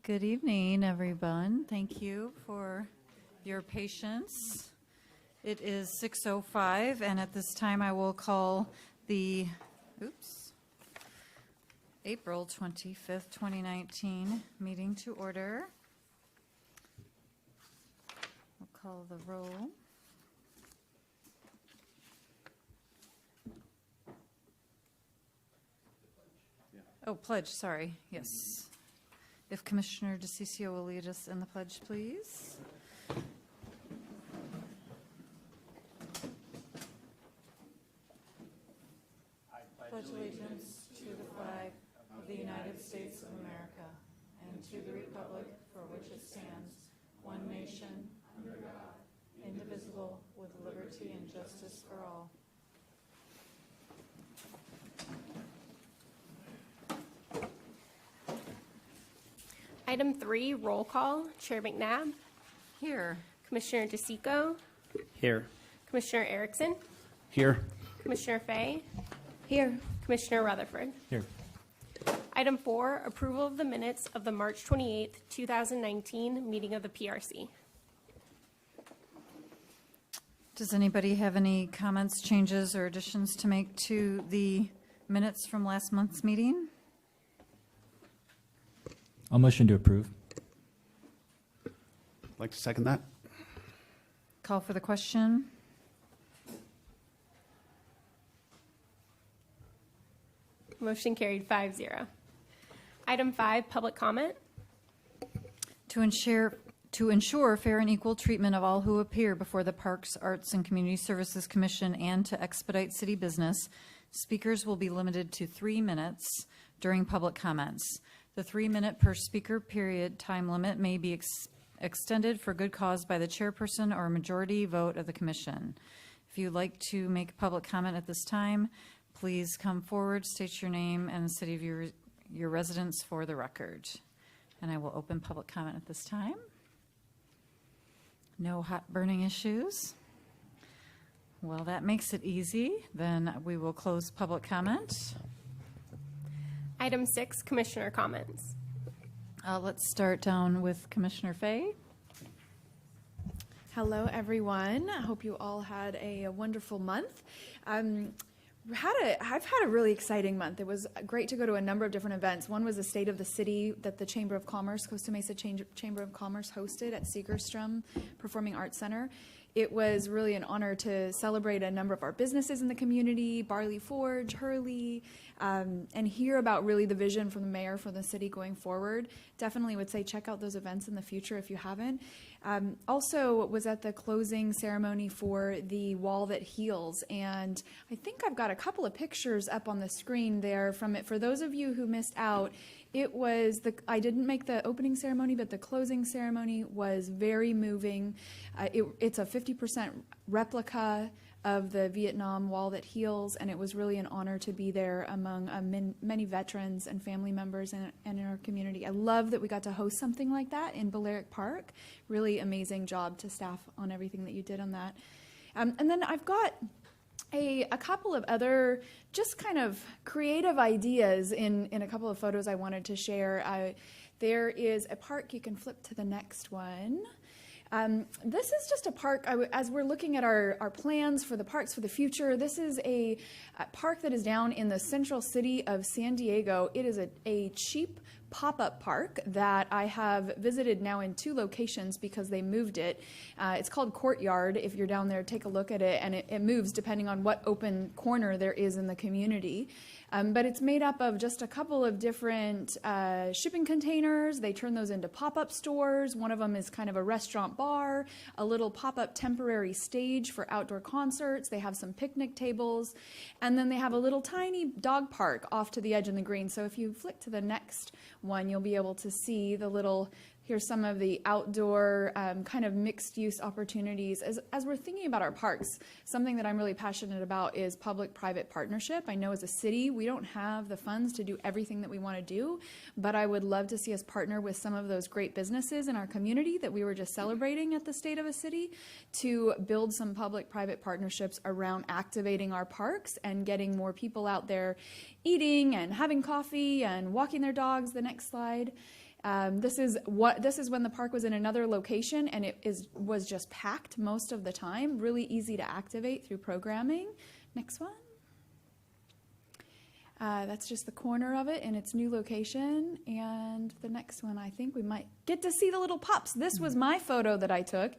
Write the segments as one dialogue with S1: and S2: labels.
S1: Good evening, everyone. Thank you for your patience. It is 6:05, and at this time I will call the April 25th, 2019 meeting to order. We'll call the roll. Oh, pledge, sorry. Yes. If Commissioner DeCiccio will lead us in the pledge, please. I pledge allegiance to the flag of the United States of America and to the republic for which it stands, one nation, under God, indivisible, with liberty and justice for all.
S2: Item 3, roll call. Chair McNabb.
S1: Here.
S2: Commissioner DeCiccio.
S3: Here.
S2: Commissioner Erickson.
S3: Here.
S2: Commissioner Fay.
S4: Here.
S2: Commissioner Rutherford.
S3: Here.
S2: Item 4, approval of the minutes of the March 28th, 2019 meeting of the PRC.
S1: Does anybody have any comments, changes, or additions to make to the minutes from last month's meeting?
S3: I'll motion to approve.
S5: I'd like to second that.
S1: Call for the question.
S2: Motion carried 5-0. Item 5, public comment.
S1: To ensure fair and equal treatment of all who appear before the Parks, Arts, and Community Services Commission and to expedite city business, speakers will be limited to 3 minutes during public comments. The 3-minute per speaker period time limit may be extended for good cause by the chairperson or a majority vote of the commission. If you'd like to make a public comment at this time, please come forward, state your name and the city of your residence for the record. And I will open public comment at this time. No hot burning issues. Well, that makes it easy. Then we will close public comment.
S2: Item 6, commissioner comments.
S1: Let's start down with Commissioner Fay.
S4: Hello, everyone. I hope you all had a wonderful month. I've had a really exciting month. It was great to go to a number of different events. One was the State of the City that the Chamber of Commerce, Costa Mesa Chamber of Commerce hosted at Segerstrom Performing Arts Center. It was really an honor to celebrate a number of our businesses in the community, Barley Forge, Hurley, and hear about really the vision from the mayor for the city going forward. Definitely would say check out those events in the future if you haven't. Also was at the closing ceremony for the Wall That Heals, and I think I've got a couple of pictures up on the screen there from it. For those of you who missed out, it was I didn't make the opening ceremony, but the closing ceremony was very moving. It's a 50% replica of the Vietnam Wall That Heals, and it was really an honor to be there among many veterans and family members and in our community. I love that we got to host something like that in Balearic Park. Really amazing job to staff on everything that you did on that. And then I've got a couple of other just kind of creative ideas in a couple of photos I wanted to share. There is a park, you can flip to the next one. This is just a park, as we're looking at our plans for the parks for the future, this is a park that is down in the central city of San Diego. It is a cheap pop-up park that I have visited now in 2 locations because they moved it. It's called Courtyard. If you're down there, take a look at it, and it moves depending on what open corner there is in the community. But it's made up of just a couple of different shipping containers. They turn those into pop-up stores. One of them is kind of a restaurant bar, a little pop-up temporary stage for outdoor concerts. They have some picnic tables, and then they have a little tiny dog park off to the edge of the green. So if you flick to the next one, you'll be able to see the little, here's some of the outdoor kind of mixed use opportunities. As we're thinking about our parks, something that I'm really passionate about is public-private partnership. I know as a city, we don't have the funds to do everything that we want to do, but I would love to see us partner with some of those great businesses in our community that we were just celebrating at the State of a City to build some public-private partnerships around activating our parks and getting more people out there eating and having coffee and walking their dogs. The next slide. This is when the park was in another location, and was just packed most of the time. Really easy to activate through programming. Next one. That's just the corner of it in its new location. And the next one, I think we might get to see the little pups. This was my photo that I took.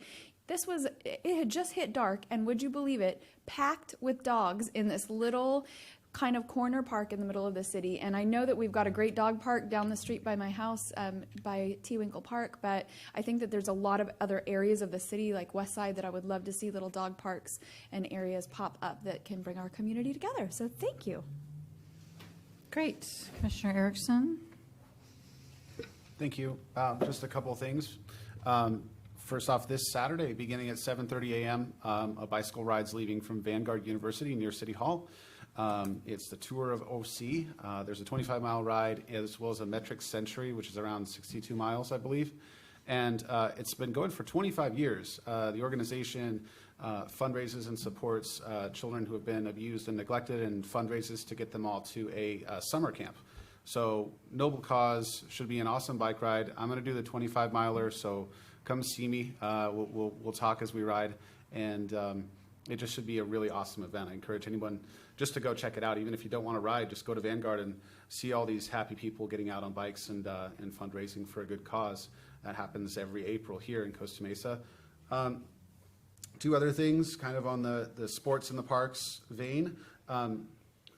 S4: It had just hit dark, and would you believe it, packed with dogs in this little kind of corner park in the middle of the city. And I know that we've got a great dog park down the street by my house, by T. Winkle Park, but I think that there's a lot of other areas of the city, like West Side, that I would love to see little dog parks and areas pop up that can bring our community together. So thank you.
S1: Great. Commissioner Erickson?
S5: Thank you. Just a couple of things. First off, this Saturday, beginning at 7:30 a.m., a bicycle ride's leaving from Vanguard University near City Hall. It's the tour of OC. There's a 25-mile ride as well as a metric century, which is around 62 miles, I believe. And it's been going for 25 years. The organization fundraises and supports children who have been abused and neglected, and fundraises to get them all to a summer camp. So noble cause, should be an awesome bike ride. I'm going to do the 25-miler, so come see me. We'll talk as we ride, and it just should be a really awesome event. I encourage anyone just to go check it out. Even if you don't want to ride, just go to Vanguard and see all these happy people getting out on bikes and fundraising for a good cause. That happens every April here in Costa Mesa. Two other things, kind of on the sports in the parks vein.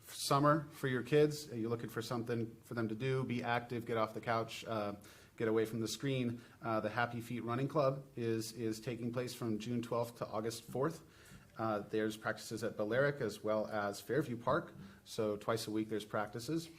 S5: Summer for your kids, you're looking for something for them to do, be active, get off the couch, get away from the screen. The Happy Feet Running Club is taking place from June 12th to August 4th. There's practices at Balearic as well as Fairview Park, so twice a week there's practices.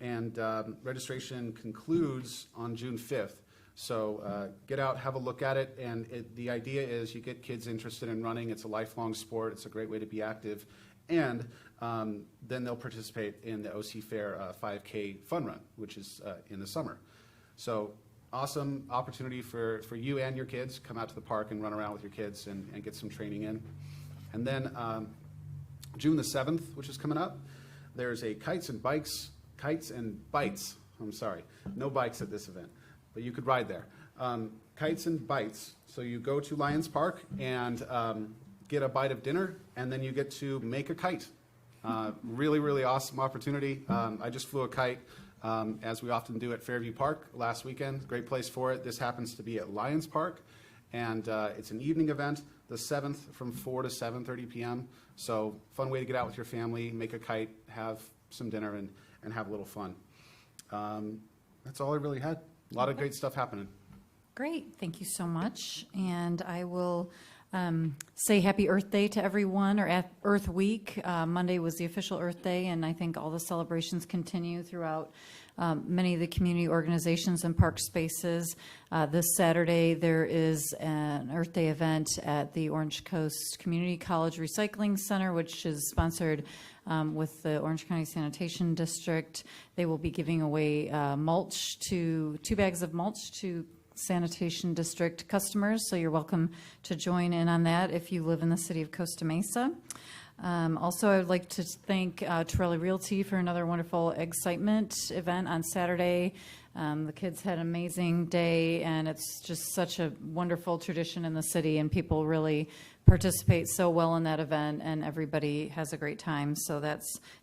S5: And registration concludes on June 5th. So get out, have a look at it, and the idea is you get kids interested in running. It's a lifelong sport. It's a great way to be active. And then they'll participate in the OC Fair 5K Fun Run, which is in the summer. So awesome opportunity for you and your kids. Come out to the park and run around with your kids and get some training in. And then June the 7th, which is coming up, there's a Kites and Bites, I'm sorry, no bikes at this event, but you could ride there. Kites and Bites, so you go to Lions Park and get a bite of dinner, and then you get to make a kite. Really, really awesome opportunity. I just flew a kite, as we often do at Fairview Park last weekend. Great place for it. This happens to be at Lions Park, and it's an evening event, the 7th from 4 to 7:30 p.m. So fun way to get out with your family, make a kite, have some dinner, and have a little fun. That's all I really had. A lot of great stuff happening.
S1: Great. Thank you so much. And I will say Happy Earth Day to everyone, or at Earth Week. Monday was the official Earth Day, and I think all the celebrations continue throughout many of the community organizations and park spaces. This Saturday, there is an Earth Day event at the Orange Coast Community College Recycling Center, which is sponsored with the Orange County Sanitation District. They will be giving away two bags of mulch to Sanitation District customers, so you're welcome to join in on that if you live in the city of Costa Mesa. Also, I would like to thank Torelli Realty for another wonderful Excitement event on Saturday. The kids had an amazing day, and it's just such a wonderful tradition in the city, and people really participate so well in that event, and everybody has a great time. So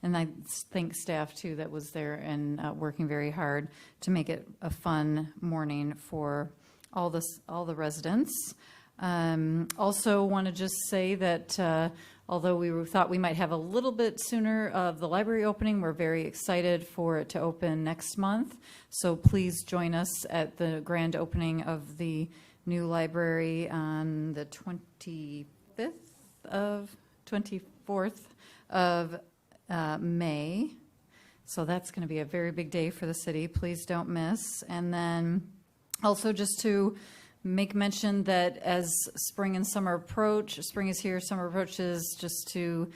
S1: and I thank staff too that was there and working very hard to make it a fun morning for all the residents. Also want to just say that although we thought we might have a little bit sooner of the library opening, we're very excited for it to open next month. So please join us at the grand opening of the new library on the 24th of May. So that's going to be a very big day for the city. Please don't miss. And then also just to make mention that as spring and summer approach, spring is here, summer approaches, just to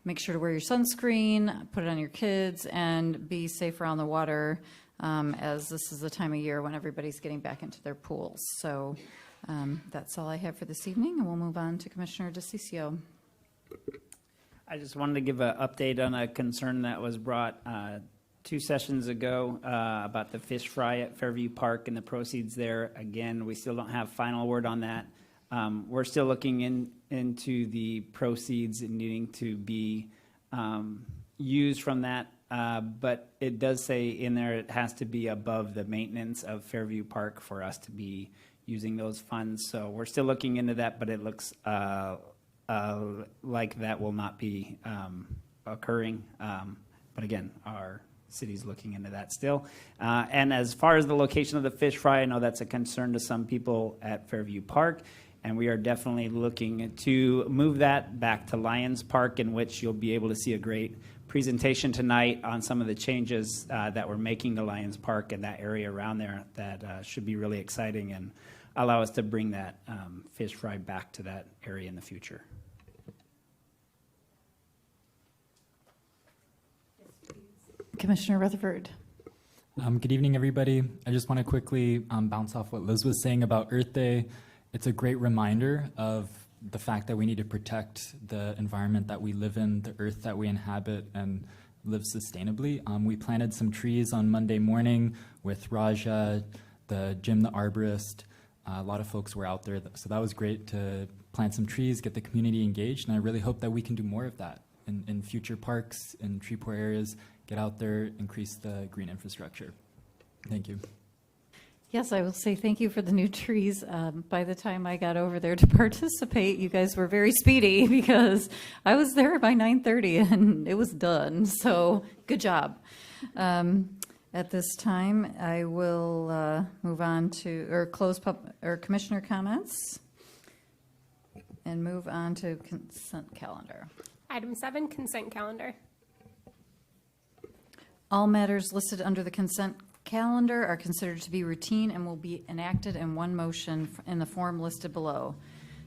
S1: make sure to wear your sunscreen, put it on your kids, and be safe around the water, as this is the time of year when everybody's getting back into their pools. So that's all I have for this evening, and we'll move on to Commissioner DeCiccio.
S6: I just wanted to give an update on a concern that was brought 2 sessions ago about the fish fry at Fairview Park and the proceeds there. Again, we still don't have final word on that. We're still looking into the proceeds and needing to be used from that. But it does say in there it has to be above the maintenance of Fairview Park for us to be using those funds. So we're still looking into that, but it looks like that will not be occurring. But again, our city's looking into that still. And as far as the location of the fish fry, I know that's a concern to some people at Fairview Park. And we are definitely looking to move that back to Lions Park, in which you'll be able to see a great presentation tonight on some of the changes that we're making to Lions Park and that area around there that should be really exciting and allow us to bring that fish fry back to that area in the future.
S1: Commissioner Rutherford.
S3: Good evening, everybody. I just want to quickly bounce off what Liz was saying about Earth Day. It's a great reminder of the fact that we need to protect the environment that we live in, the earth that we inhabit, and live sustainably. We planted some trees on Monday morning with Raja, Jim the arborist. A lot of folks were out there, so that was great to plant some trees, get the community engaged, and I really hope that we can do more of that in future parks, in tree poor areas, get out there, increase the green infrastructure. Thank you.
S1: Yes, I will say thank you for the new trees. By the time I got over there to participate, you guys were very speedy because I was there by 9:30 and it was done. So good job. At this time, I will move on to close commissioner comments and move on to consent calendar.
S2: Item 7, consent calendar.
S1: All matters listed under the consent calendar are considered to be routine and will be enacted in one motion in the form listed below.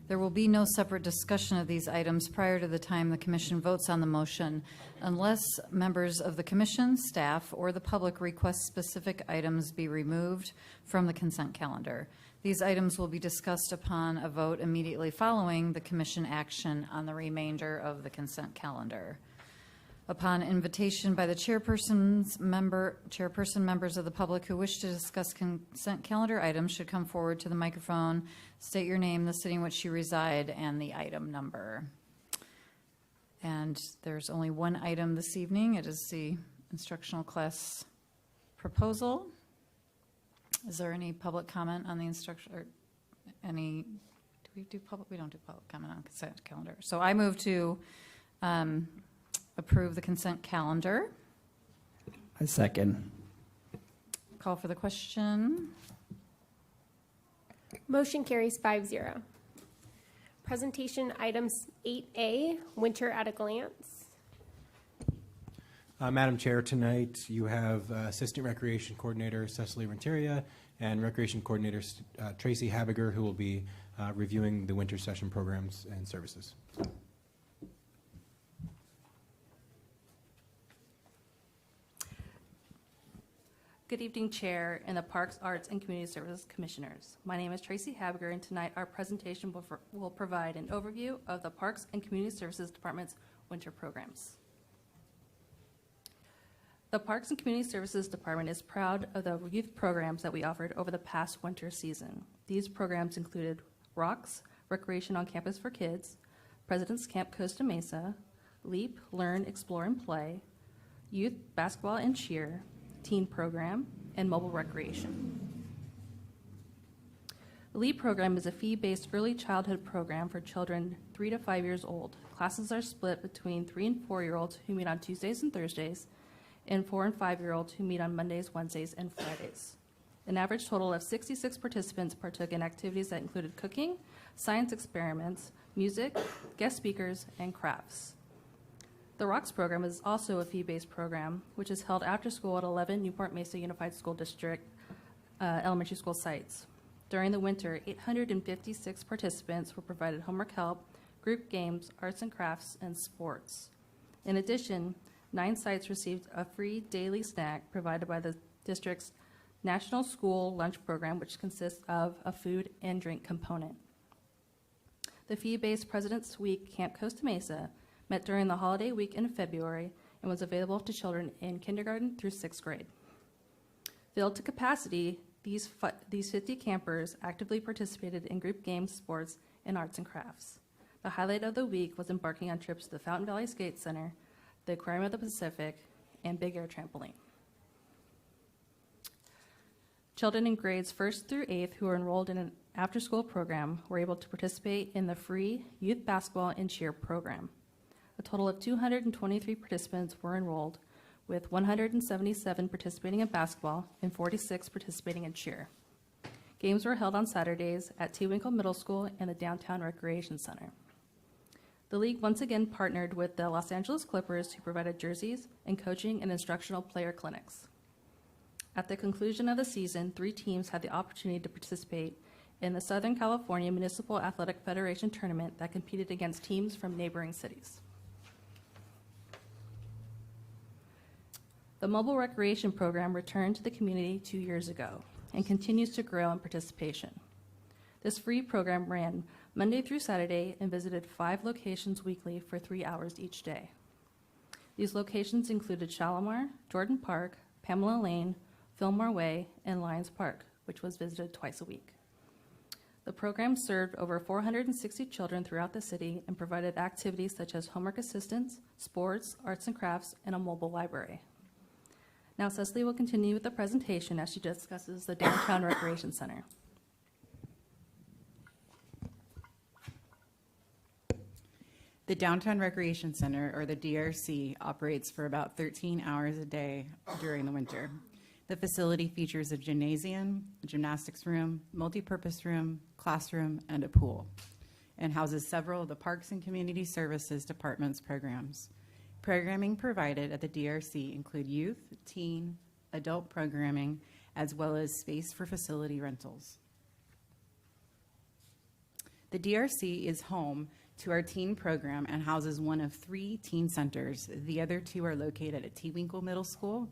S1: There will be no separate discussion of these items prior to the time the commission votes on the motion, unless members of the commission, staff, or the public request specific items be removed from the consent calendar. These items will be discussed upon a vote immediately following the commission action on the remainder of the consent calendar. Upon invitation by the chairperson, members of the public who wish to discuss consent calendar items should come forward to the microphone, state your name, the city in which you reside, and the item number. And there's only one item this evening. It is the instructional class proposal. Is there any public comment on the instruction, or any, do we do public? We don't do public comment on consent calendar. So I move to approve the consent calendar.
S6: I second.
S1: Call for the question.
S2: Motion carries 5-0. Presentation items 8A, winter at a glance.
S7: Madam Chair, tonight you have Assistant Recreation Coordinator Cecily Renteria and Recreation Coordinator Tracy Habiger, who will be reviewing the winter session programs and services.
S8: Good evening, Chair and the Parks, Arts, and Community Services Commissioners. My name is Tracy Habiger, and tonight our presentation will provide an overview of the Parks and Community Services Department's winter programs. The Parks and Community Services Department is proud of the youth programs that we offered over the past winter season. These programs included ROCKS, Recreation on Campus for Kids, President's Camp Costa Mesa, LEAP, Learn, Explore, and Play, Youth Basketball and Cheer, Teen Program, and Mobile Recreation. The LEAP program is a fee-based early childhood program for children 3 to 5 years old. Classes are split between 3 and 4-year-olds who meet on Tuesdays and Thursdays, and 4 and 5-year-olds who meet on Mondays, Wednesdays, and Fridays. An average total of 66 participants partook in activities that included cooking, science experiments, music, guest speakers, and crafts. The ROCKS program is also a fee-based program, which is held after school at 11 Newport Mesa Unified School District elementary school sites. During the winter, 856 participants were provided homework help, group games, arts and crafts, and sports. In addition, 9 sites received a free daily snack provided by the district's National School Lunch Program, which consists of a food and drink component. The fee-based President's Week Camp Costa Mesa met during the holiday week in February and was available to children in kindergarten through 6th grade. Filled to capacity, these 50 campers actively participated in group games, sports, and arts and crafts. The highlight of the week was embarking on trips to the Fountain Valley Skate Center, the Aquarium of the Pacific, and Big Air Trampoline. Children in grades 1st through 8th who were enrolled in an after-school program were able to participate in the free youth basketball and cheer program. A total of 223 participants were enrolled, with 177 participating in basketball and 46 participating in cheer. Games were held on Saturdays at T. Winkle Middle School and the Downtown Recreation Center. The league once again partnered with the Los Angeles Clippers, who provided jerseys and coaching and instructional player clinics. At the conclusion of the season, 3 teams had the opportunity to participate in the Southern California Municipal Athletic Federation tournament that competed against teams from neighboring cities. The mobile recreation program returned to the community 2 years ago and continues to grow in participation. This free program ran Monday through Saturday and visited 5 locations weekly for 3 hours each day. These locations included Shalimar, Jordan Park, Pamela Lane, Fillmore Way, and Lions Park, which was visited twice a week. The program served over 460 children throughout the city and provided activities such as homework assistance, sports, arts and crafts, and a mobile library. Now Cecily will continue with the presentation as she discusses the Downtown Recreation Center.
S9: The Downtown Recreation Center, or the DRC, operates for about 13 hours a day during the winter. The facility features a gymnasium, a gymnastics room, multi-purpose room, classroom, and a pool, and houses several of the Parks and Community Services Department's programs. Programming provided at the DRC include youth, teen, adult programming, as well as space for facility rentals. The DRC is home to our teen program and houses one of 3 teen centers. The other 2 are located at T. Winkle Middle School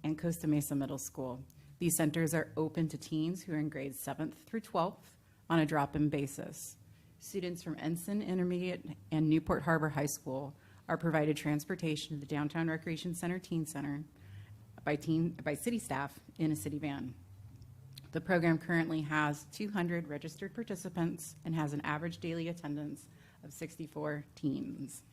S9: and Costa Mesa Middle School. These centers are open to teens who are in grades 7th through 12th on a drop-in basis. Students from Ensign Intermediate and Newport Harbor High School are provided transportation to the Downtown Recreation Center Teen Center by city staff in a city van. The program currently has 200 registered participants and has an average daily attendance of 64 teens.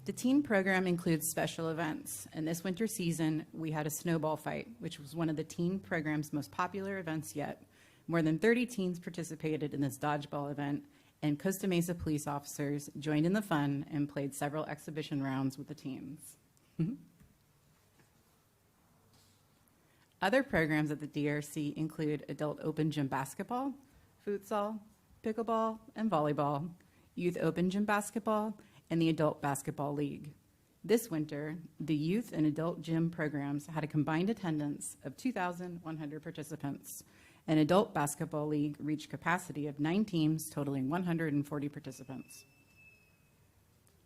S9: The teen program includes special events, and this winter season we had a snowball fight, which was one of the teen program's most popular events yet. More than 30 teens participated in this dodgeball event, and Costa Mesa police officers joined in the fun and played several exhibition rounds with the teens. Other programs at the DRC include adult open gym basketball, futsal, pickleball, and volleyball, youth open gym basketball, and the Adult Basketball League. This winter, the youth and adult gym programs had a combined attendance of 2,100 participants. An Adult Basketball League reached capacity of 9 teams, totaling 140 participants.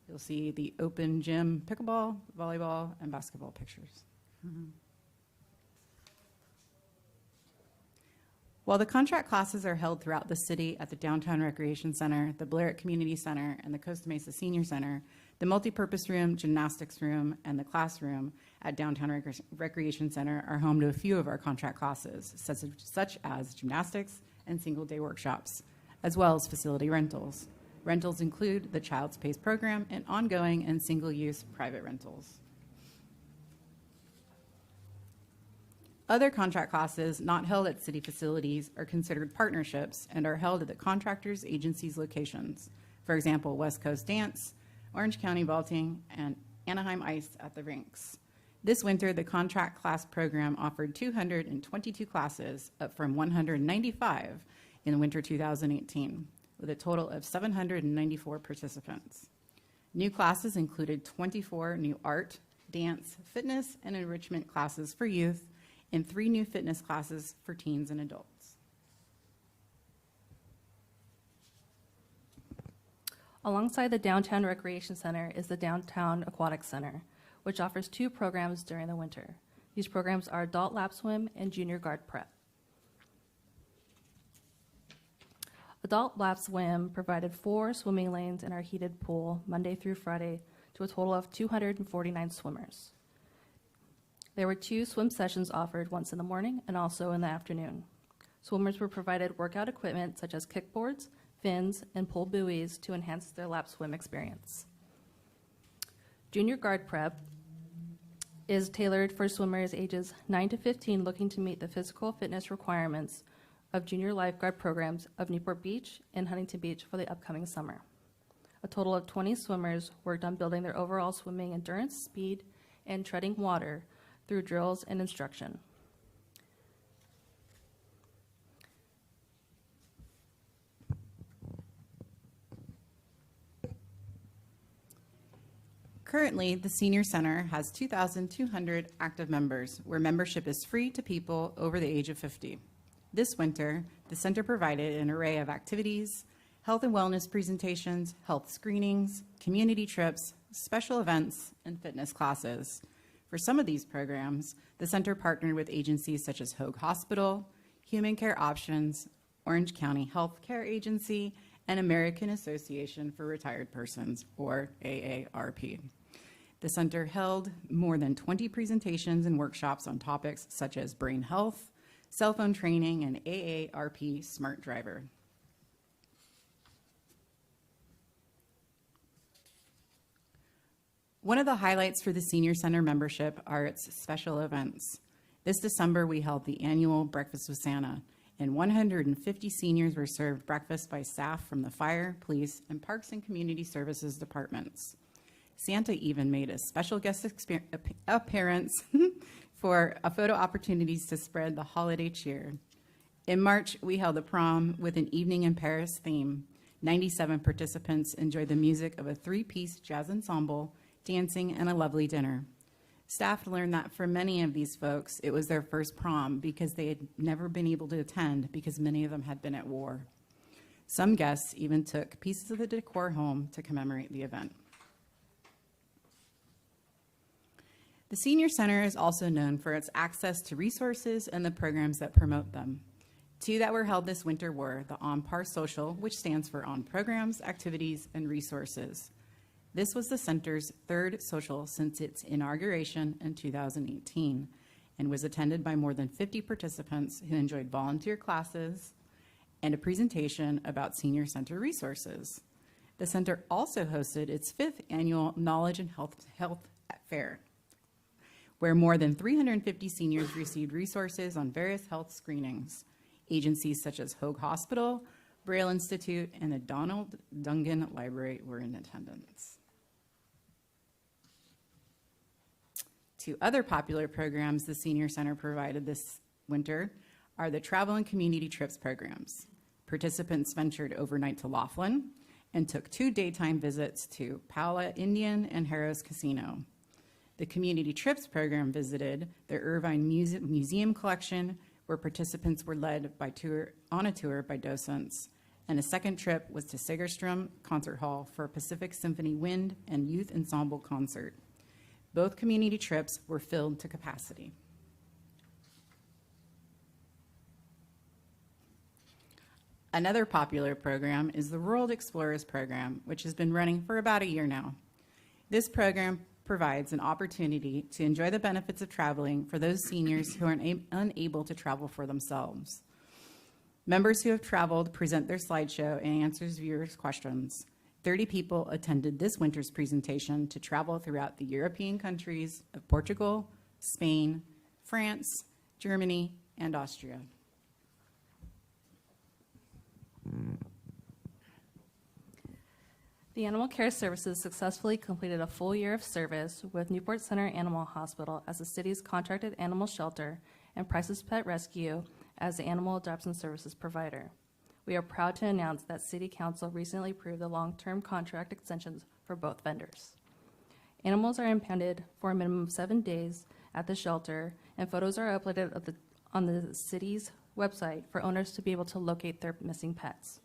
S9: You'll see the open gym pickleball, volleyball, and basketball pictures. While the contract classes are held throughout the city at the Downtown Recreation Center, the Bleret Community Center, and the Costa Mesa Senior Center, the multipurpose room, gymnastics room, and the classroom at Downtown Recreation Center are home to a few of our contract classes, such as gymnastics and single-day workshops, as well as facility rentals. Rentals include the Child Space program and ongoing and single-use private rentals. Other contract classes not held at city facilities are considered partnerships and are held at the contractors' agencies' locations. For example, West Coast Dance, Orange County Vaulting, and Anaheim Ice at the rinks. This winter, the contract class program offered 222 classes, up from 195 in winter 2018, with a total of 794 participants. New classes included 24 new art, dance, fitness, and enrichment classes for youth, and 3 new fitness classes for teens and adults.
S8: Alongside the Downtown Recreation Center is the Downtown Aquatic Center, which offers 2 programs during the winter. These programs are Adult Lap Swim and Junior Guard Prep. Adult Lap Swim provided 4 swimming lanes in our heated pool Monday through Friday to a total of 249 swimmers. There were 2 swim sessions offered, once in the morning and also in the afternoon. Swimmers were provided workout equipment such as kickboards, fins, and pool buoys to enhance their lap swim experience. Junior Guard Prep is tailored for swimmers ages 9 to 15 looking to meet the physical fitness requirements of junior lifeguard programs of Newport Beach and Huntington Beach for the upcoming summer. A total of 20 swimmers worked on building their overall swimming endurance, speed, and treading water through drills and instruction.
S9: Currently, the Senior Center has 2,200 active members, where membership is free to people over the age of 50. This winter, the center provided an array of activities, health and wellness presentations, health screenings, community trips, special events, and fitness classes. For some of these programs, the center partnered with agencies such as Hoag Hospital, Human Care Options, Orange County Health Care Agency, and American Association for Retired Persons, or AARP. The center held more than 20 presentations and workshops on topics such as brain health, cell phone training, and AARP Smart Driver. One of the highlights for the Senior Center membership are its special events. This December, we held the annual Breakfast with Santa, and 150 seniors were served breakfast by staff from the fire, police, and parks and community services departments. Santa even made a special guest appearance for photo opportunities to spread the holiday cheer. In March, we held a prom with an Evening in Paris theme. 97 participants enjoyed the music of a 3-piece jazz ensemble, dancing, and a lovely dinner. Staff learned that for many of these folks, it was their first prom because they had never been able to attend because many of them had been at war. Some guests even took pieces of the decor home to commemorate the event. The Senior Center is also known for its access to resources and the programs that promote them. 2 that were held this winter were the On Par Social, which stands for On Programs, Activities, and Resources. This was the center's 3rd social since its inauguration in 2018 and was attended by more than 50 participants who enjoyed volunteer classes and a presentation about Senior Center resources. The center also hosted its 5th annual Knowledge and Health Fair, where more than 350 seniors received resources on various health screenings. Agencies such as Hoag Hospital, Braille Institute, and the Donald Dungan Library were in attendance. 2 other popular programs the Senior Center provided this winter are the Travel and Community Trips programs. Participants ventured overnight to Laughlin and took 2 daytime visits to Paola Indian and Harrah's Casino. The Community Trips program visited the Irvine Museum collection, where participants were led on a tour by docents. And a second trip was to Segerstrom Concert Hall for a Pacific Symphony Wind and Youth Ensemble concert. Both community trips were filled to capacity. Another popular program is the World Explorers program, which has been running for about a year now. This program provides an opportunity to enjoy the benefits of traveling for those seniors who are unable to travel for themselves. Members who have traveled present their slideshow and answers viewers' questions. 30 people attended this winter's presentation to travel throughout the European countries of Portugal, Spain, France, Germany, and Austria.
S8: The Animal Care Services successfully completed a full year of service with Newport Center Animal Hospital as the city's contracted animal shelter and Price's Pet Rescue as the animal adoption services provider. We are proud to announce that City Council recently approved the long-term contract extensions for both vendors. Animals are impounded for a minimum of 7 days at the shelter, and photos are uploaded on the city's website for owners to be able to locate their missing pets.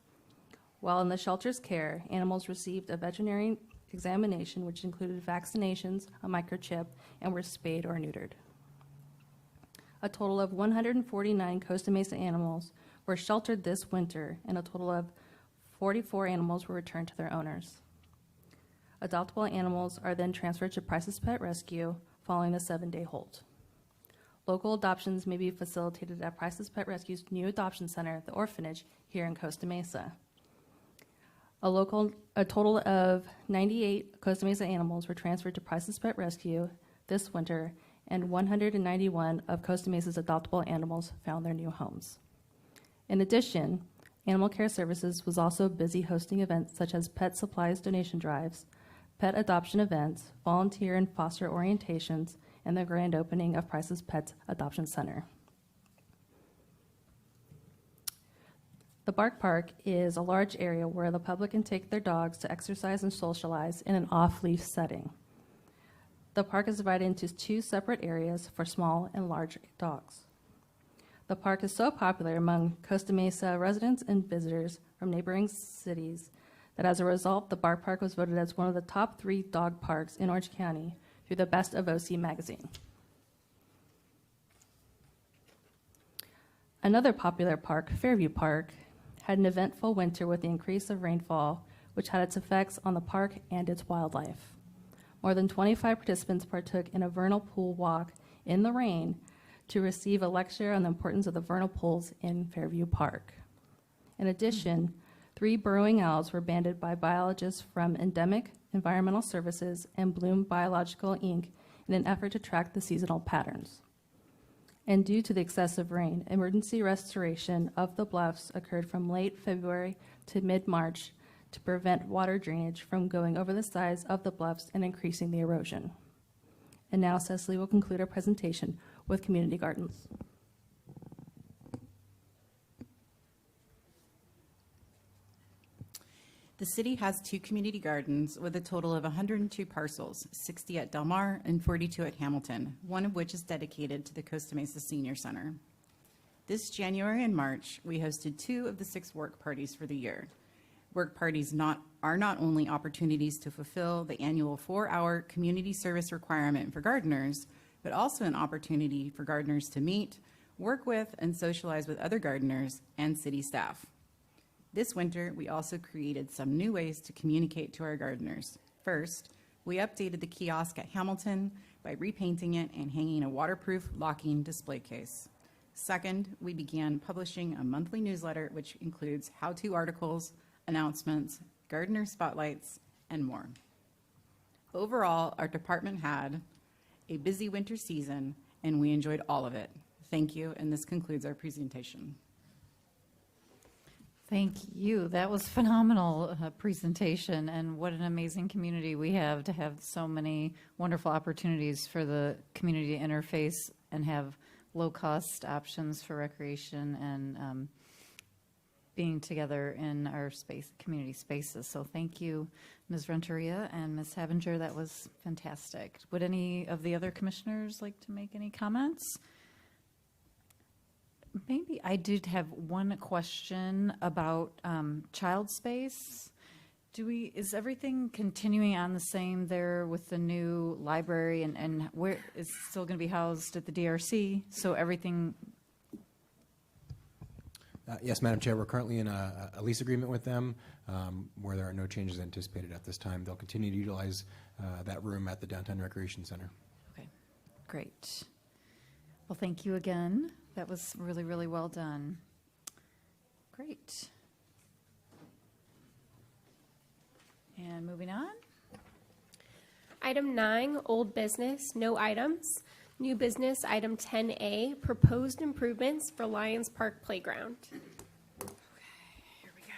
S8: While in the shelter's care, animals received a veterinary examination, which included vaccinations, a microchip, and were spayed or neutered. A total of 149 Costa Mesa animals were sheltered this winter, and a total of 44 animals were returned to their owners. Adoptable animals are then transferred to Price's Pet Rescue following the 7-day hold. Local adoptions may be facilitated at Price's Pet Rescue's new adoption center, the Orphanage, here in Costa Mesa. A total of 98 Costa Mesa animals were transferred to Price's Pet Rescue this winter, and 191 of Costa Mesa's adoptable animals found their new homes. In addition, Animal Care Services was also busy hosting events such as pet supplies donation drives, pet adoption events, volunteer and foster orientations, and the grand opening of Price's Pets Adoption Center. The Bark Park is a large area where the public can take their dogs to exercise and socialize in an off-leash setting. The park is divided into 2 separate areas for small and large dogs. The park is so popular among Costa Mesa residents and visitors from neighboring cities that as a result, the Bark Park was voted as one of the top 3 dog parks in Orange County through the Best of OC magazine. Another popular park, Fairview Park, had an eventful winter with the increase of rainfall, which had its effects on the park and its wildlife. More than 25 participants partook in a vernal pool walk in the rain to receive a lecture on the importance of the vernal pools in Fairview Park. In addition, 3 burrowing owls were banded by biologists from Endemic Environmental Services and Bloom Biological Inc. in an effort to track the seasonal patterns. And due to the excessive rain, emergency restoration of the bluffs occurred from late February to mid-March to prevent water drainage from going over the sides of the bluffs and increasing the erosion. And now Cecily will conclude our presentation with community gardens.
S9: The city has 2 community gardens with a total of 102 parcels, 60 at Del Mar and 42 at Hamilton, one of which is dedicated to the Costa Mesa Senior Center. This January and March, we hosted 2 of the 6 work parties for the year. Work parties are not only opportunities to fulfill the annual 4-hour community service requirement for gardeners, but also an opportunity for gardeners to meet, work with, and socialize with other gardeners and city staff. This winter, we also created some new ways to communicate to our gardeners. First, we updated the kiosk at Hamilton by repainting it and hanging a waterproof locking display case. Second, we began publishing a monthly newsletter which includes how-to articles, announcements, gardener spotlights, and more. Overall, our department had a busy winter season, and we enjoyed all of it. Thank you, and this concludes our presentation.
S1: Thank you. That was phenomenal presentation, and what an amazing community we have to have so many wonderful opportunities for the community to interface and have low-cost options for recreation and being together in our community spaces. So thank you, Ms. Renteria and Ms. Havinger. That was fantastic. Would any of the other commissioners like to make any comments? Maybe I did have one question about child space. Is everything continuing on the same there with the new library, and where is still going to be housed at the DRC? So everything.
S7: Yes, Madam Chair, we're currently in a lease agreement with them where there are no changes anticipated at this time. They'll continue to utilize that room at the Downtown Recreation Center.
S1: Okay, great. Well, thank you again. That was really, really well done. Great. And moving on.
S2: Item 9, old business, no items. New business, item 10A, proposed improvements for Lions Park Playground.
S1: Here we go.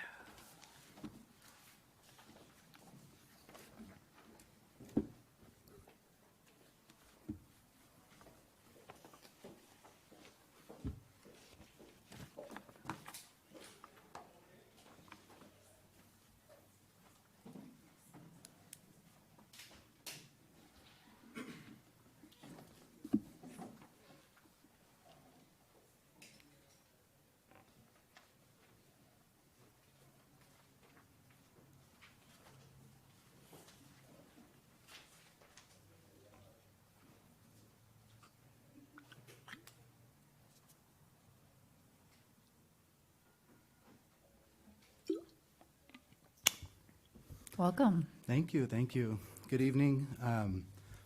S1: Welcome.
S10: Thank you, thank you. Good evening.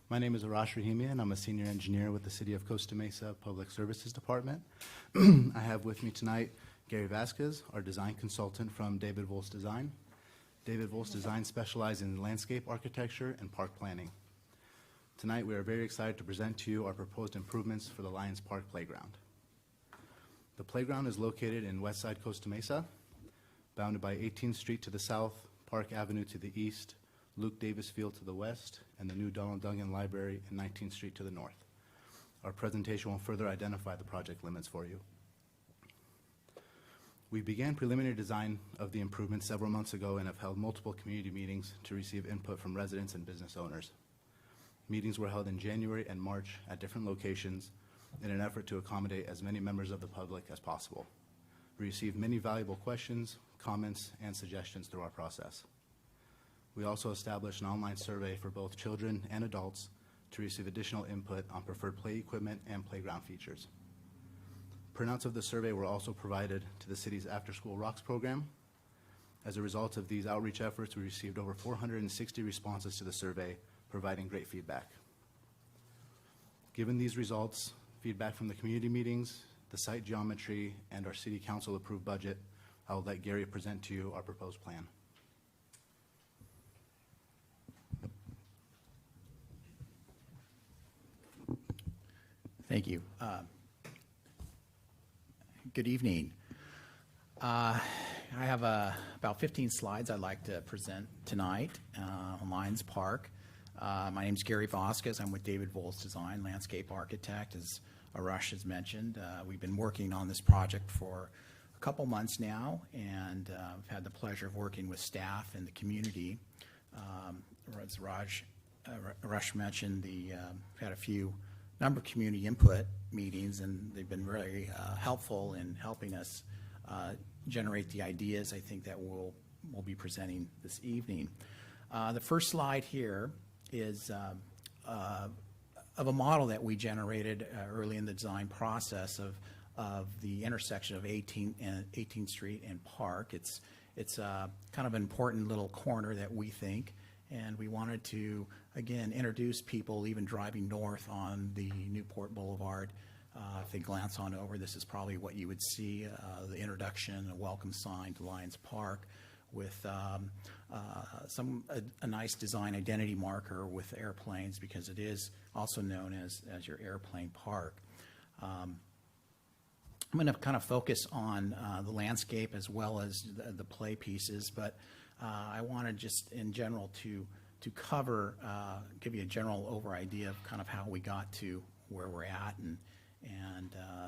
S10: My name is Arash Rahimi, and I'm a senior engineer with the City of Costa Mesa Public Services Department. I have with me tonight Gary Vasquez, our design consultant from David Volz Design. David Volz Design specializes in landscape architecture and park planning. Tonight, we are very excited to present to you our proposed improvements for the Lions Park Playground. The playground is located in Westside Costa Mesa, bounded by 18th Street to the south, Park Avenue to the east, Luke Davis Field to the west, and the new Donald Dungan Library and 19th Street to the north. Our presentation will further identify the project limits for you. We began preliminary design of the improvements several months ago and have held multiple community meetings to receive input from residents and business owners. Meetings were held in January and March at different locations in an effort to accommodate as many members of the public as possible. We received many valuable questions, comments, and suggestions through our process. We also established an online survey for both children and adults to receive additional input on preferred play equipment and playground features. Printouts of the survey were also provided to the city's After School Rocks program. As a result of these outreach efforts, we received over 460 responses to the survey, providing great feedback. Given these results, feedback from the community meetings, the site geometry, and our city council approved budget, I will let Gary present to you our proposed plan.
S11: Thank you. Good evening. I have about 15 slides I'd like to present tonight on Lions Park. My name is Gary Vasquez. I'm with David Volz Design, landscape architect, as Arash has mentioned. We've been working on this project for a couple months now, and I've had the pleasure of working with staff and the community. As Arash mentioned, we've had a number of community input meetings, and they've been very helpful in helping us generate the ideas I think that we'll be presenting this evening. The first slide here is of a model that we generated early in the design process of the intersection of 18th Street and Park. It's kind of an important little corner that we think, and we wanted to, again, introduce people even driving north on the Newport Boulevard. If they glance on over, this is probably what you would see, the introduction, a welcome sign to Lions Park with a nice design identity marker with airplanes, because it is also known as your airplane park. I'm going to kind of focus on the landscape as well as the play pieces, but I wanted just in general to cover, give you a general over idea of kind of how we got to where we're at, and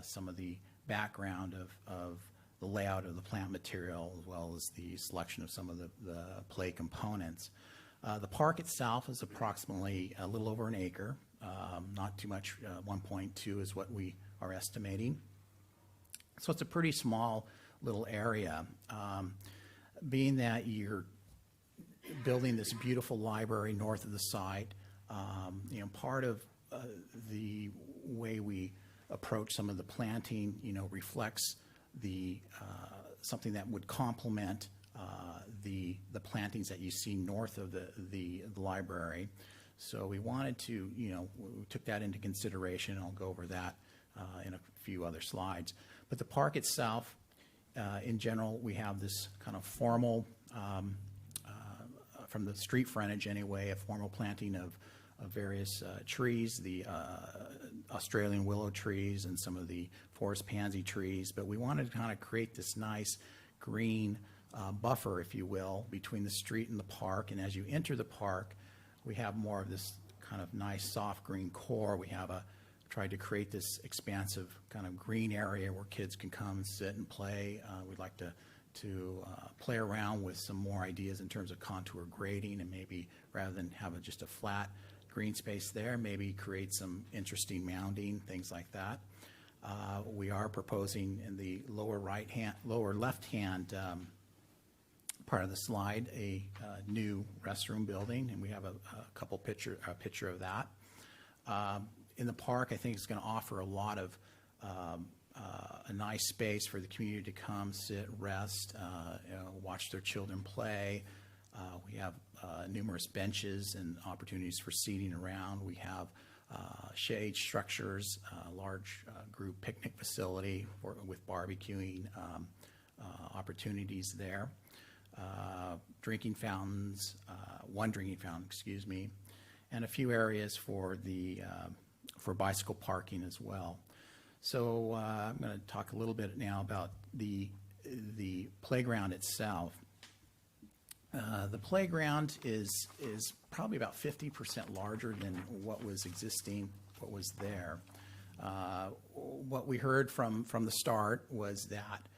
S11: some of the background of the layout of the plant material, as well as the selection of some of the play components. The park itself is approximately a little over an acre, not too much, 1.2 is what we are estimating. So it's a pretty small little area. Being that you're building this beautiful library north of the site, part of the way we approach some of the planting, reflects something that would complement the plantings that you see north of the library. So we wanted to, we took that into consideration. I'll go over that in a few other slides. But the park itself, in general, we have this kind of formal, from the street frontage anyway, a formal planting of various trees, the Australian willow trees and some of the forest pansy trees. But we wanted to kind of create this nice green buffer, if you will, between the street and the park. And as you enter the park, we have more of this kind of nice soft green core. We have tried to create this expansive kind of green area where kids can come and sit and play. We'd like to play around with some more ideas in terms of contour grading, and maybe rather than have just a flat green space there, maybe create some interesting mounding, things like that. We are proposing in the lower left-hand part of the slide a new restroom building, and we have a picture of that. In the park, I think it's going to offer a lot of a nice space for the community to come, sit, rest, watch their children play. We have numerous benches and opportunities for seating around. We have shade structures, large group picnic facility with barbecuing opportunities there. Drinking fountains, one drinking fountain, excuse me, and a few areas for for bicycle parking as well. So I'm going to talk a little bit now about the playground itself. The playground is probably about 50% larger than what was there. What we heard from the start was that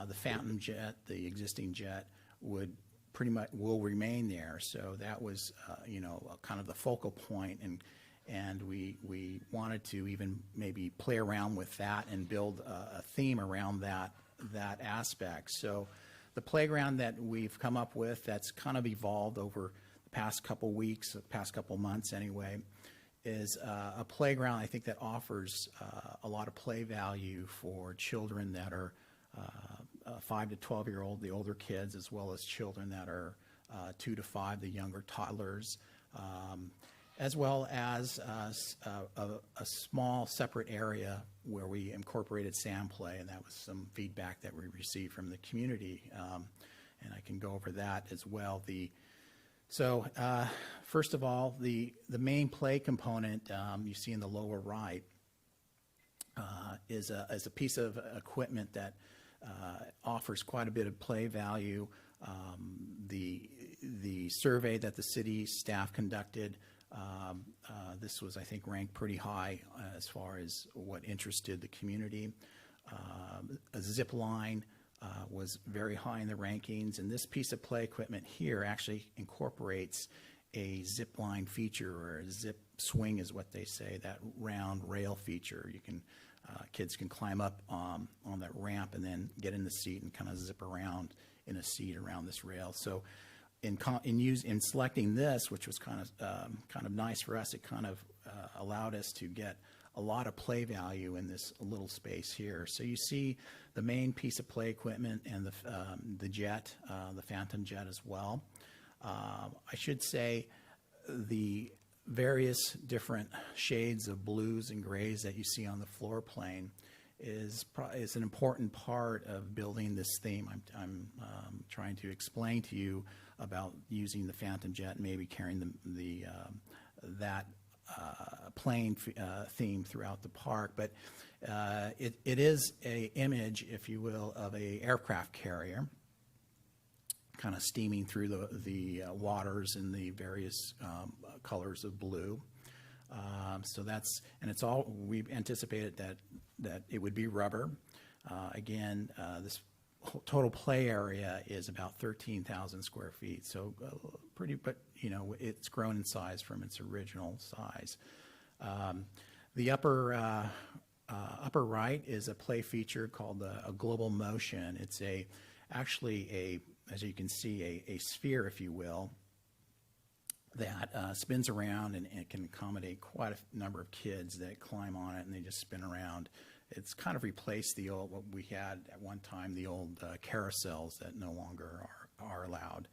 S11: the Phantom jet, the existing jet, will remain there. So that was kind of the focal point, and we wanted to even maybe play around with that and build a theme around that aspect. So the playground that we've come up with, that's kind of evolved over the past couple weeks, past couple months anyway, is a playground I think that offers a lot of play value for children that are 5 to 12-year-old, the older kids, as well as children that are 2 to 5, the younger toddlers, as well as a small separate area where we incorporated sand play, and that was some feedback that we received from the community, and I can go over that as well. First of all, the main play component you see in the lower right is a piece of equipment that offers quite a bit of play value. The survey that the city staff conducted, this was, I think, ranked pretty high as far as what interested the community. A zip line was very high in the rankings, and this piece of play equipment here actually incorporates a zip line feature, or a zip swing is what they say, that round rail feature. You can kids can climb up on that ramp and then get in the seat and kind of zip around in a seat around this rail. So in selecting this, which was kind of nice for us, it kind of allowed us to get a lot of play value in this little space here. So you see the main piece of play equipment and the jet, the Phantom jet as well. I should say the various different shades of blues and grays that you see on the floor plane is an important part of building this theme. I'm trying to explain to you about using the Phantom jet and maybe carrying that plane theme throughout the park. But it is an image, if you will, of a aircraft carrier kind of steaming through the waters in the various colors of blue. So that's, and it's all, we've anticipated that it would be rubber. Again, this total play area is about 13,000 square feet. So pretty, but it's grown in size from its original size. The upper right is a play feature called a global motion. It's actually as you can see, a sphere, if you will, that spins around, and it can accommodate quite a number of kids that climb on it, and they just spin around. It's kind of replaced what we had at one time, the old carousels that no longer are allowed.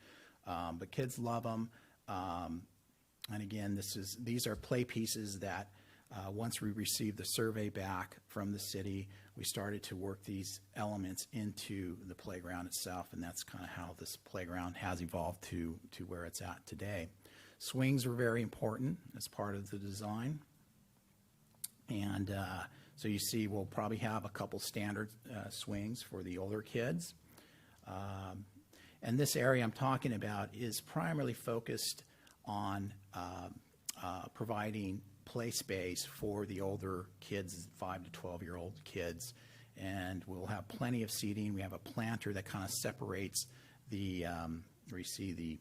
S11: But kids love them. And again, these are play pieces that once we received the survey back from the city, we started to work these elements into the playground itself, and that's kind of how this playground has evolved to where it's at today. Swings were very important as part of the design, and so you see we'll probably have a couple standard swings for the older kids. And this area I'm talking about is primarily focused on providing play space for the older kids, 5 to 12-year-old kids, and we'll have plenty of seating. We have a planter that kind of separates where you see the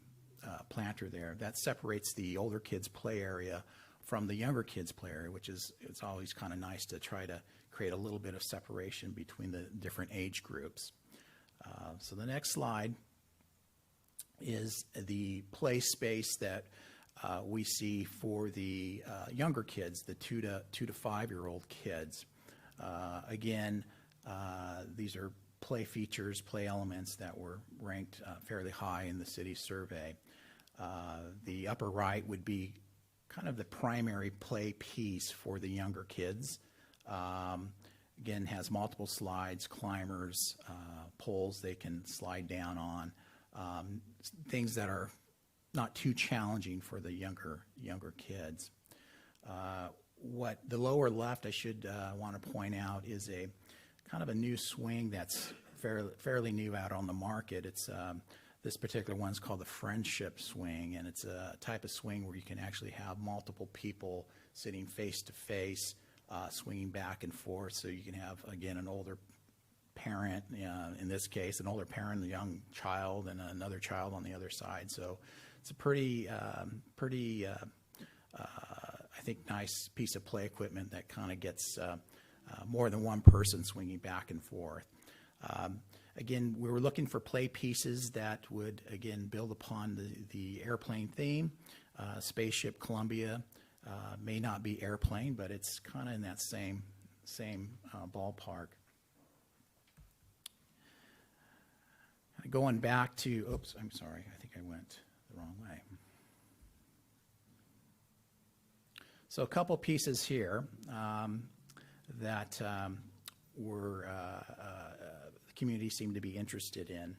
S11: planter there, that separates the older kids' play area from the younger kids' play area, it's always kind of nice to try to create a little bit of separation between the different age groups. So the next slide is the play space that we see for the younger kids, the 2 to 5-year-old kids. Again, these are play features, play elements that were ranked fairly high in the city survey. The upper right would be kind of the primary play piece for the younger kids. Again, has multiple slides, climbers, poles they can slide down on, things that are not too challenging for the younger kids. What the lower left I should want to point out is a kind of a new swing that's fairly new out on the market. It's this particular one's called the Friendship Swing, and it's a type of swing where you can actually have multiple people sitting face to face, swinging back and forth. So you can have, again, an older parent, in this case, an older parent, a young child, and another child on the other side. So it's a pretty, I think, nice piece of play equipment that kind of gets more than one person swinging back and forth. Again, we were looking for play pieces that would, again, build upon the airplane theme. Spaceship Columbia may not be airplane, but it's kind of in that same ballpark. Going back to, oops, I'm sorry, I think I went the wrong way. So a couple pieces here that were the community seemed to be interested in.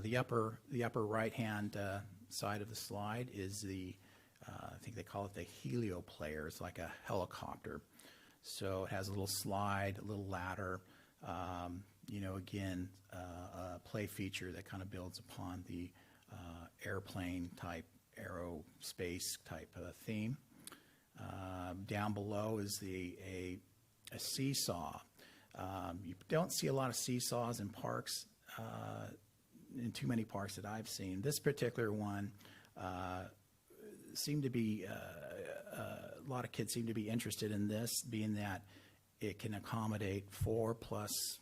S11: The upper right-hand side of the slide is the I think they call it the helio player. It's like a helicopter. So it has a little slide, a little ladder. Again, a play feature that kind of builds upon the airplane type, aerospace type theme. Down below is a seesaw. You don't see a lot of seesaws in parks, in too many parks that I've seen. This particular one seemed to be, a lot of kids seem to be interested in this, being that it can accommodate 4+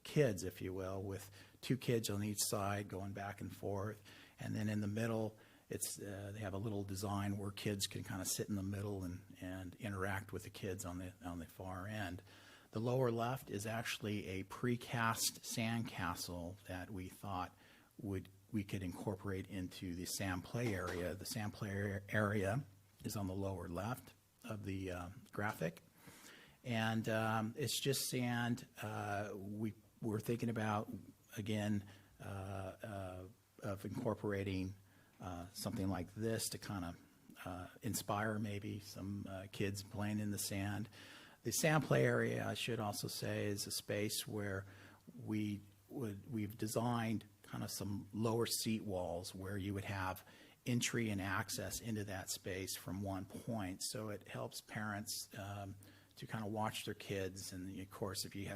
S11: kids, if you will, with 2 kids on each side going back and forth. And then in the middle, it's they have a little design where kids can kind of sit in the middle and interact with the kids on the far end. The lower left is actually a precast sandcastle that we thought we could incorporate into the sand play area. The sand play area is on the lower left of the graphic, and it's just sand. We're thinking about, again, of incorporating something like this to kind of inspire maybe some kids playing in the sand. The sand play area, I should also say, is a space where we've designed kind of some lower seat walls where you would have entry and access into that space from one point. So it helps parents to kind of watch their kids. And of course, if you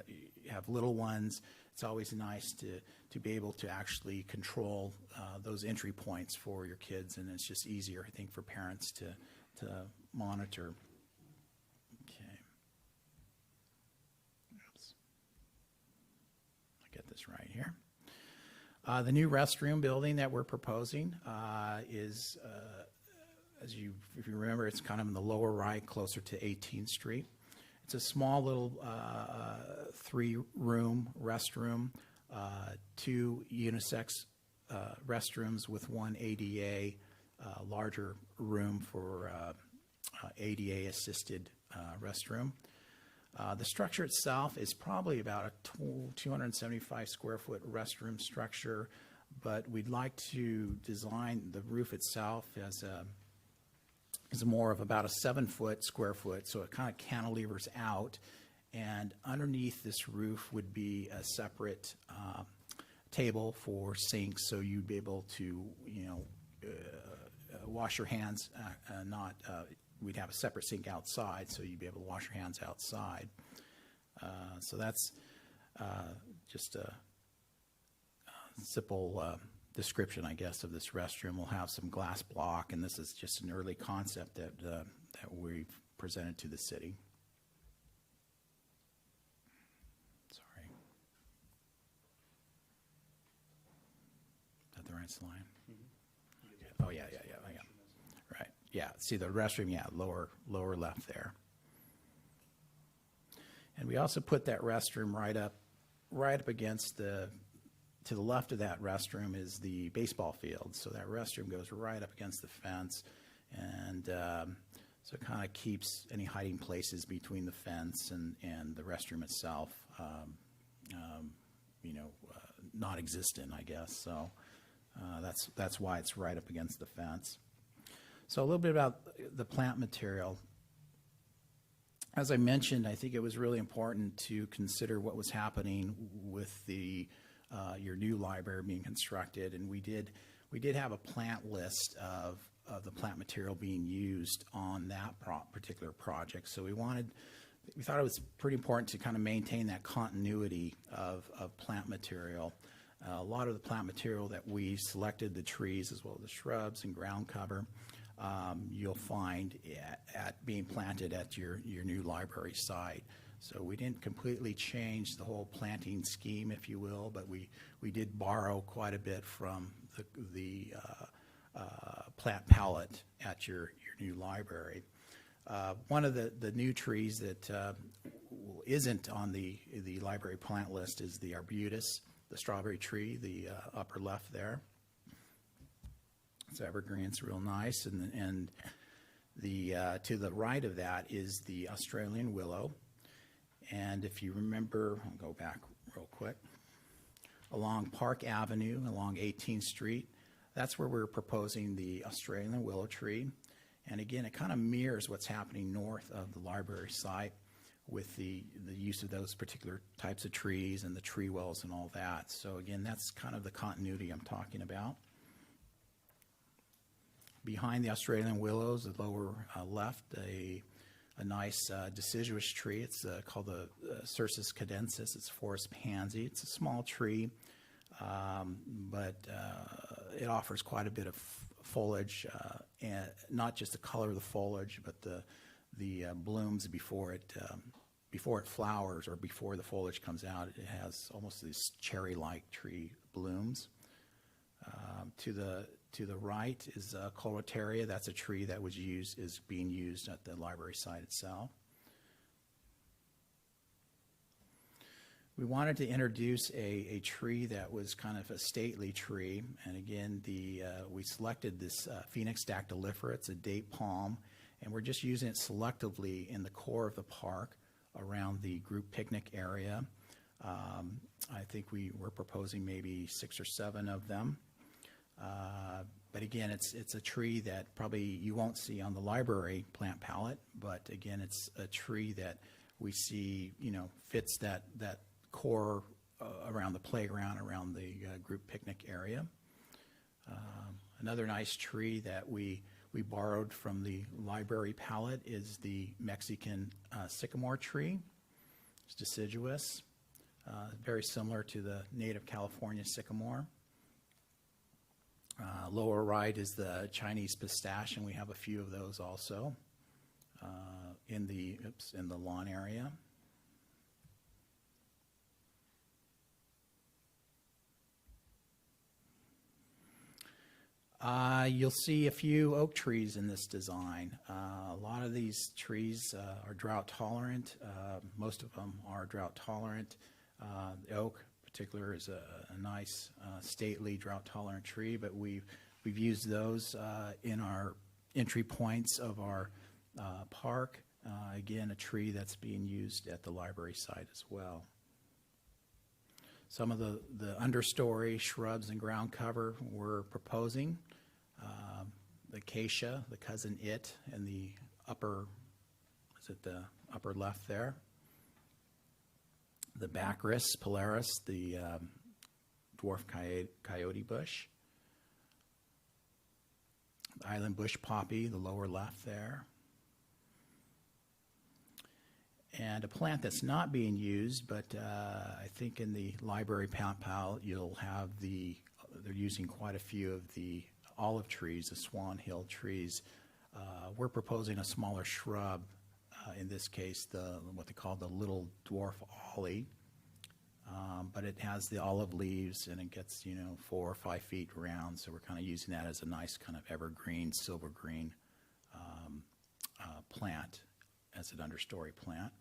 S11: have little ones, it's always nice to be able to actually control those entry points for your kids. And it's just easier, I think, for parents to monitor. Okay. Oops. I'll get this right here. The new restroom building that we're proposing is, if you remember, it's kind of in the lower right, closer to 18th Street. It's a small little 3-room restroom, 2 unisex restrooms with 1 ADA, larger room for ADA-assisted restroom. The structure itself is probably about a 275 square foot restroom structure, but we'd like to design the roof itself as more of about a 7 square foot, so it kind of cantilevers out, and underneath this roof would be a separate table for sinks, so you'd be able to, wash your hands, we'd have a separate sink outside, so you'd be able to wash your hands outside. So that's just a simple description, I guess, of this restroom. We'll have some glass block, and this is just an early concept that we've presented to the city. Sorry. Is that the right slide? Mm-hmm. Oh, yeah. Right. Yeah, see the restroom, lower left there. And we also put that restroom right up right up against to the left of that restroom is the baseball field. So that restroom goes right up against the fence, and so it kind of keeps any hiding places between the fence and the restroom itself, non-existent, I guess. So that's why it's right up against the fence. So a little bit about the plant material. As I mentioned, I think it was really important to consider what was happening with your new library being constructed, and we did have a plant list of the plant material being used on that particular project. So we thought it was pretty important to kind of maintain that continuity of plant material. A lot of the plant material that we selected, the trees as well as the shrubs and ground cover, you'll find at being planted at your new library site. So we didn't completely change the whole planting scheme, if you will, but we did borrow quite a bit from the plant palette at your new library. One of the new trees that isn't on the library plant list is the arbutus, the strawberry tree, the upper left there. It's evergreen, it's real nice, and the to the right of that is the Australian willow. And if you remember, I'll go back real quick, along Park Avenue, along 18th Street, that's where we're proposing the Australian willow tree. And again, it kind of mirrors what's happening north of the library site with the use of those particular types of trees and the tree wells and all that. So again, that's kind of the continuity I'm talking about. Behind the Australian willows, the lower left, a nice deciduous tree. It's called the Cercis cadensis. It's forest pansy. It's a small tree, but it offers quite a bit of foliage, and not just the color of the foliage, but the blooms before it flowers or before the foliage comes out. It has almost these cherry-like tree blooms. To the right is Colotaria. That's a tree that is being used at the library site itself. We wanted to introduce a tree that was kind of a stately tree, and again, we selected this Phoenix dactylifera. It's a date palm, and we're just using it selectively in the core of the park around the group picnic area. I think we're proposing maybe 6 or 7 of them. But again, it's a tree that probably you won't see on the library plant palette, but again, it's a tree that we see, fits that core around the playground, around the group picnic area. Another nice tree that we borrowed from the library palette is the Mexican sycamore tree. It's deciduous, very similar to the native California sycamore. Lower right is the Chinese pistache, and we have a few of those also in the lawn area. You'll see a few oak trees in this design. A lot of these trees are drought tolerant. Most of them are drought tolerant. The oak in particular is a nice stately drought tolerant tree, but we've used those in our entry points of our park. Again, a tree that's being used at the library site as well. Some of the understory shrubs and ground cover we're proposing. The acacia, the cousin it, in the upper left there. The Baccharis pilaris, the dwarf coyote bush. The island bush poppy, the lower left there. And a plant that's not being used, but I think in the library plant palette you'll have they're using quite a few of the olive trees, the Swan Hill trees. We're proposing a smaller shrub, in this case what they call the little dwarf ollie, but it has the olive leaves and it gets 4 or 5 feet round, so we're kind of using that as a nice kind of evergreen, silver green plant as an understory plant.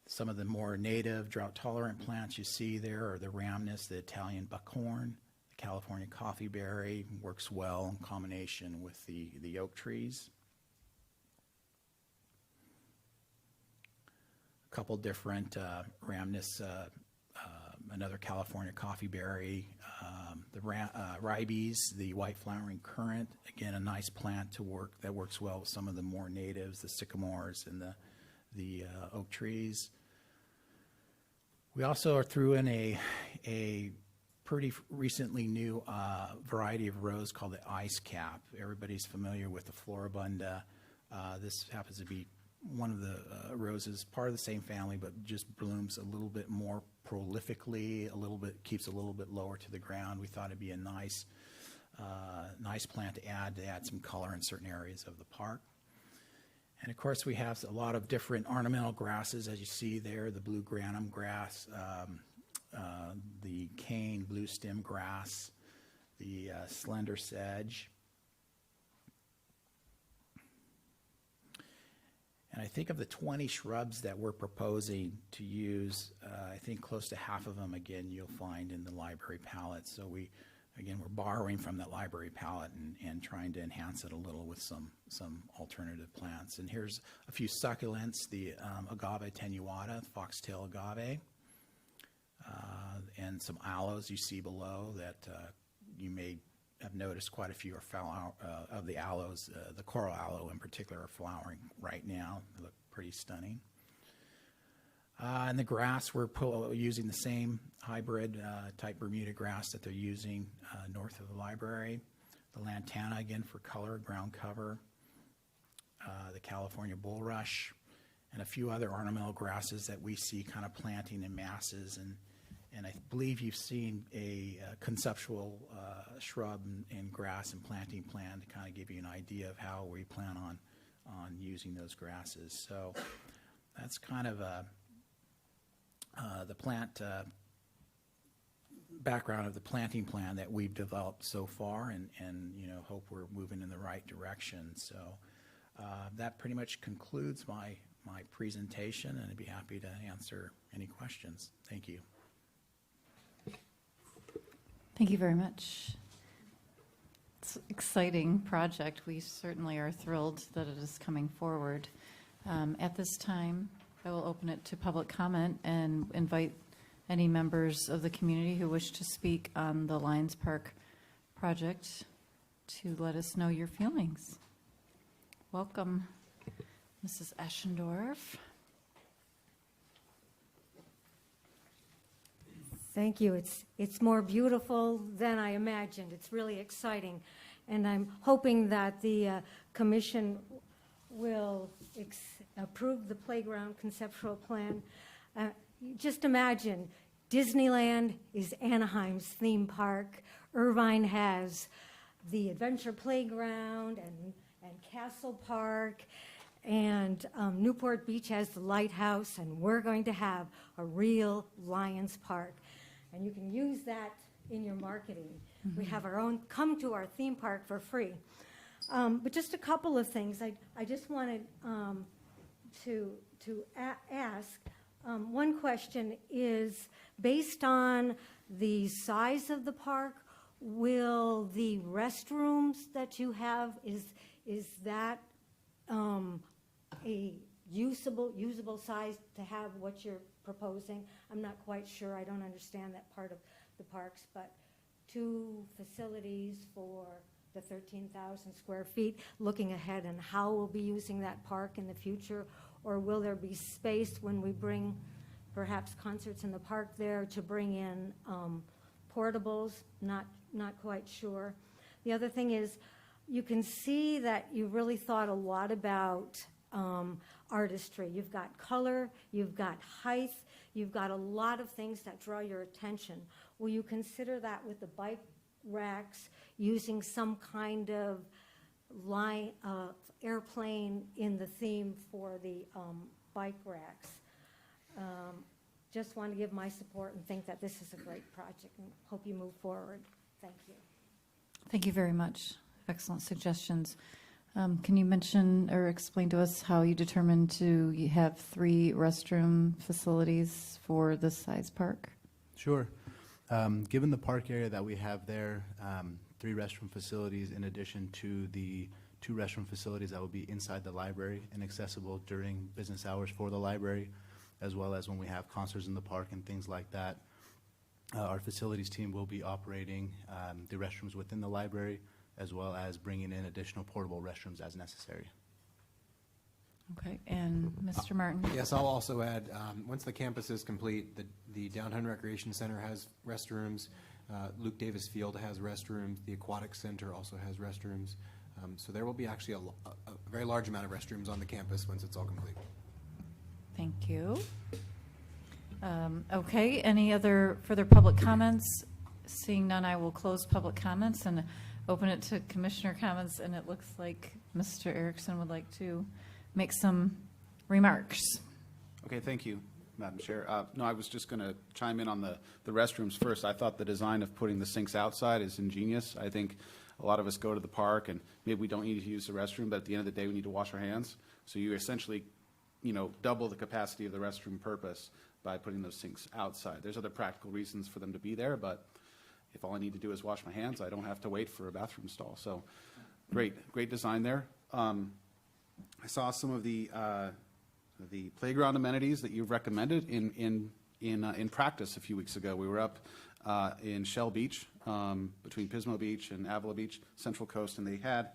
S11: Some of the more native drought-tolerant plants you see there are the rhamnus, the Italian buckhorn, the California coffeeberry, works well in combination with the oak trees. A couple different rhamnus, another California coffeeberry, the ribes, the white flowering currant, again a nice plant that works well with some of the more natives, the sycamores and the oak trees. We also threw in a pretty recently new variety of rose called the ice cap. Everybody's familiar with the floribunda. This happens to be one of the roses, part of the same family, but just blooms a little bit more prolifically, keeps a little bit lower to the ground. We thought it'd be a nice plant to add some color in certain areas of the park. And of course, we have a lot of different ornamental grasses, as you see there, the blue granum grass, the cane blue stem grass, the slender sedge. And I think of the 20 shrubs that we're proposing to use, I think close to half of them, again, you'll find in the library palette. So we're borrowing from that library palette and trying to enhance it a little with some alternative plants. And here's a few succulents, the agave tenuata, foxtail agave, and some aloes you see below that you may have noticed quite a few of the aloes, the coral aloe in particular, are flowering right now. They look pretty stunning. And the grass, we're using the same hybrid type Bermuda grass that they're using north of the library. The lantana, again, for color, ground cover. The California bulrush, and a few other ornamental grasses that we see kind of planting in masses. And I believe you've seen a conceptual shrub and grass and planting plan to kind of give you an idea of how we plan on using those grasses. So that's kind of the plant background of the planting plan that we've developed so far, and hope we're moving in the right direction. So that pretty much concludes my presentation, and I'd be happy to answer any questions. Thank you.
S1: Thank you very much. It's an exciting project. We certainly are thrilled that it is coming forward. At this time, I will open it to public comment and invite any members of the community who wish to speak on the Lions Park project to let us know your feelings. Welcome, Mrs. Eschendorf.
S12: Thank you. It's more beautiful than I imagined. It's really exciting. And I'm hoping that the commission will approve the playground conceptual plan. Just imagine, Disneyland is Anaheim's theme park. Irvine has the adventure playground and Castle Park. And Newport Beach has the lighthouse. And we're going to have a real Lions Park. And you can use that in your marketing. Mm-hmm. We have our own, come to our theme park for free. But just a couple of things. I just wanted to ask. One question is, based on the size of the park, will the restrooms that you have, is that a usable size to have what you're proposing? I'm not quite sure. I don't understand that part of the parks, but 2 facilities for the 13,000 square feet, looking ahead and how we'll be using that park in the future, or will there be space when we bring perhaps concerts in the park there to bring in portables? Not quite sure. The other thing is, you can see that you really thought a lot about artistry. You've got color, you've got height, you've got a lot of things that draw your attention. Will you consider that with the bike racks, using some kind of airplane in the theme for the bike racks? Just want to give my support and think that this is a great project, and hope you move forward. Thank you.
S1: Thank you very much. Excellent suggestions. Can you mention or explain to us how you determined to have 3 restroom facilities for this size park?
S10: Sure. Given the park area that we have there, 3 restroom facilities in addition to the 2 restroom facilities that will be inside the library and accessible during business hours for the library, as well as when we have concerts in the park and things like that. Our facilities team will be operating the restrooms within the library, as well as bringing in additional portable restrooms as necessary.
S1: Okay, and Mr. Martin?
S7: Yes, I'll also add, once the campus is complete, the Downtown Recreation Center has restrooms. Luke Davis Field has restrooms. The Aquatic Center also has restrooms. So there will be actually a very large amount of restrooms on the campus once it's all complete.
S1: Thank you. Okay, any other further public comments? Seeing none, I will close public comments and open it to commissioner comments, and it looks like Mr. Erickson would like to make some remarks.
S5: Okay, thank you, Madam Chair. No, I was just going to chime in on the restrooms first. I thought the design of putting the sinks outside is ingenious. I think a lot of us go to the park and maybe we don't need to use the restroom, but at the end of the day, we need to wash our hands. So you essentially, double the capacity of the restroom purpose by putting those sinks outside. There's other practical reasons for them to be there, but if all I need to do is wash my hands, I don't have to wait for a bathroom stall. So great design there. I saw some of the playground amenities that you've recommended in practice a few weeks ago. We were up in Shell Beach, between Pismo Beach and Avila Beach, Central Coast, and they had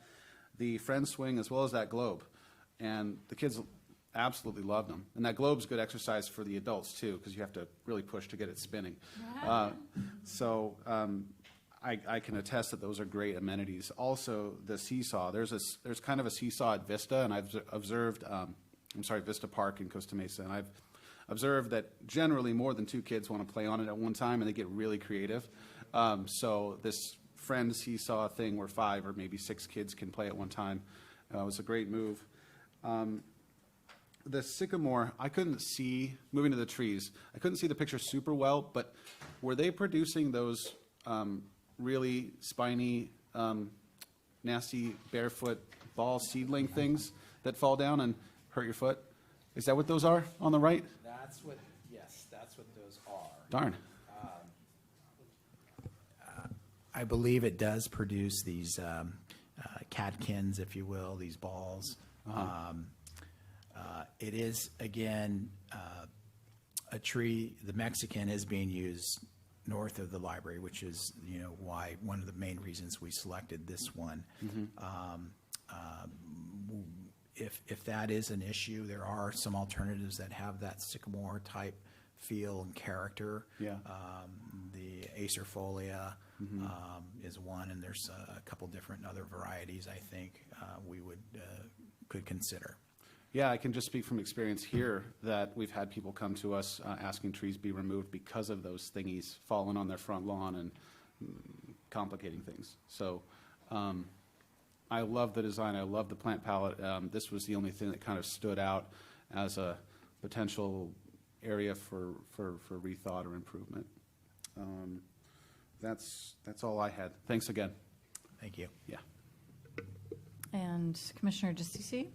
S5: the Friend Swing as well as that globe. And the kids absolutely loved them. And that globe's good exercise for the adults too, because you have to really push to get it spinning. I can attest that those are great amenities. Also, the seesaw. There's kind of a seesaw at Vista, and I've observed. Vista Park in Costa Mesa, and I've observed that generally more than 2 kids want to play on it at one time, and they get really creative. So this friend seesaw thing, where 5 or maybe 6 kids can play at one time, was a great move. The sycamore, I couldn't see, moving to the trees, I couldn't see the picture super well, but were they producing those really spiny, nasty, barefoot ball seedling things that fall down and hurt your foot? Is that what those are on the right?
S11: That's what those are.
S5: Darn.
S11: I believe it does produce these catkins, if you will, these balls. It is, again, a tree. The Mexican is being used north of the library, which is, why one of the main reasons we selected this one. If that is an issue, there are some alternatives that have that sycamore type feel and character.
S5: Yeah.
S11: The acerfolia is one, and there's a couple different other varieties I think we could consider.
S5: Yeah, I can just speak from experience here that we've had people come to us asking trees be removed because of those thingies falling on their front lawn and complicating things. So I love the design. I love the plant palette. This was the only thing that kind of stood out as a potential area for rethought or improvement. That's all I had. Thanks again.
S11: Thank you.
S5: Yeah.
S1: And Commissioner DeCicci?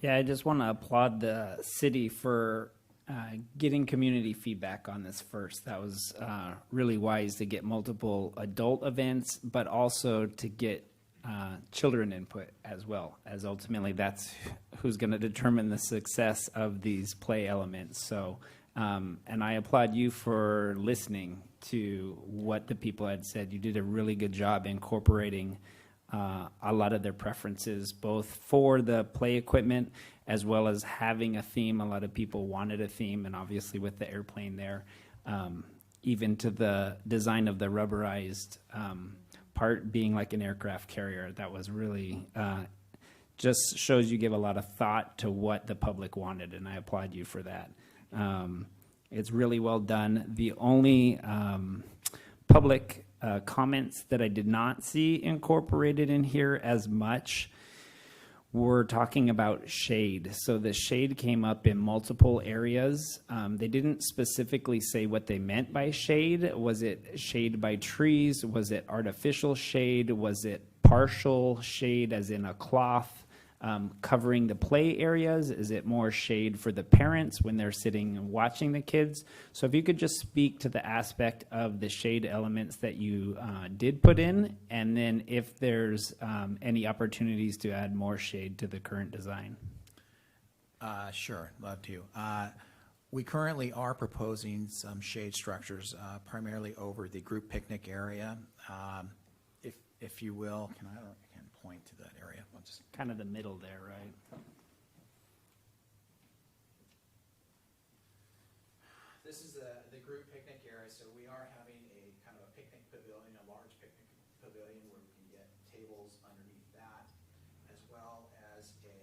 S13: Yeah, I just want to applaud the city for getting community feedback on this first. That was really wise to get multiple adult events, but also to get children input as well, as ultimately that's who's going to determine the success of these play elements. So, and I applaud you for listening to what the people had said. You did a really good job incorporating a lot of their preferences, both for the play equipment as well as having a theme. A lot of people wanted a theme, and obviously with the airplane there, even to the design of the rubberized part being like an aircraft carrier. That was really just shows you give a lot of thought to what the public wanted, and I applaud you for that. It's really well done. The only public comments that I did not see incorporated in here as much were talking about shade. So the shade came up in multiple areas. They didn't specifically say what they meant by shade. Was it shade by trees? Was it artificial shade? Was it partial shade, as in a cloth covering the play areas? Is it more shade for the parents when they're sitting and watching the kids? So if you could just speak to the aspect of the shade elements that you did put in, and then if there's any opportunities to add more shade to the current design.
S11: Sure, love to. We currently are proposing some shade structures, primarily over the group picnic area. If you will, I can point to that area. I'll just
S13: Kind of the middle there, right?
S11: This is the group picnic area, so we are having a kind of a picnic pavilion, a large picnic pavilion where we can get tables underneath that, as well as a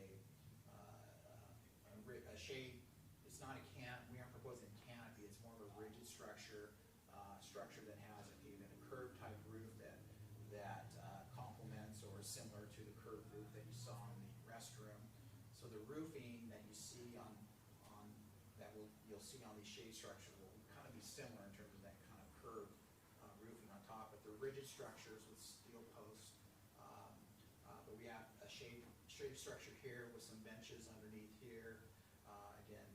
S11: shade. It's not a we aren't proposing a canopy, it's more of a rigid structure that has even a curved type roof that complements or is similar to the curved roof that you saw in the restroom. So the roofing that you see you'll see on these shade structures will kind of be similar in terms of that kind of curved roofing on top, but they're rigid structures with steel posts. But we have a shade structure here with some benches underneath here. Again,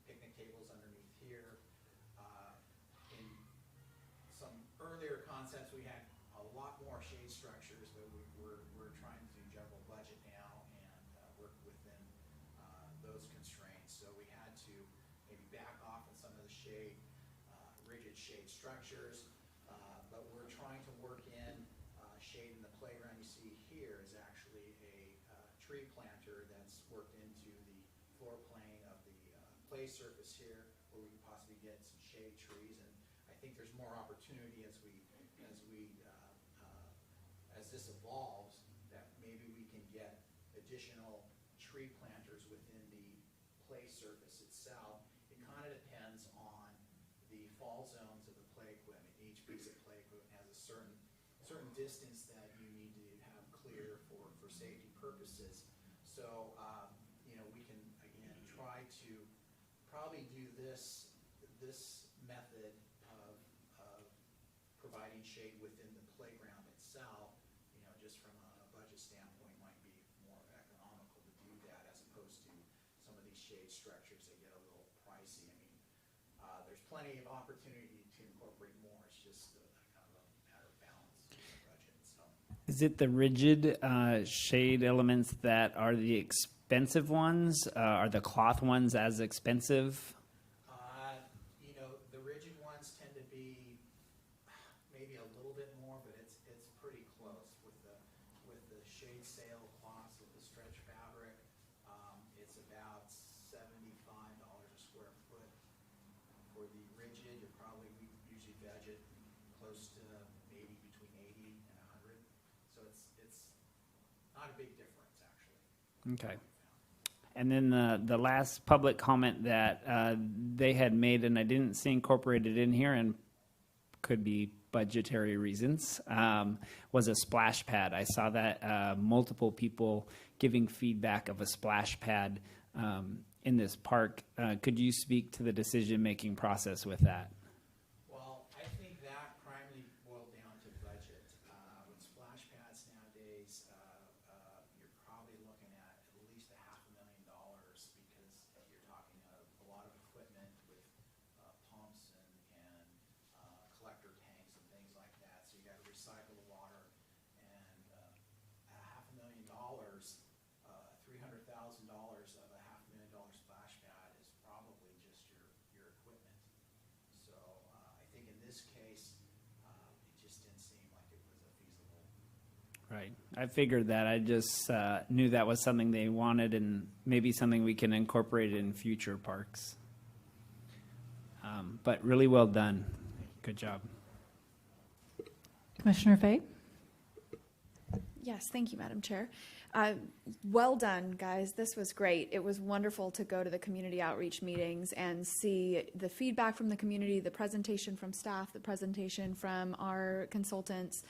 S11: picnic tables underneath here. In some earlier concepts, we had a lot more shade structures, but we're trying to juggle budget now and work within those constraints. So we had to maybe back off on some of the rigid shade structures, but we're trying to work in shade in the playground. You see here is actually a tree planter that's worked into the floor plane of the play surface here, where we can possibly get some shade trees. And I think there's more opportunity as this evolves, that maybe we can get additional tree planters within the play surface itself. It kind of depends on the fall zones of the play equipment. Each piece of play equipment has a certain distance that you need to have clear for safety purposes. So we can again try to probably do this method of providing shade within the playground itself. Just from a budget standpoint, might be more economical to do that as opposed to some of these shade structures that get a little pricey. I mean, there's plenty of opportunity to incorporate more. It's just kind of a matter of balance in the budget. So.
S13: Is it the rigid shade elements that are the expensive ones? Are the cloth ones as expensive?
S11: The rigid ones tend to be maybe a little bit more, but it's pretty close with the shade sail cloths with the stretch fabric. It's about $75 a square foot. For the rigid, we usually budget close to maybe between 80 and 100. So it's not a big difference actually.
S13: Okay. And then the last public comment that they had made, and I didn't see incorporated in here, and could be budgetary reasons, was a splash pad. I saw that multiple people giving feedback of a splash pad in this park. Could you speak to the decision-making process with that?
S11: Well, I think that primarily boiled down to budget. With splash pads nowadays, you're probably looking at least $500,000 because you're talking a lot of equipment with pumps and collector tanks and things like that. So you got to recycle the water, and $500,000, $300,000 of a $500,000 splash pad is probably just your equipment. So I think in this case, it just didn't seem like it was a feasible.
S13: Right. I figured that. I just knew that was something they wanted, and maybe something we can incorporate in future parks. But really well done. Good job.
S1: Commissioner Fay?
S4: Yes, thank you, Madam Chair. Well done, guys. This was great. It was wonderful to go to the community outreach meetings and see the feedback from the community, the presentation from staff, the presentation from our consultants.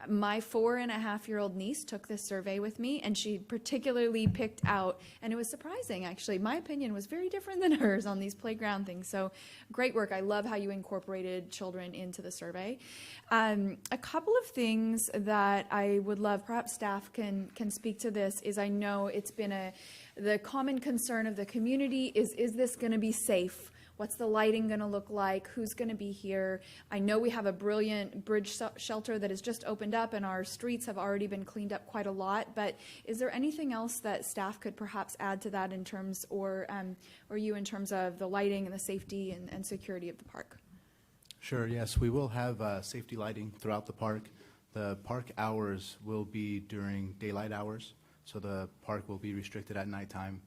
S4: My 4.5-year-old niece took this survey with me, and she particularly picked out, and it was surprising actually, my opinion was very different than hers on these playground things. So great work. I love how you incorporated children into the survey. A couple of things that I would love, perhaps staff can speak to this, is I know it's been the common concern of the community is this going to be safe? What's the lighting going to look like? Who's going to be here? I know we have a brilliant bridge shelter that has just opened up, and our streets have already been cleaned up quite a lot. But is there anything else that staff could perhaps add to that in terms, or you in terms of the lighting and the safety and security of the park?
S10: Sure, yes, we will have safety lighting throughout the park. The park hours will be during daylight hours, so the park will be restricted at nighttime.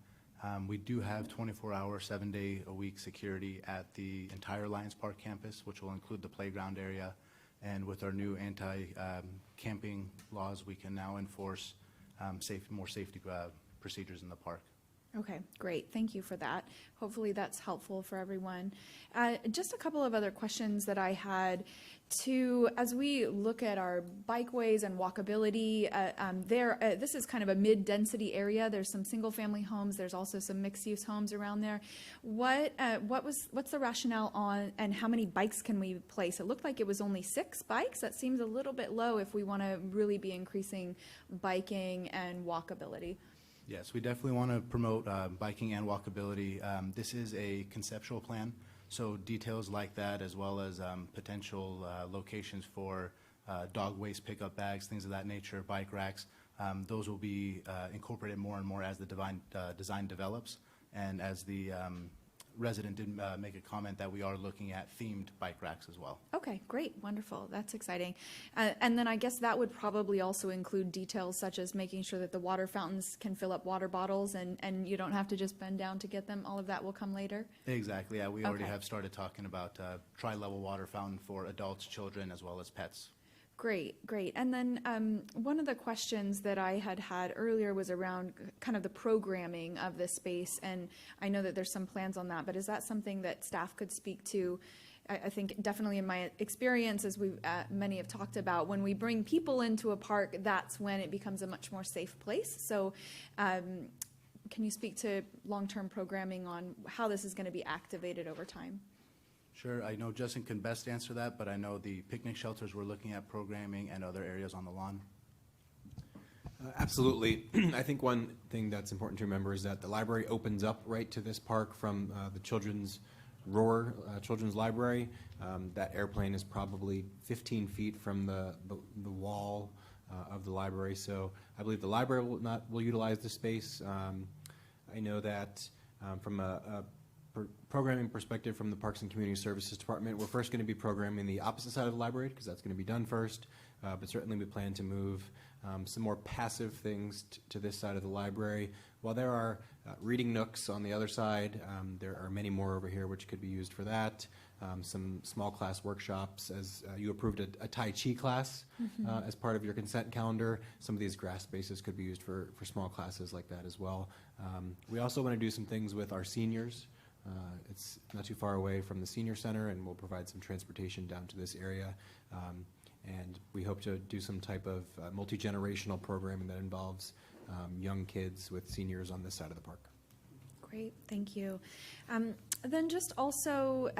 S10: We do have 24-hour, 7-day-a-week security at the entire Lions Park campus, which will include the playground area. And with our new anti-camping laws, we can now enforce more safety procedures in the park.
S4: Okay, great. Thank you for that. Hopefully that's helpful for everyone. Just a couple of other questions that I had as we look at our bikeways and walkability, this is kind of a mid-density area. There's some single-family homes. There's also some mixed-use homes around there. What's the rationale on, and how many bikes can we place? It looked like it was only 6 bikes. That seems a little bit low if we want to really be increasing biking and walkability.
S10: Yes, we definitely want to promote biking and walkability. This is a conceptual plan, so details like that, as well as potential locations for dog waste pickup bags, things of that nature, bike racks, those will be incorporated more and more as the design develops. And as the resident did make a comment that we are looking at themed bike racks as well.
S4: Okay, great, wonderful, that's exciting. And then I guess that would probably also include details such as making sure that the water fountains can fill up water bottles and you don't have to just bend down to get them. All of that will come later?
S10: Exactly, yeah, we already
S4: Okay.
S10: have started talking about tri-level water fountain for adults, children, as well as pets.
S4: Great, great. And then one of the questions that I had earlier was around kind of the programming of this space, and I know that there's some plans on that, but is that something that staff could speak to? I think definitely in my experience, as many have talked about, when we bring people into a park, that's when it becomes a much more safe place. So can you speak to long-term programming on how this is going to be activated over time?
S10: Sure, I know Justin can best answer that, but I know the picnic shelters we're looking at programming and other areas on the lawn.
S14: Absolutely. I think one thing that's important to remember is that the library opens up right to this park from the Children's Library. That airplane is probably 15 feet from the wall of the library, so I believe the library will utilize the space. I know that from a programming perspective from the Parks and Community Services Department, we're first going to be programming the opposite side of the library because that's going to be done first, but certainly we plan to move some more passive things to this side of the library. While there are reading nooks on the other side, there are many more over here which could be used for that. Some small class workshops, as you approved a Tai Chi class as part of your consent calendar. Some of these grass spaces could be used for small classes like that as well. We also want to do some things with our seniors. It's not too far away from the senior center, and we'll provide some transportation down to this area. And we hope to do some type of multi-generational programming that involves young kids with seniors on this side of the park.
S4: Great, thank you. Then just also,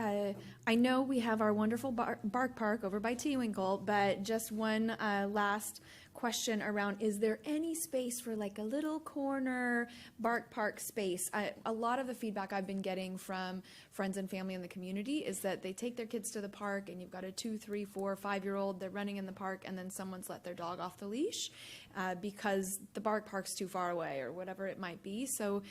S4: I know we have our wonderful Bark Park over by Tewinkle, but just one last question around, is there any space for like a little corner Bark Park space? A lot of the feedback I've been getting from friends and family in the community is that they take their kids to the park and you've got a 2, 3, 4, 5-year-old, they're running in the park, and then someone's let their dog off the leash because the Bark Park's too far away or whatever it might be. So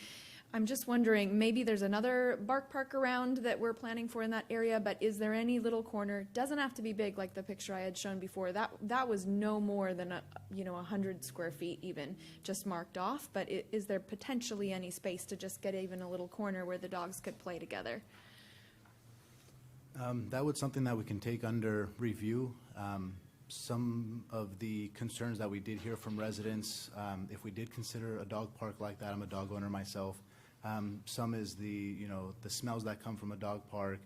S4: I'm just wondering, maybe there's another Bark Park around that we're planning for in that area, but is there any little corner? Doesn't have to be big like the picture I had shown before. That was no more than 100 square feet even, just marked off. But is there potentially any space to just get even a little corner where the dogs could play together?
S10: That was something that we can take under review. Some of the concerns that we did hear from residents, if we did consider a dog park like that, I'm a dog owner myself. Some is the smells that come from a dog park,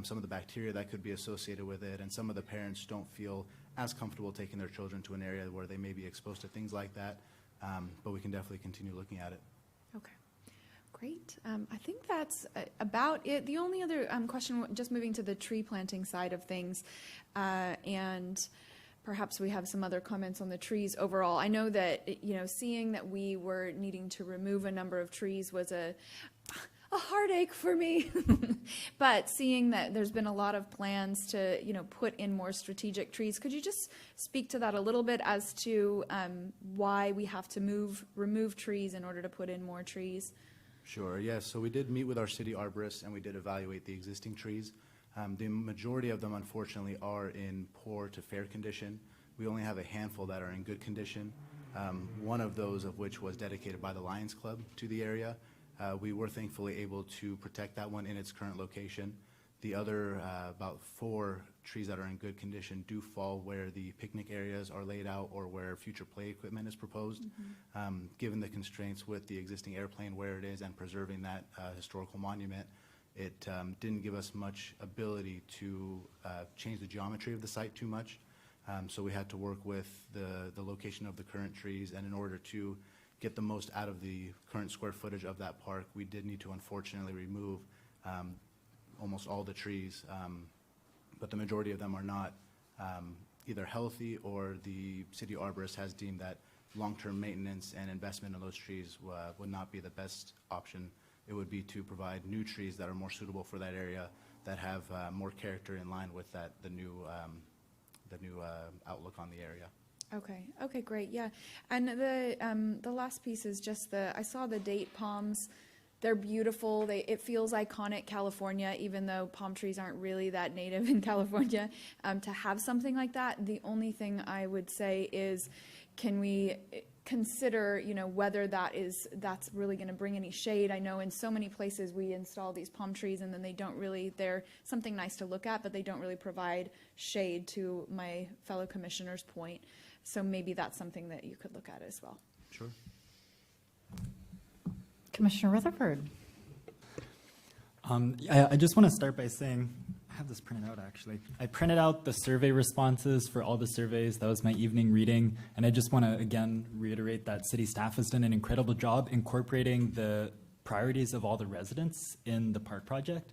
S10: some of the bacteria that could be associated with it, and some of the parents don't feel as comfortable taking their children to an area where they may be exposed to things like that. But we can definitely continue looking at it.
S4: Okay, great. I think that's about it. The only other question, just moving to the tree planting side of things, and perhaps we have some other comments on the trees overall. I know that, you know, seeing that we were needing to remove a number of trees was a heartache for me. But seeing that there's been a lot of plans to, you know, put in more strategic trees, could you just speak to that a little bit as to why we have to remove trees in order to put in more trees?
S10: Sure, yes. So we did meet with our city arborists and we did evaluate the existing trees. The majority of them, unfortunately, are in poor to fair condition. We only have a handful that are in good condition. One of those of which was dedicated by the Lions Club to the area. We were thankfully able to protect that one in its current location. The other, about 4 trees that are in good condition do fall where the picnic areas are laid out or where future play equipment is proposed. Given the constraints with the existing airplane where it is and preserving that historical monument, it didn't give us much ability to change the geometry of the site too much. So we had to work with the location of the current trees, and in order to get the most out of the current square footage of that park, we did need to unfortunately remove almost all the trees, but the majority of them are not either healthy, or the city arborist has deemed that long-term maintenance and investment in those trees would not be the best option. It would be to provide new trees that are more suitable for that area, that have more character in line with the new outlook on the area.
S4: Okay, great, yeah. And the last piece is just I saw the date palms. They're beautiful. It feels iconic California, even though palm trees aren't really that native in California. To have something like that, the only thing I would say is, can we consider, you know, whether that's really going to bring any shade? I know in so many places we install these palm trees and then they're something nice to look at, but they don't really provide shade, to my fellow commissioner's point. So maybe that's something that you could look at as well.
S10: Sure.
S1: Commissioner Rutherford.
S3: I just want to start by saying, I have this printed out actually. I printed out the survey responses for all the surveys. That was my evening reading. And I just want to again reiterate that city staff has done an incredible job incorporating the priorities of all the residents in the park project.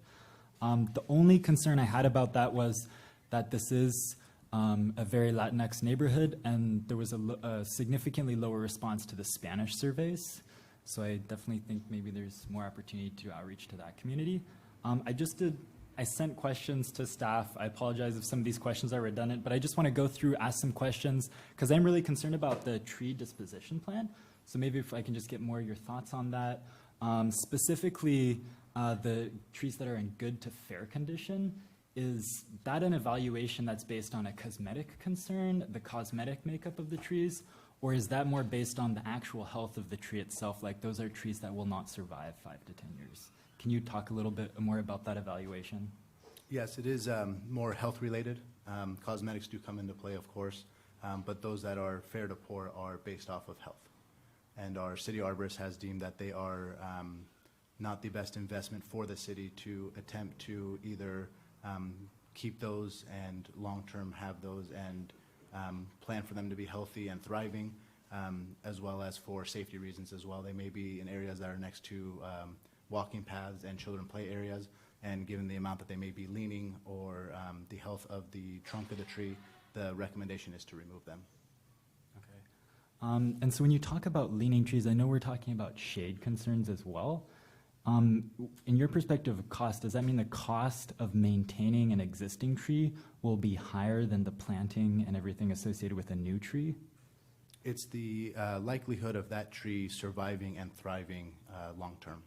S3: The only concern I had about that was that this is a very Latinx neighborhood, and there was a significantly lower response to the Spanish surveys. So I definitely think maybe there's more opportunity to outreach to that community. I sent questions to staff. I apologize if some of these questions are redundant, but I just want to go through, ask some questions, because I'm really concerned about the tree disposition plan. So maybe if I can just get more of your thoughts on that. Specifically, the trees that are in good to fair condition, is that an evaluation that's based on a cosmetic concern, the cosmetic makeup of the trees, or is that more based on the actual health of the tree itself, like those are trees that will not survive 5 to 10 years? Can you talk a little bit more about that evaluation?
S10: Yes, it is more health related. Cosmetics do come into play, of course, but those that are fair to poor are based off of health. And our city arborist has deemed that they are not the best investment for the city to attempt to either keep those and long-term have those and plan for them to be healthy and thriving, as well as for safety reasons as well. They may be in areas that are next to walking paths and children play areas, and given the amount that they may be leaning or the health of the trunk of the tree, the recommendation is to remove them.
S3: Okay. And so when you talk about leaning trees, I know we're talking about shade concerns as well. In your perspective of cost, does that mean the cost of maintaining an existing tree will be higher than the planting and everything associated with a new tree?
S10: It's the likelihood of that tree surviving and thriving long-term.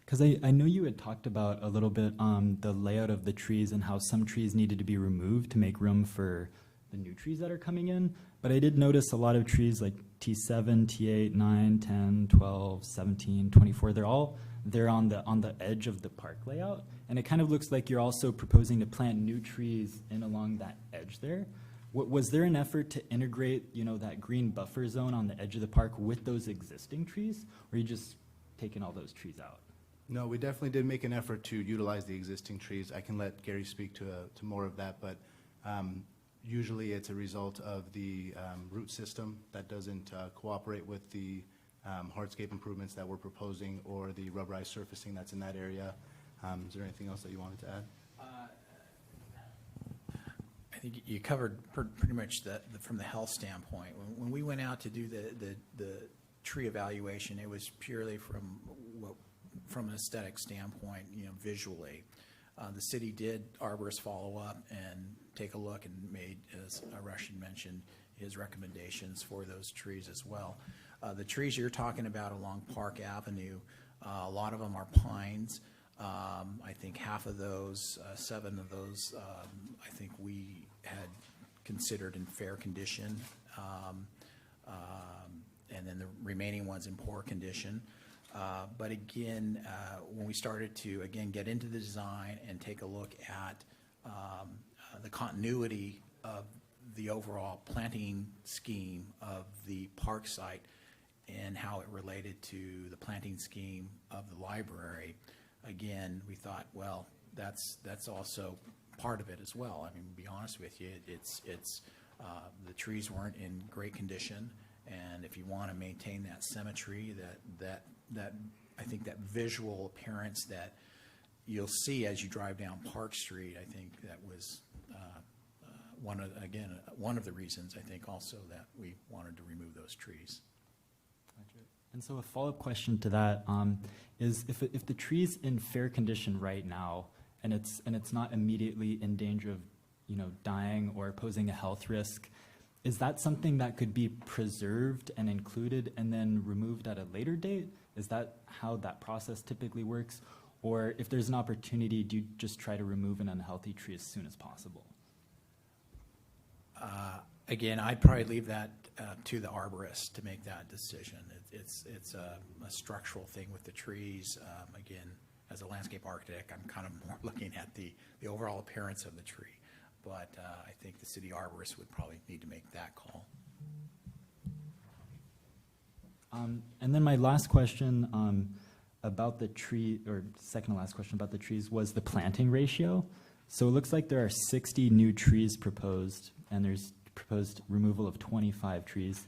S3: Because I know you had talked about a little bit the layout of the trees and how some trees needed to be removed to make room for the new trees that are coming in. But I did notice a lot of trees like T7, T8, 9, 10, 12, 17, 24, they're on the edge of the park layout. And it kind of looks like you're also proposing to plant new trees in along that edge there. Was there an effort to integrate, you know, that green buffer zone on the edge of the park with those existing trees? Or are you just taking all those trees out?
S10: No, we definitely did make an effort to utilize the existing trees. I can let Gary speak to more of that, but Usually it's a result of the root system that doesn't cooperate with the hardscape improvements that we're proposing or the rubberized surfacing that's in that area. Is there anything else that you wanted to add?
S11: I think you covered pretty much from the health standpoint. When we went out to do the tree evaluation, it was purely from an aesthetic standpoint, visually. The city did arborist follow up and take a look and made, as Rashid mentioned, his recommendations for those trees as well. The trees you're talking about along Park Avenue, a lot of them are pines. I think half of those, 7 of those, I think we had considered in fair condition, and then the remaining ones in poor condition. But again, when we started to, again, get into the design and take a look at the continuity of the overall planting scheme of the park site and how it related to the planting scheme of the library, again, we thought, well, that's also part of it as well. I mean, to be honest with you, it's the trees weren't in great condition, and if you want to maintain that symmetry, that I think that visual appearance that you'll see as you drive down Park Street, I think that was one of the reasons I think also that we wanted to remove those trees.
S3: And so a follow-up question to that is if the tree's in fair condition right now and it's not immediately in danger of dying or posing a health risk, is that something that could be preserved and included and then removed at a later date? Is that how that process typically works? Or if there's an opportunity, do you just try to remove an unhealthy tree as soon as possible?
S11: Again, I'd probably leave that to the arborist to make that decision. It's a structural thing with the trees. Again, as a landscape architect, I'm kind of more looking at the overall appearance of the tree. But I think the city arborist would probably need to make that call.
S3: And then my last question about the tree, or second to last question about the trees, was the planting ratio. So it looks like there are 60 new trees proposed, and there's proposed removal of 25 trees.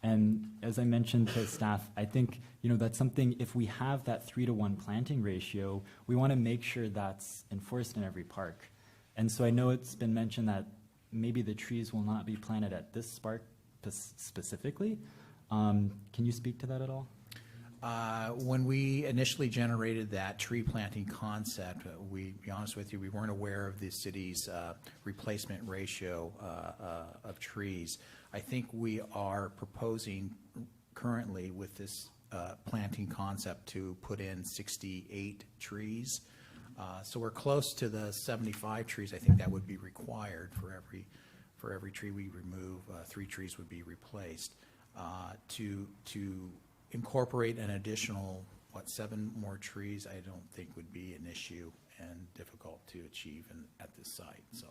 S3: And as I mentioned to staff, I think that's something, if we have that 3-to-1 planting ratio, we want to make sure that's enforced in every park. And so I know it's been mentioned that maybe the trees will not be planted at this park specifically. Can you speak to that at all?
S11: When we initially generated that tree planting concept, to be honest with you, we weren't aware of the city's replacement ratio of trees. I think we are proposing currently with this planting concept to put in 68 trees. So we're close to the 75 trees. I think that would be required for every tree we remove. 3 trees would be replaced. To incorporate an additional 7 more trees, I don't think would be an issue and difficult to achieve at this site. So.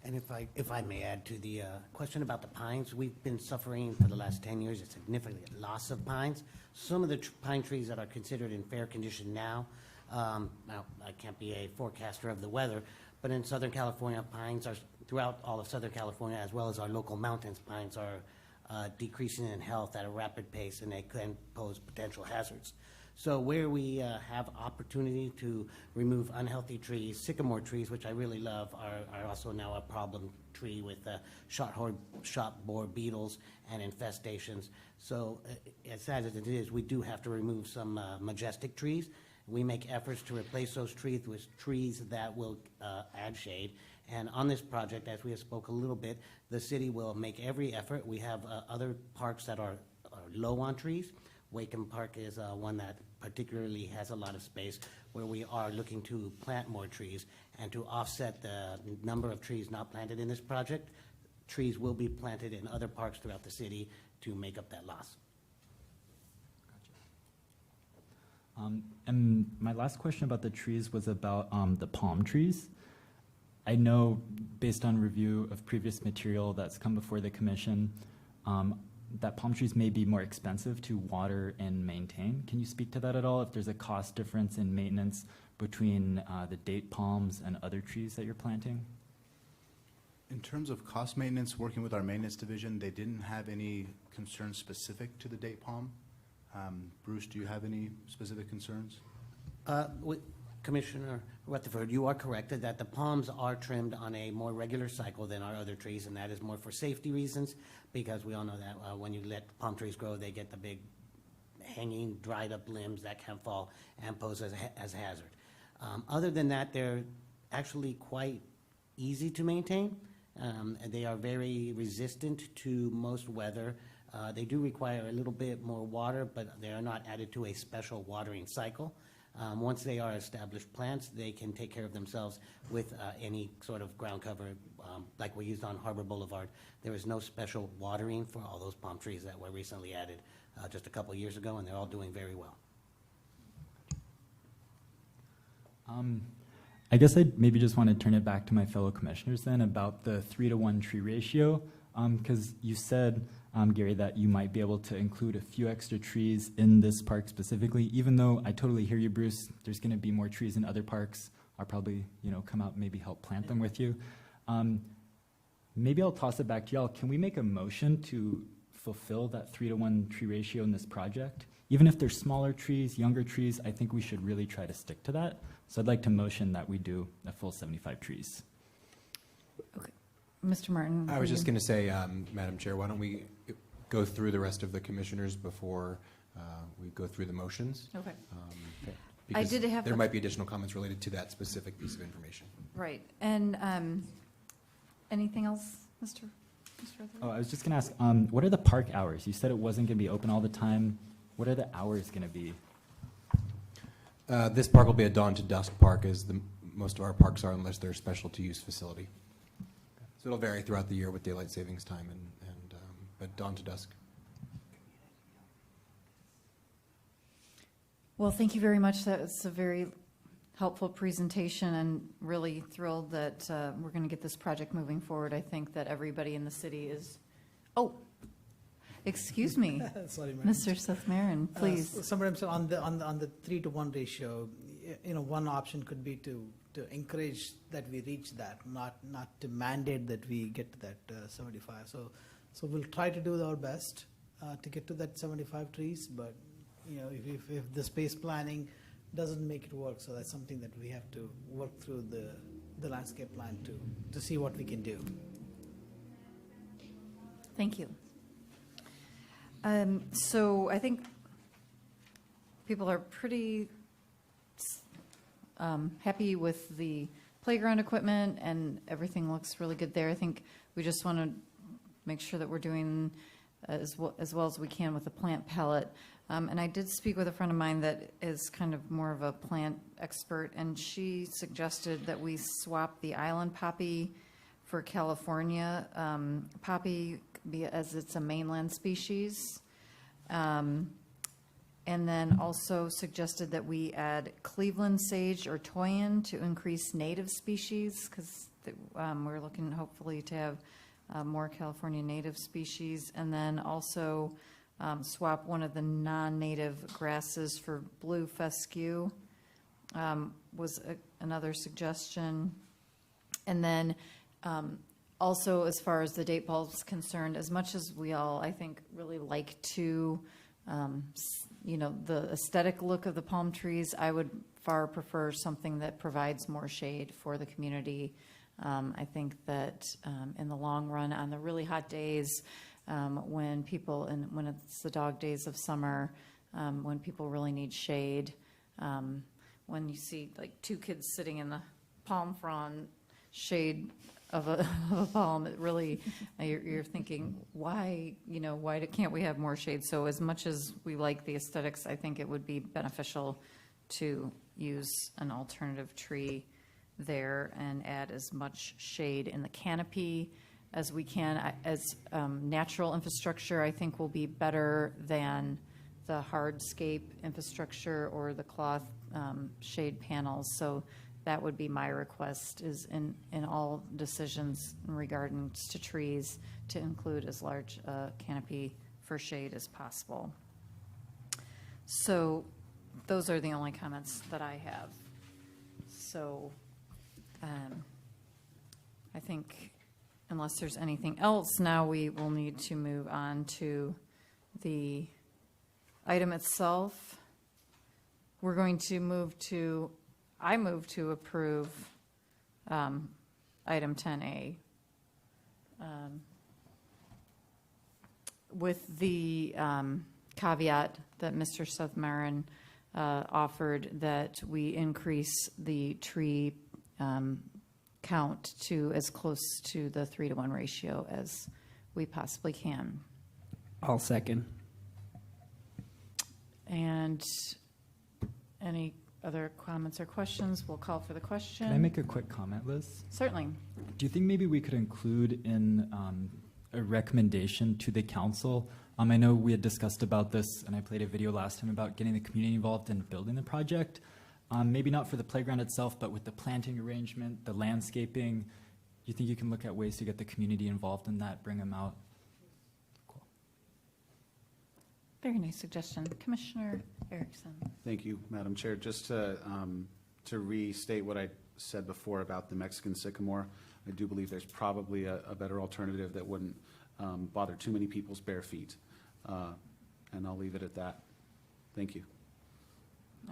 S15: And if I may add to the question about the pines, we've been suffering for the last 10 years a significant loss of pines. Some of the pine trees that are considered in fair condition now, I can't be a forecaster of the weather, but in Southern California, pines are throughout all of Southern California, as well as our local mountains, pines are decreasing in health at a rapid pace, and they can pose potential hazards. So where we have opportunity to remove unhealthy trees, sycamore trees, which I really love, are also now a problem tree with shot borer beetles and infestations. So as sad as it is, we do have to remove some majestic trees. We make efforts to replace those trees with trees that will add shade. And on this project, as we have spoke a little bit, the city will make every effort. We have other parks that are low on trees. Wacom Park is one that particularly has a lot of space where we are looking to plant more trees. And to offset the number of trees not planted in this project, trees will be planted in other parks throughout the city to make up that loss.
S3: And my last question about the trees was about the palm trees. I know, based on review of previous material that's come before the commission, that palm trees may be more expensive to water and maintain. Can you speak to that at all, if there's a cost difference in maintenance between the date palms and other trees that you're planting?
S10: In terms of cost maintenance, working with our maintenance division, they didn't have any concerns specific to the date palm. Bruce, do you have any specific concerns?
S15: Commissioner Rutherford, you are correct that the palms are trimmed on a more regular cycle than our other trees, and that is more for safety reasons, because we all know that when you let palm trees grow, they get the big hanging, dried up limbs that can fall and pose as a hazard. Other than that, they're actually quite easy to maintain. And they are very resistant to most weather. They do require a little bit more water, but they are not added to a special watering cycle. Once they are established plants, they can take care of themselves with any sort of ground cover, like we used on Harbor Boulevard. There is no special watering for all those palm trees that were recently added just a couple of years ago, and they're all doing very well.
S3: I guess I maybe just want to turn it back to my fellow commissioners then about the 3-to-1 tree ratio, because you said, Gary, that you might be able to include a few extra trees in this park specifically, even though I totally hear you, Bruce, there's going to be more trees in other parks. I'll probably, come out and maybe help plant them with you. Maybe I'll toss it back to y'all. Can we make a motion to fulfill that 3-to-1 tree ratio in this project? Even if they're smaller trees, younger trees, I think we should really try to stick to that. So I'd like to motion that we do a full 75 trees.
S1: Okay. Mr. Martin?
S14: I was just going to say, Madam Chair, why don't we go through the rest of the commissioners before we go through the motions?
S1: Okay.
S14: Because
S1: I did have
S14: there might be additional comments related to that specific piece of information.
S1: Right. And anything else, Mr. Rutherford?
S3: Oh, I was just going to ask, what are the park hours? You said it wasn't going to be open all the time. What are the hours going to be?
S14: This park will be a dawn to dusk park, as most of our parks are, unless they're a specialty use facility. So it'll vary throughout the year with daylight savings time, but dawn to dusk.
S1: Well, thank you very much. That was a very helpful presentation, and really thrilled that we're going to get this project moving forward. I think that everybody in the city is, excuse me,
S16: Sorry, Madam.
S1: Mr. Seth Marin, please.
S16: Sometimes on the 3-to-1 ratio, one option could be to encourage that we reach that, not to mandate that we get to that 75. So we'll try to do our best to get to that 75 trees, but if the space planning doesn't make it work, so that's something that we have to work through the landscape plan to see what we can do.
S1: Thank you. So I think people are pretty happy with the playground equipment, and everything looks really good there. I think we just want to make sure that we're doing as well as we can with the plant palette. And I did speak with a friend of mine that is kind of more of a plant expert, and she suggested that we swap the island poppy for California poppy, as it's a mainland species. And then also suggested that we add Cleveland sage or toyin to increase native species, because we're looking hopefully to have more California native species. And then also swap one of the non-native grasses for blue fescue was another suggestion. And then also, as far as the date bulb is concerned, as much as we all, I think, really like to, the aesthetic look of the palm trees, I would far prefer something that provides more shade for the community. I think that in the long run, on the really hot days, when it's the dog days of summer, when people really need shade, when you see like two kids sitting in the palm frond shade of a palm, it really, you're thinking, why can't we have more shade? So as much as we like the aesthetics, I think it would be beneficial to use an alternative tree there and add as much shade in the canopy as we can. As natural infrastructure, I think will be better than the hardscape infrastructure or the cloth shade panels. So that would be my request, is in all decisions in regards to trees to include as large a canopy for shade as possible. So those are the only comments that I have. So I think unless there's anything else, now we will need to move on to the item itself. We're going to I move to approve item 10A. With the caveat that Mr. Seth-Marin offered, that we increase the tree count to as close to the 3-to-1 ratio as we possibly can.
S13: I'll second.
S1: And any other comments or questions? We'll call for the question.
S3: Can I make a quick comment, Liz?
S1: Certainly.
S3: Do you think maybe we could include in a recommendation to the council? I know we had discussed about this, and I played a video last time about getting the community involved in building the project. Maybe not for the playground itself, but with the planting arrangement, the landscaping. Do you think you can look at ways to get the community involved in that, bring them out? Cool.
S1: Very nice suggestion. Commissioner Erickson.
S5: Thank you, Madam Chair. Just to restate what I said before about the Mexican sycamore, I do believe there's probably a better alternative that wouldn't bother too many people's bare feet. And I'll leave it at that. Thank you.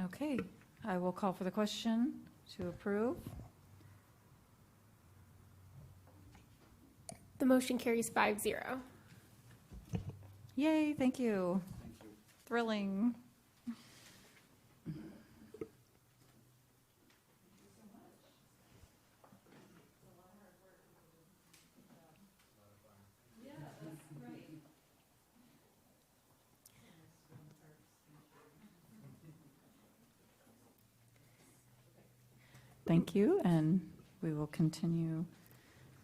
S1: Okay, I will call for the question to approve.
S2: The motion carries 5-0.
S1: Yay, thank you. Thrilling. Thank you, and we will continue.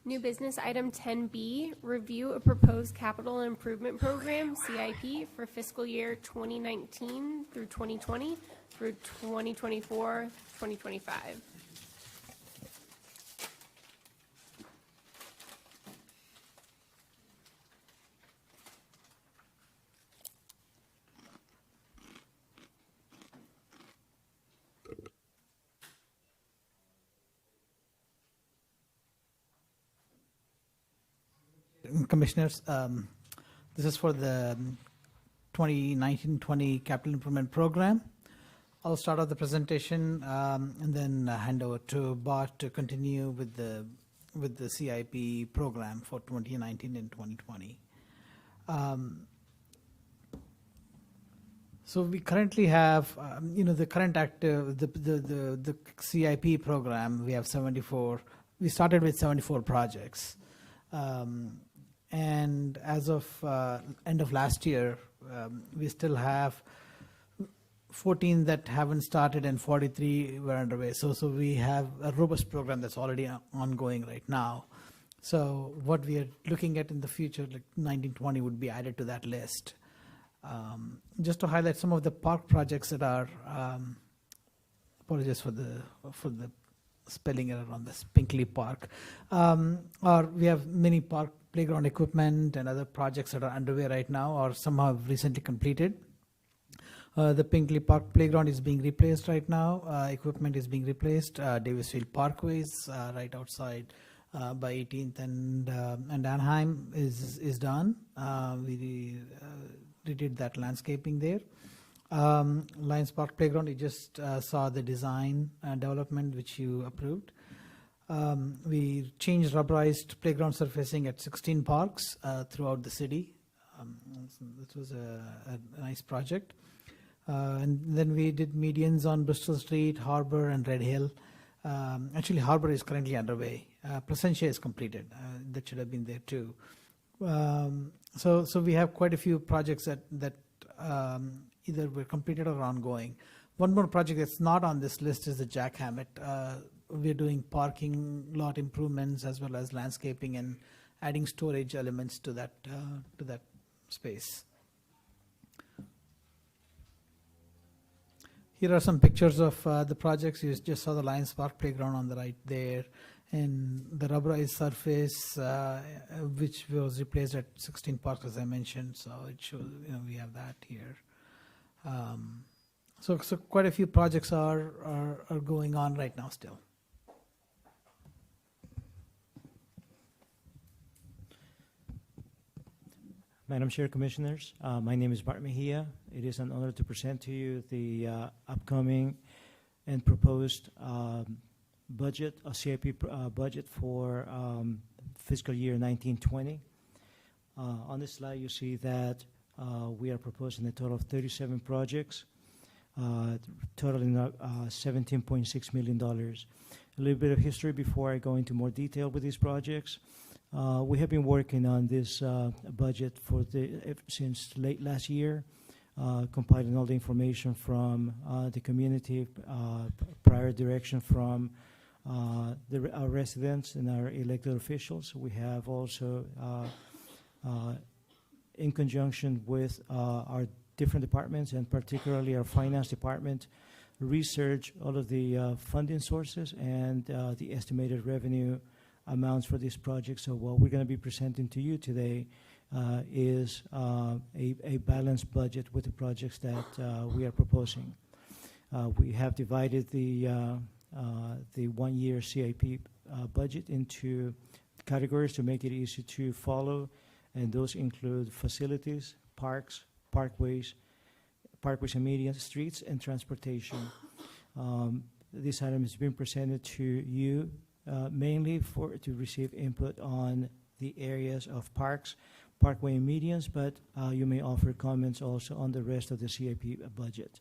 S2: New business item 10B, review a proposed capital improvement program, CIP, for fiscal year 2019 through 2020 through 2024, 2025.
S16: Commissioners, this is for the 2019-20 Capital Improvement Program. I'll start off the presentation and then hand over to Bart to continue with the CIP program for 2019 and 2020. So we currently have, the current active, the CIP program. We have 74. We started with 74 projects. And as of end of last year, we still have 14 that haven't started and 43 were underway. So we have a robust program that's already ongoing right now. So what we are looking at in the future, like 1920, would be added to that list. Just to highlight some of the park projects that are, apologies for the spelling error on this, Pinkley Park. Or we have many park playground equipment and other projects that are underway right now, or some have recently completed. The Pinkley Park playground is being replaced right now. Equipment is being replaced. Davisfield Parkways right outside by 18th and Anaheim is done. We redid that landscaping there. Lions Park Playground, you just saw the design development which you approved. We changed rubberized playground surfacing at 16 parks throughout the city. This was a nice project. And then we did medians on Bristol Street, Harbor, and Red Hill. Actually, Harbor is currently underway. Placentia is completed. That should have been there too. So we have quite a few projects that either were completed or ongoing. One more project that's not on this list is the Jack Hammett. We're doing parking lot improvements as well as landscaping and adding storage elements to that space. Here are some pictures of the projects. You just saw the Lions Park Playground on the right there, and the rubberized surface, which was replaced at 16 parks, as I mentioned. So it shows, we have that here. So quite a few projects are going on right now still.
S17: Madam Chair, Commissioners, my name is Bart Mejia. It is an honor to present to you the upcoming and proposed budget, a CIP budget for fiscal year 1920. On this slide, you see that we are proposing a total of 37 projects, totaling $17.6 million. A little bit of history before I go into more detail with these projects. We have been working on this budget since late last year, compiling all the information from the community, prior direction from our residents and our elected officials. We have also, in conjunction with our different departments and particularly our finance department, research all of the funding sources and the estimated revenue amounts for this project. So what we're going to be presenting to you today is a balanced budget with the projects that we are proposing. We have divided the 1 year CIP budget into categories to make it easy to follow, and those include facilities, parks, parkways and median, streets, and transportation. This item has been presented to you mainly to receive input on the areas of parks, parkway and medians, but you may offer comments also on the rest of the CIP budget.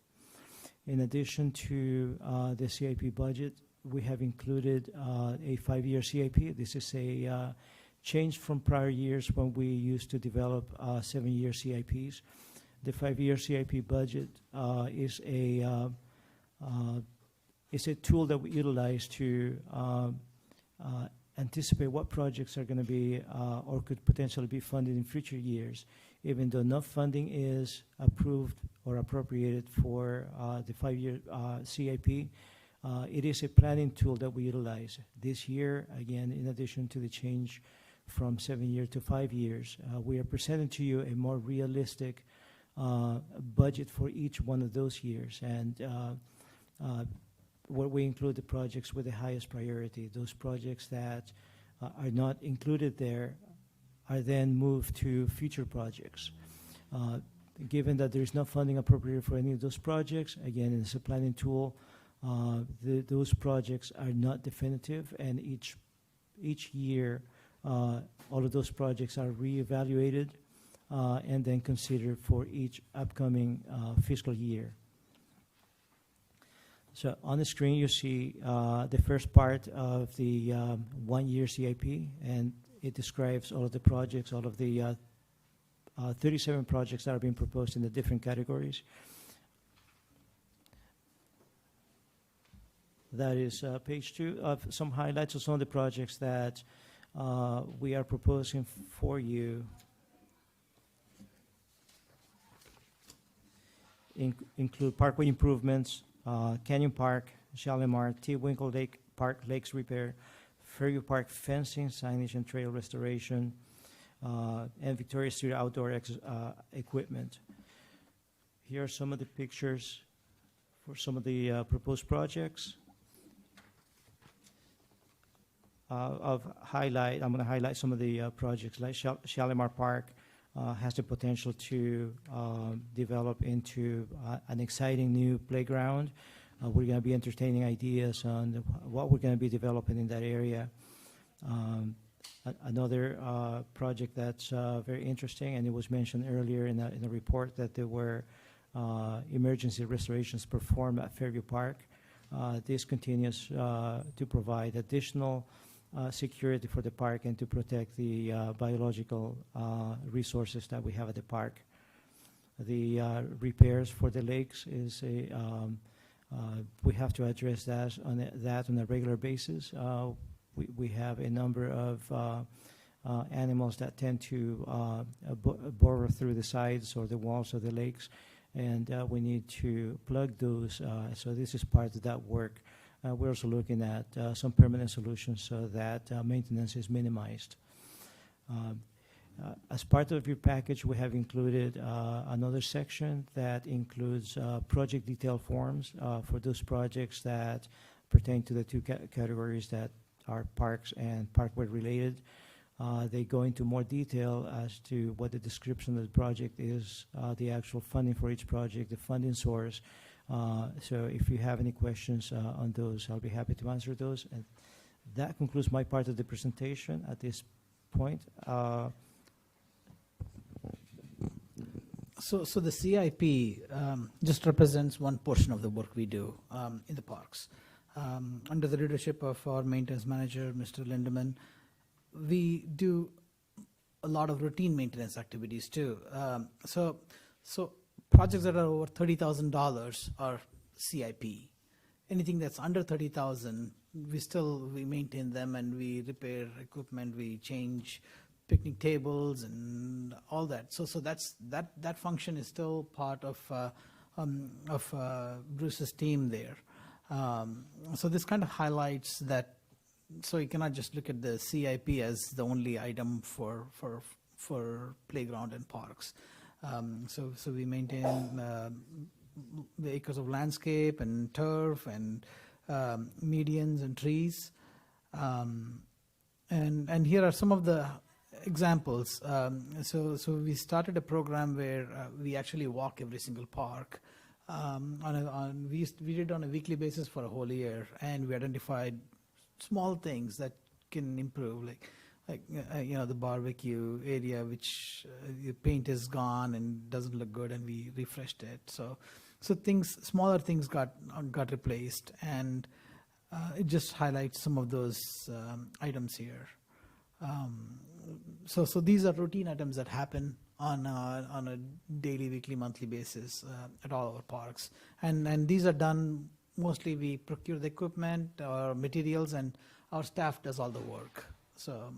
S17: In addition to the CIP budget, we have included a 5-year CIP. This is a change from prior years when we used to develop 7-year CIPs. The 5-year CIP budget is a tool that we utilize to anticipate what projects are going to be or could potentially be funded in future years. Even though no funding is approved or appropriated for the 5-year CIP, it is a planning tool that we utilize. This year, again, in addition to the change from 7 years to 5 years, we are presenting to you a more realistic budget for each one of those years. And where we include the projects with the highest priority. Those projects that are not included there are then moved to future projects. Given that there is no funding appropriated for any of those projects, again, it's a planning tool. Those projects are not definitive, and each year, all of those projects are reevaluated and then considered for each upcoming fiscal year. So on the screen, you see the first part of the 1-year CIP, and it describes all of the projects, all of the 37 projects that are being proposed in the different categories. That is page 2 of some highlights of some of the projects that we are proposing for you. Include parkway improvements, Canyon Park, Shalimar, T. Winkle Lake Park Lakes Repair, Fairview Park fencing, signage and trail restoration, and Victoria Street outdoor equipment. Here are some of the pictures for some of the proposed projects. I'm going to highlight some of the projects like Shalimar Park. Has the potential to develop into an exciting new playground. We're going to be entertaining ideas on what we're going to be developing in that area. Another project that's very interesting, and it was mentioned earlier in the report that there were emergency restorations performed at Fairview Park. This continues to provide additional security for the park and to protect the biological resources that we have at the park. The repairs for the lakes is we have to address that on a regular basis. We have a number of animals that tend to bore through the sides or the walls of the lakes, and we need to plug those. So this is part of that work. We're also looking at some permanent solutions so that maintenance is minimized. As part of your package, we have included another section that includes project detail forms for those projects that pertain to the two categories that are parks and parkway related. They go into more detail as to what the description of the project is, the actual funding for each project, the funding source. So if you have any questions on those, I'll be happy to answer those. And that concludes my part of the presentation at this point.
S16: So the CIP just represents one portion of the work we do in the parks. Under the leadership of our maintenance manager, Mr. Lindemann, we do a lot of routine maintenance activities too. So projects that are over $30,000 are CIP. Anything that's under $30,000, we maintain them and we repair equipment, we change picnic tables and all that. So that function is still part of Bruce's team there. So this kind of highlights that. So you cannot just look at the CIP as the only item for playground and parks. So we maintain the acres of landscape and turf and medians and trees. And here are some of the examples. So we started a program where we actually walk every single park. We did on a weekly basis for a whole year, and we identified small things that can improve, like the barbecue area, which the paint is gone and doesn't look good, and we refreshed it. So smaller things got replaced, and it just highlights some of those items here. So these are routine items that happen on a daily, weekly, monthly basis at all our parks, and these are done. Mostly we procure the equipment or materials, and our staff does all the work. So,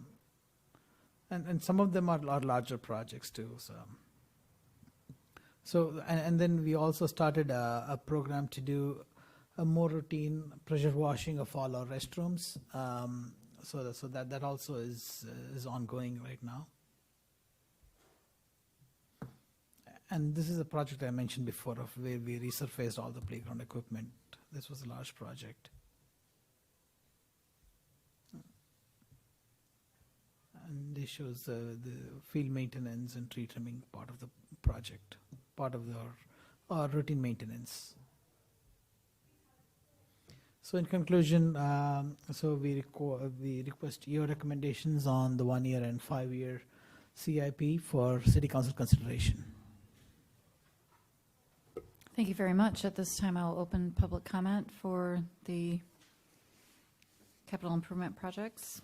S16: and some of them are larger projects too. And then we also started a program to do a more routine pressure washing of all our restrooms. So that also is ongoing right now. And this is a project I mentioned before of where we resurfaced all the playground equipment. This was a large project. And this shows the field maintenance and tree trimming part of the project, part of our routine maintenance. So in conclusion, we request your recommendations on the 1 year and 5 year CIP for City Council consideration.
S1: Thank you very much. At this time, I'll open public comment for the capital improvement projects.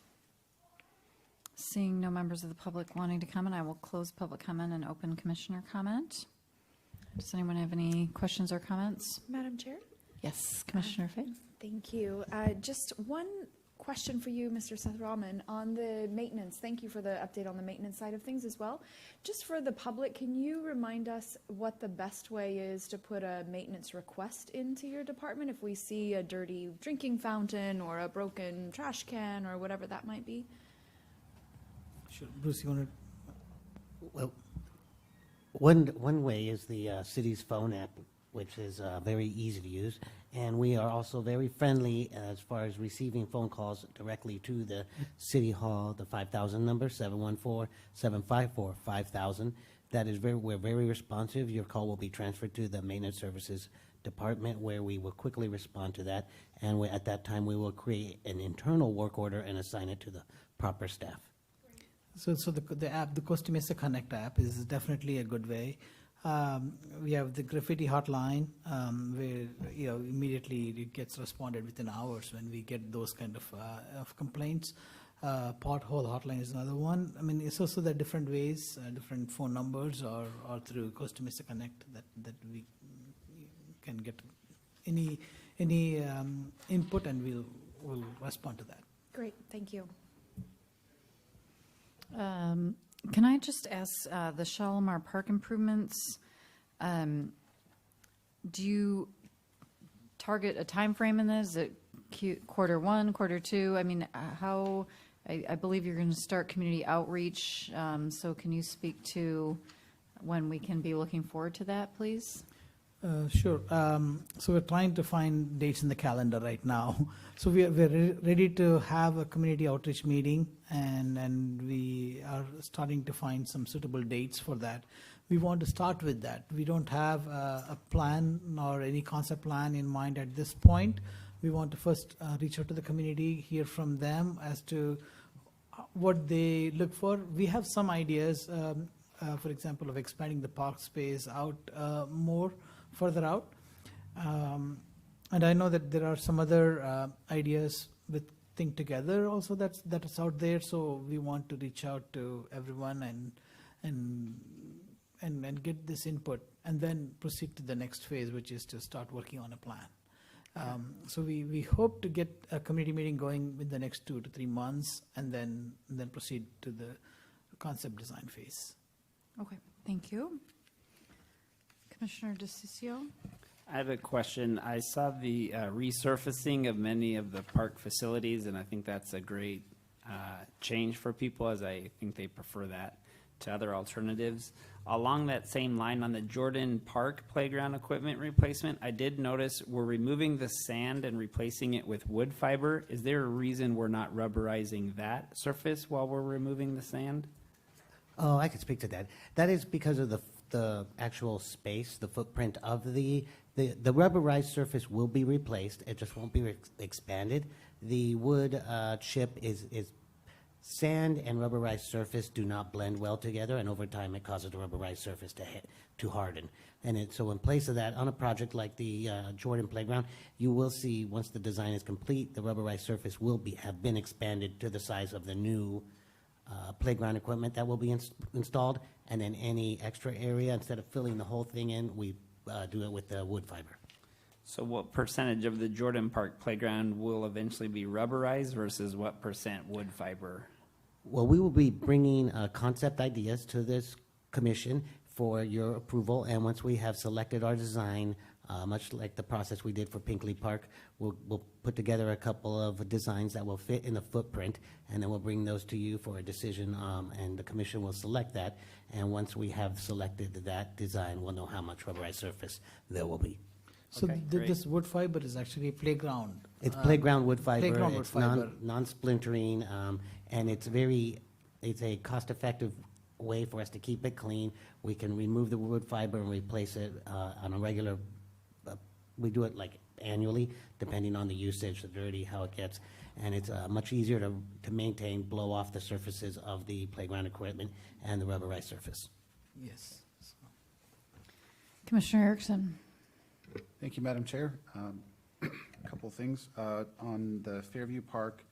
S1: Seeing no members of the public wanting to comment, I will close public comment and open commissioner comment. Does anyone have any questions or comments?
S4: Madam Chair?
S1: Yes, Commissioner Fay.
S4: Thank you. Just one question for you, Mr. Seth Rahman, on the maintenance. Thank you for the update on the maintenance side of things as well. Just for the public, can you remind us what the best way is to put a maintenance request into your department if we see a dirty drinking fountain or a broken trash can or whatever that might be?
S16: Sure. Bruce, you want to?
S15: Well, one way is the city's phone app, which is very easy to use. And we are also very friendly as far as receiving phone calls directly to the City Hall, the 5000 number, 714-754-5000. We're very responsive. Your call will be transferred to the Maintenance Services Department, where we will quickly respond to that. And at that time, we will create an internal work order and assign it to the proper staff.
S16: So the app, the Costa Mesa Connect app, is definitely a good way. We have the graffiti hotline, where immediately it gets responded within hours when we get those kind of complaints. Pothole hotline is another one. I mean, it's also there are different ways, different phone numbers, or through Costa Mesa Connect that we can get any input, and we'll respond to that.
S4: Great, thank you.
S1: Can I just ask the Shalimar Park improvements? Do you target a time frame in this? Is it quarter one, quarter two? I mean, how? I believe you're going to start community outreach. So can you speak to when we can be looking forward to that, please?
S16: Sure. So we're trying to find dates in the calendar right now. So we're ready to have a community outreach meeting, and we are starting to find some suitable dates for that. We want to start with that. We don't have a plan or any concept plan in mind at this point. We want to first reach out to the community, hear from them as to what they look for. We have some ideas, for example, of expanding the park space out more further out. And I know that there are some other ideas with Think Together also that is out there. So we want to reach out to everyone and get this input, and then proceed to the next phase, which is to start working on a plan. So we hope to get a community meeting going in the next 2 to 3 months, and then proceed to the concept design phase.
S1: Okay, thank you. Commissioner DeCiccio?
S13: I have a question. I saw the resurfacing of many of the park facilities, and I think that's a great change for people, as I think they prefer that to other alternatives. Along that same line, on the Jordan Park playground equipment replacement, I did notice we're removing the sand and replacing it with wood fiber. Is there a reason we're not rubberizing that surface while we're removing the sand?
S15: Oh, I could speak to that. That is because of the actual space, the footprint of the rubberized surface will be replaced. It just won't be expanded. The wood chip is sand and rubberized surface do not blend well together, and over time it causes the rubberized surface to harden. And so in place of that, on a project like the Jordan Playground, you will see, once the design is complete, the rubberized surface will have been expanded to the size of the new playground equipment that will be installed, and then any extra area, instead of filling the whole thing in, we do it with the wood fiber.
S13: So what percentage of the Jordan Park playground will eventually be rubberized versus what percent wood fiber?
S15: Well, we will be bringing concept ideas to this commission for your approval, and once we have selected our design, much like the process we did for Pinkley Park, we'll put together a couple of designs that will fit in the footprint, and then we'll bring those to you for a decision, and the commission will select that. And once we have selected that design, we'll know how much rubberized surface there will be.
S16: So
S13: Okay,
S16: this wood fiber is actually playground.
S15: It's playground wood fiber.
S16: Playground wood
S15: It's
S16: fiber.
S15: non-splintering, and it's a cost-effective way for us to keep it clean. We can remove the wood fiber and replace it on a regular. We do it like annually, depending on the usage, the dirty, how it gets, and it's much easier to maintain, blow off the surfaces of the playground equipment and the rubberized surface.
S16: Yes.
S1: Commissioner Erickson?
S5: Thank you, Madam Chair. A couple things on the Fairview Park.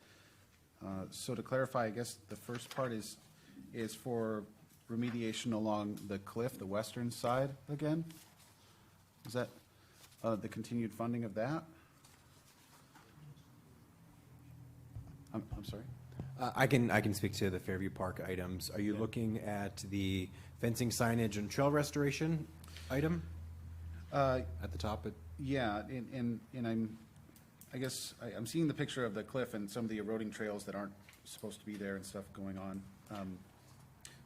S5: So to clarify, I guess the first part is for remediation along the cliff, the western side again? Is that the continued funding of that? I'm sorry?
S14: I can speak to the Fairview Park items. Are you looking at the fencing, signage, and trail restoration item at the top?
S5: Yeah, and I guess I'm seeing the picture of the cliff and some of the eroding trails that aren't supposed to be there and stuff going on.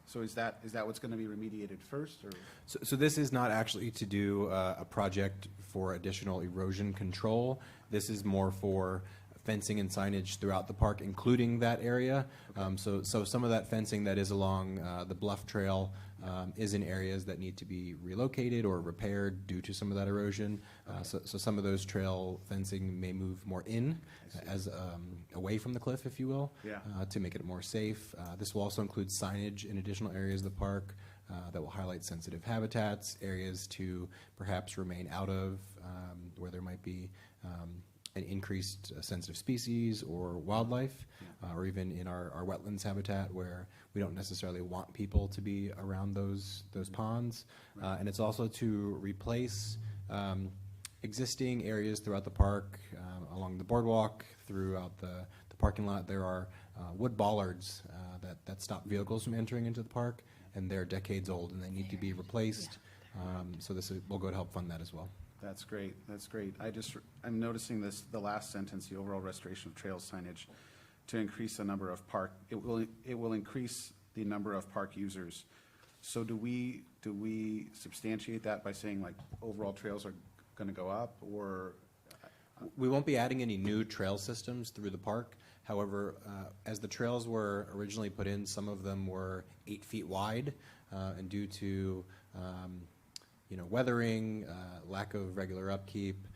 S5: So is that what's going to be remediated first, or?
S14: So this is not actually to do a project for additional erosion control. This is more for fencing and signage throughout the park, including that area. Okay. So some of that fencing that is along the bluff trail is in areas that need to be relocated or repaired due to some of that erosion. So some of those trail fencing may move more in as away from the cliff, if you will, to make it more safe. This will also include signage in additional areas of the park that will highlight sensitive habitats, areas to perhaps remain out of, where there might be an increased sensitive species or wildlife, or even in our wetlands habitat where we don't necessarily want people to be around those ponds. And it's also to replace existing areas throughout the park, along the boardwalk, throughout the parking lot. There are wood bollards that stop vehicles from entering into the park, and they're decades old and they need to be replaced. So this will go to help fund that as well.
S5: That's great. That's great. I'm noticing the last sentence, the overall restoration of trail signage, to increase the number of it will increase the number of park users So do we substantiate that by saying like overall trails are going to go up, or?
S14: We won't be adding any new trail systems through the park. However, as the trails were originally put in, some of them were 8 feet wide, and due to weathering, lack of regular upkeep,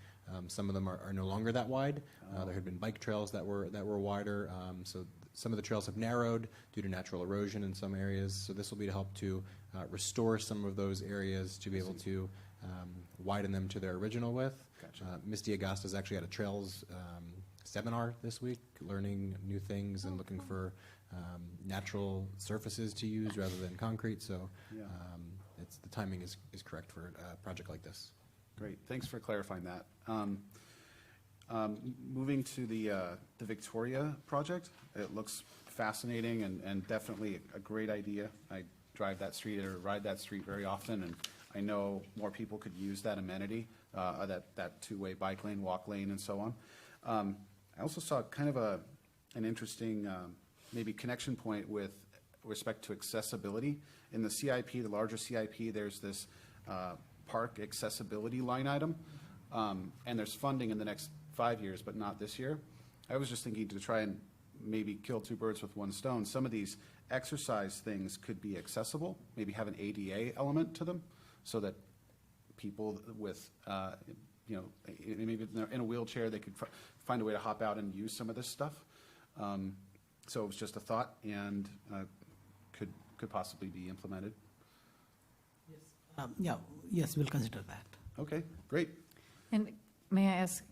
S14: some of them are no longer that wide. There had been bike trails that were wider, so some of the trails have narrowed due to natural erosion in some areas. So this will be to help to restore some of those areas to be able to widen them to their original width.
S5: Gotcha.
S14: Ms. D'Agost's actually had a trails seminar this week, learning new things and looking for natural surfaces to use rather than concrete. So
S5: Yeah.
S14: the timing is correct for a project like this.
S5: Great, thanks for clarifying that. Moving to the Victoria project, it looks fascinating and definitely a great idea. I drive that street or ride that street very often, and I know more people could use that amenity, that two-way bike lane, walk lane, and so on. I also saw kind of an interesting maybe connection point with respect to accessibility. In the CIP, the larger CIP, there's this park accessibility line item, and there's funding in the next 5 years, but not this year. I was just thinking to try and maybe kill two birds with one stone. Some of these exercise things could be accessible, maybe have an ADA element to them, so that people with, maybe in a wheelchair, they could find a way to hop out and use some of this stuff. So it was just a thought, and could possibly be implemented.
S16: Yes, we'll consider that.
S5: Okay, great.
S1: And may I ask,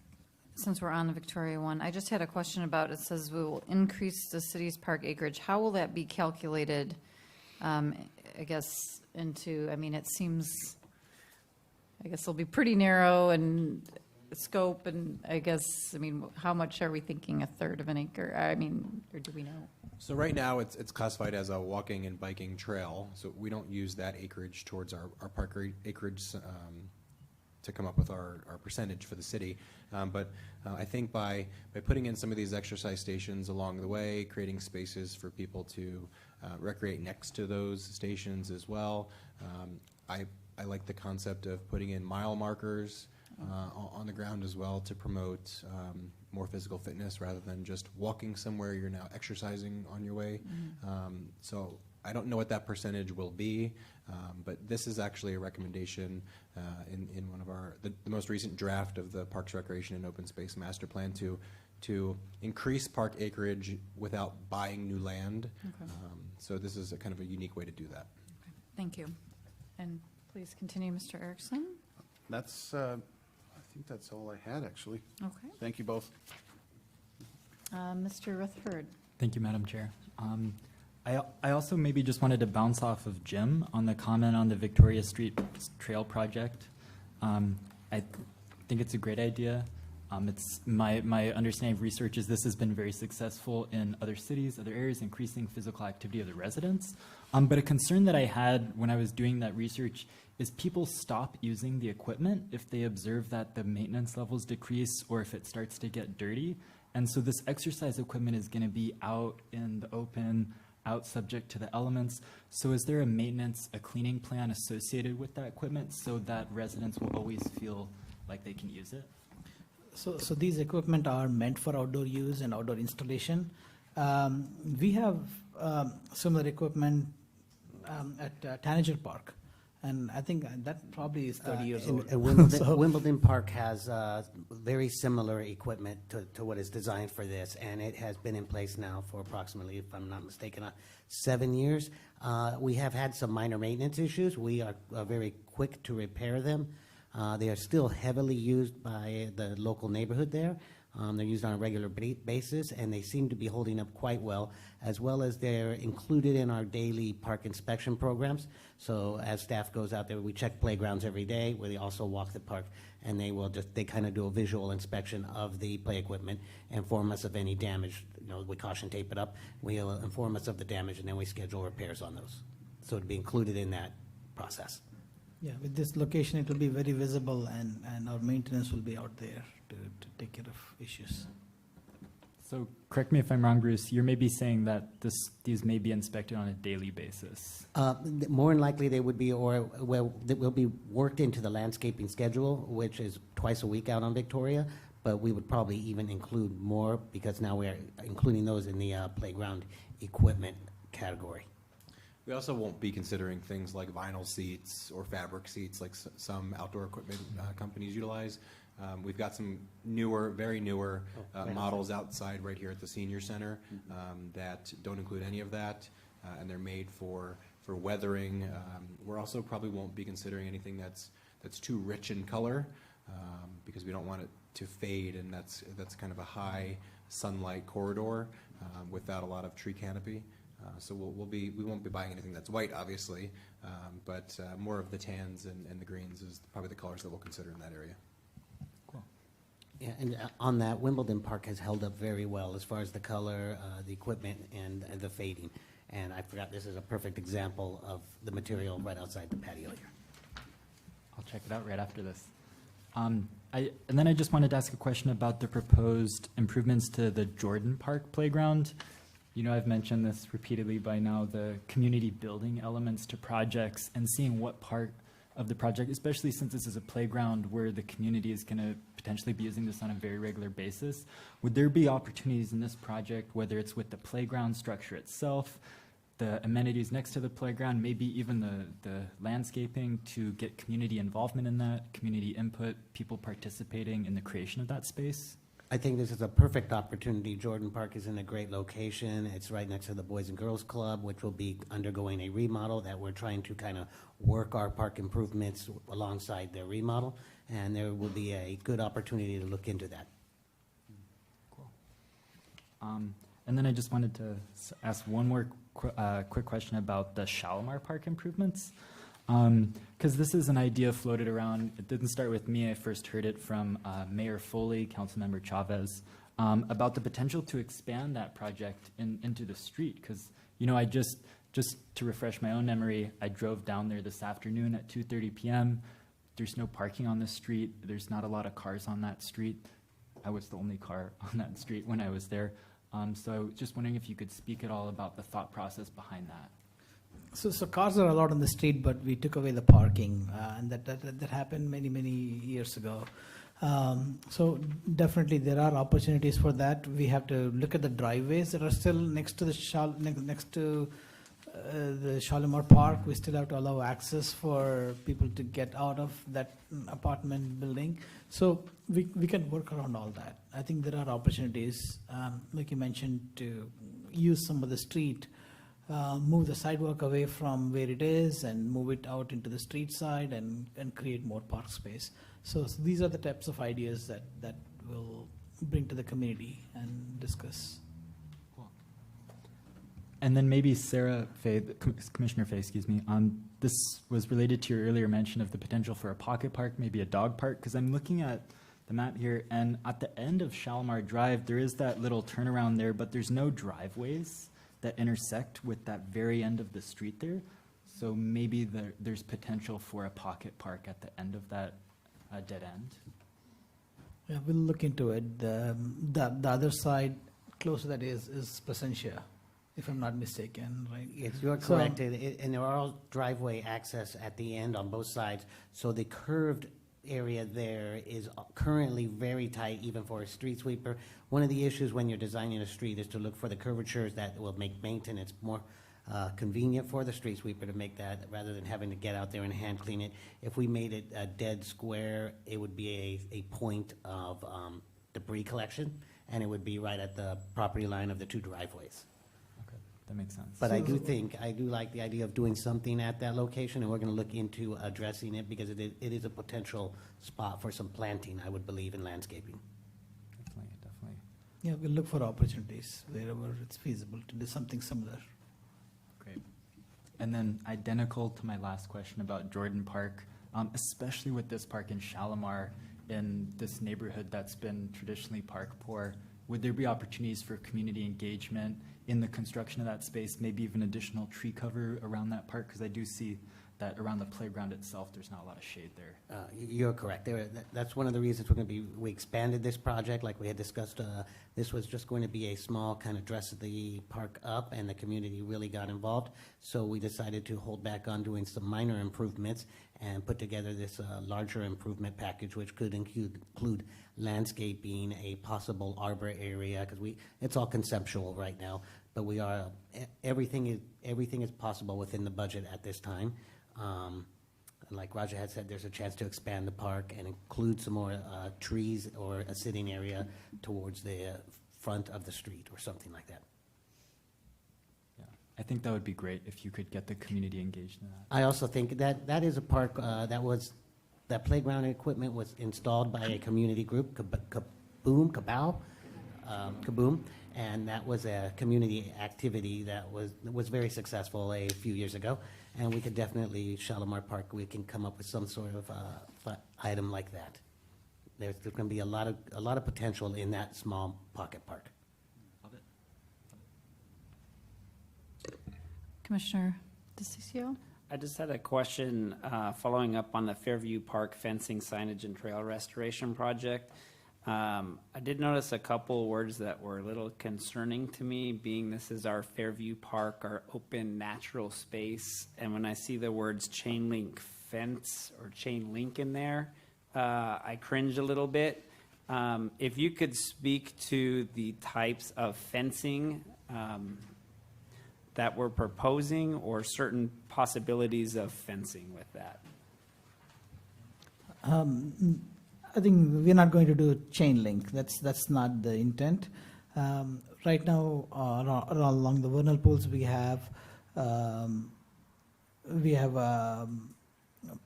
S1: since we're on the Victoria one, I just had a question about, it says we will increase the city's park acreage. How will that be calculated, I guess, it seems, I guess it'll be pretty narrow and scope, and how much are we thinking, a third of an acre? Or do we know?
S14: So right now, it's classified as a walking and biking trail, so we don't use that acreage towards our park acreage to come up with our percentage for the city. But I think by putting in some of these exercise stations along the way, creating spaces for people to recreate next to those stations as well, I like the concept of putting in mile markers on the ground as well to promote more physical fitness rather than just walking somewhere. You're now exercising on your way. So I don't know what that percentage will be, but this is actually a recommendation in one of the most recent draft of the Parks, Recreation, and Open Space Master Plan to increase park acreage without buying new land.
S1: Okay.
S14: So this is a kind of a unique way to do that.
S1: Okay. Thank you. And please continue, Mr. Erickson.
S5: That's, I think that's all I had, actually.
S1: Okay.
S5: Thank you both.
S1: Mr. Rutherford.
S3: Thank you, Madam Chair. I also maybe just wanted to bounce off of Jim on the comment on the Victoria Street Trail project. I think it's a great idea. It's my understanding of research is this has been very successful in other cities, other areas, increasing physical activity of the residents. But a concern that I had when I was doing that research is people stop using the equipment if they observe that the maintenance levels decrease or if it starts to get dirty. And so this exercise equipment is going to be out in the open, out subject to the elements. So is there a maintenance, a cleaning plan associated with that equipment so that residents will always feel like they can use it?
S16: So these equipment are meant for outdoor use and outdoor installation. We have similar equipment at Tanager Park, and I think that probably is 30 years old.
S15: Wimbledon Park has very similar equipment to what is designed for this, and it has been in place now for approximately, if I'm not mistaken, 7 years. We have had some minor maintenance issues. We are very quick to repair them. They are still heavily used by the local neighborhood there. They're used on a regular basis, and they seem to be holding up quite well as they're included in our daily park inspection programs. So as staff goes out there, we check playgrounds every day, where they also walk the park, and they kind of do a visual inspection of the play equipment, inform us of any damage. We caution tape it up. We'll inform us of the damage, and then we schedule repairs on those. So it'd be included in that process.
S16: Yeah, with this location, it will be very visible, and our maintenance will be out there to take care of issues.
S3: So correct me if I'm wrong, Bruce, you're maybe saying that these may be inspected on a daily basis.
S15: More than likely, they would be, or well, that will be worked into the landscaping schedule, which is twice a week out on Victoria. But we would probably even include more because now we're including those in the playground equipment category.
S14: We also won't be considering things like vinyl seats or fabric seats like some outdoor equipment companies utilize. We've got some newer, very newer models outside right here at the senior center that don't include any of that, and they're made for weathering. We're also probably won't be considering anything that's too rich in color because we don't want it to fade, and that's kind of a high sunlight corridor without a lot of tree canopy. So we won't be buying anything that's white, obviously, but more of the tans and the greens is probably the colors that we'll consider in that area.
S15: Yeah, and on that, Wimbledon Park has held up very well as far as the color, the equipment, and the fading. And I forgot this is a perfect example of the material right outside the patio here.
S3: I'll check it out right after this. And then I just wanted to ask a question about the proposed improvements to the Jordan Park playground. You know, I've mentioned this repeatedly by now, the community building elements to projects and seeing what part of the project, especially since this is a playground where the community is going to potentially be using this on a very regular basis. Would there be opportunities in this project, whether it's with the playground structure itself, the amenities next to the playground, maybe even the landscaping, to get community involvement in that, community input, people participating in the creation of that space?
S15: I think this is a perfect opportunity. Jordan Park is in a great location. It's right next to the Boys and Girls Club, which will be undergoing a remodel that we're trying to kind of work our park improvements alongside their remodel. And there will be a good opportunity to look into that.
S3: Cool. And then I just wanted to ask one more quick question about the Shalimar Park improvements. Because this is an idea floated around. It didn't start with me. I first heard it from Mayor Foley, Councilmember Chavez, about the potential to expand that project into the street. Because, you know, I just to refresh my own memory, I drove down there this afternoon at 2:30 p.m. There's no parking on the street. There's not a lot of cars on that street. I was the only car on that street when I was there. So I was just wondering if you could speak at all about the thought process behind that.
S16: So cars are allowed on the street, but we took away the parking, and that happened many years ago. So definitely there are opportunities for that. We have to look at the driveways that are still next to the Shalimar Park. We still have to allow access for people to get out of that apartment building. So we can work around all that. I think there are opportunities, like you mentioned, to use some of the street. Move the sidewalk away from where it is and move it out into the street side and create more park space. So these are the types of ideas that we'll bring to the community and discuss.
S3: Cool. And then maybe Sarah Fay, Commissioner Fay, excuse me, this was related to your earlier mention of the potential for a pocket park, maybe a dog park, because I'm looking at the map here, and at the end of Shalimar Drive, there is that little turnaround there, but there's no driveways that intersect with that very end of the street there. So maybe there's potential for a pocket park at the end of that dead end.
S16: Yeah, we'll look into it. The other side, close to that is Placentia, if I'm not mistaken, right?
S15: Yes, you are correct. And there are all driveway access at the end on both sides. So the curved area there is currently very tight, even for a street sweeper. One of the issues when you're designing a street is to look for the curvatures that will make maintenance more convenient for the street sweeper to make that, rather than having to get out there and hand clean it. If we made it a dead square, it would be a point of debris collection, and it would be right at the property line of the two driveways.
S3: Okay, that makes sense.
S15: But I do like the idea of doing something at that location, and we're going to look into addressing it because it is a potential spot for some planting, I would believe, in landscaping.
S3: Definitely.
S16: Yeah, we'll look for opportunities wherever it's feasible to do something similar.
S3: Great. And then identical to my last question about Jordan Park, especially with this park in Shalimar, in this neighborhood that's been traditionally park poor, would there be opportunities for community engagement in the construction of that space, maybe even additional tree cover around that park? Because I do see that around the playground itself, there's not a lot of shade there.
S15: You're correct. That's one of the reasons we expanded this project, like we had discussed. This was just going to be a small kind of dress the park up, and the community really got involved. So we decided to hold back on doing some minor improvements and put together this larger improvement package, which could include landscaping, a possible arbor area, because it's all conceptual right now. But we are everything is possible within the budget at this time. And like Raja had said, there's a chance to expand the park and include some more trees or a sitting area towards the front of the street or something like that.
S3: Yeah, I think that would be great if you could get the community engaged in that.
S15: I also think that is a park that playground equipment was installed by a community group, Kaboom, and that was a community activity that was very successful a few years ago. And we could definitely, Shalimar Park, we can come up with some sort of item like that. There's going to be a lot of potential in that small pocket park.
S3: Love it.
S1: Commissioner DeCiccio?
S13: I just had a question following up on the Fairview Park fencing, signage, and trail restoration project. I did notice a couple words that were a little concerning to me, being this is our Fairview Park, our open natural space. And when I see the words chain link fence or chain link in there, I cringe a little bit. If you could speak to the types of fencing that we're proposing or certain possibilities of fencing with that.
S16: I think we're not going to do chain link. That's not the intent. Right now, along the vernal pools, we have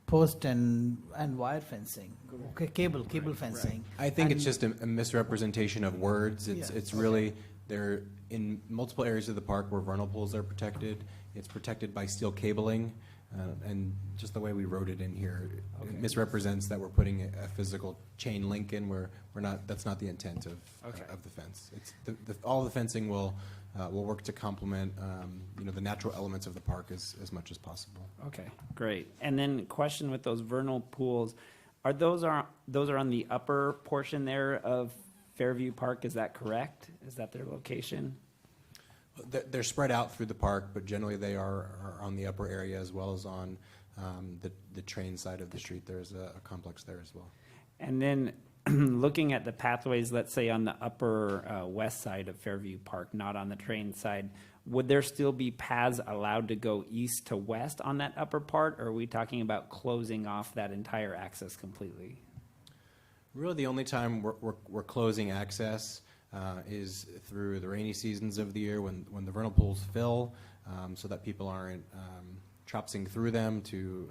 S16: post and wire fencing, cable fencing.
S14: I think it's just a misrepresentation of words. It's really, they're in multiple areas of the park where vernal pools are protected. It's protected by steel cabling. And just the way we wrote it in here, it misrepresents that we're putting a physical chain link in where we're not. That's not the intent of the fence. It's all the fencing will work to complement the natural elements of the park as much as possible.
S13: Okay, great. And then question with those vernal pools, those are on the upper portion there of Fairview Park? Is that correct? Is that their location?
S14: They're spread out through the park, but generally they are on the upper area as well as on the train side of the street. There's a complex there as well.
S13: And then looking at the pathways, let's say on the upper west side of Fairview Park, not on the train side, would there still be paths allowed to go east to west on that upper part, or are we talking about closing off that entire access completely?
S14: Really, the only time we're closing access is through the rainy seasons of the year when the vernal pools fill, so that people aren't tropsing through them to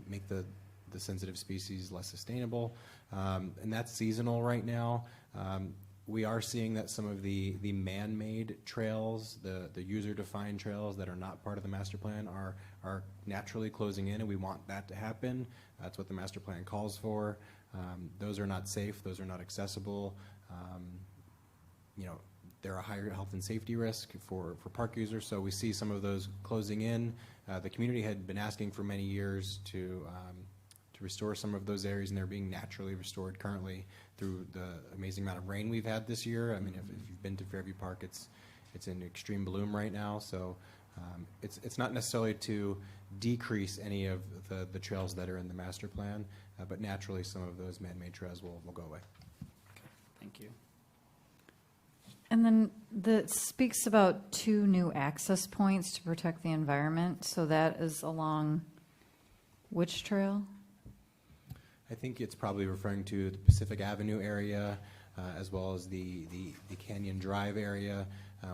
S14: make the sensitive species less sustainable. And that's seasonal right now. We are seeing that some of the man-made trails, the user-defined trails that are not part of the master plan are naturally closing in, and we want that to happen. That's what the master plan calls for. Those are not safe. Those are not accessible. They're a higher health and safety risk for park users, so we see some of those closing in. The community had been asking for many years to restore some of those areas, and they're being naturally restored currently through the amazing amount of rain we've had this year. I mean, if you've been to Fairview Park, it's in extreme bloom right now, so it's not necessarily to decrease any of the trails that are in the master plan, but naturally some of those man-made trails will go away.
S13: Okay, thank you.
S1: And then that speaks about 2 new access points to protect the environment. So that is along which trail?
S14: I think it's probably referring to the Pacific Avenue area, as well as the Canyon Drive area.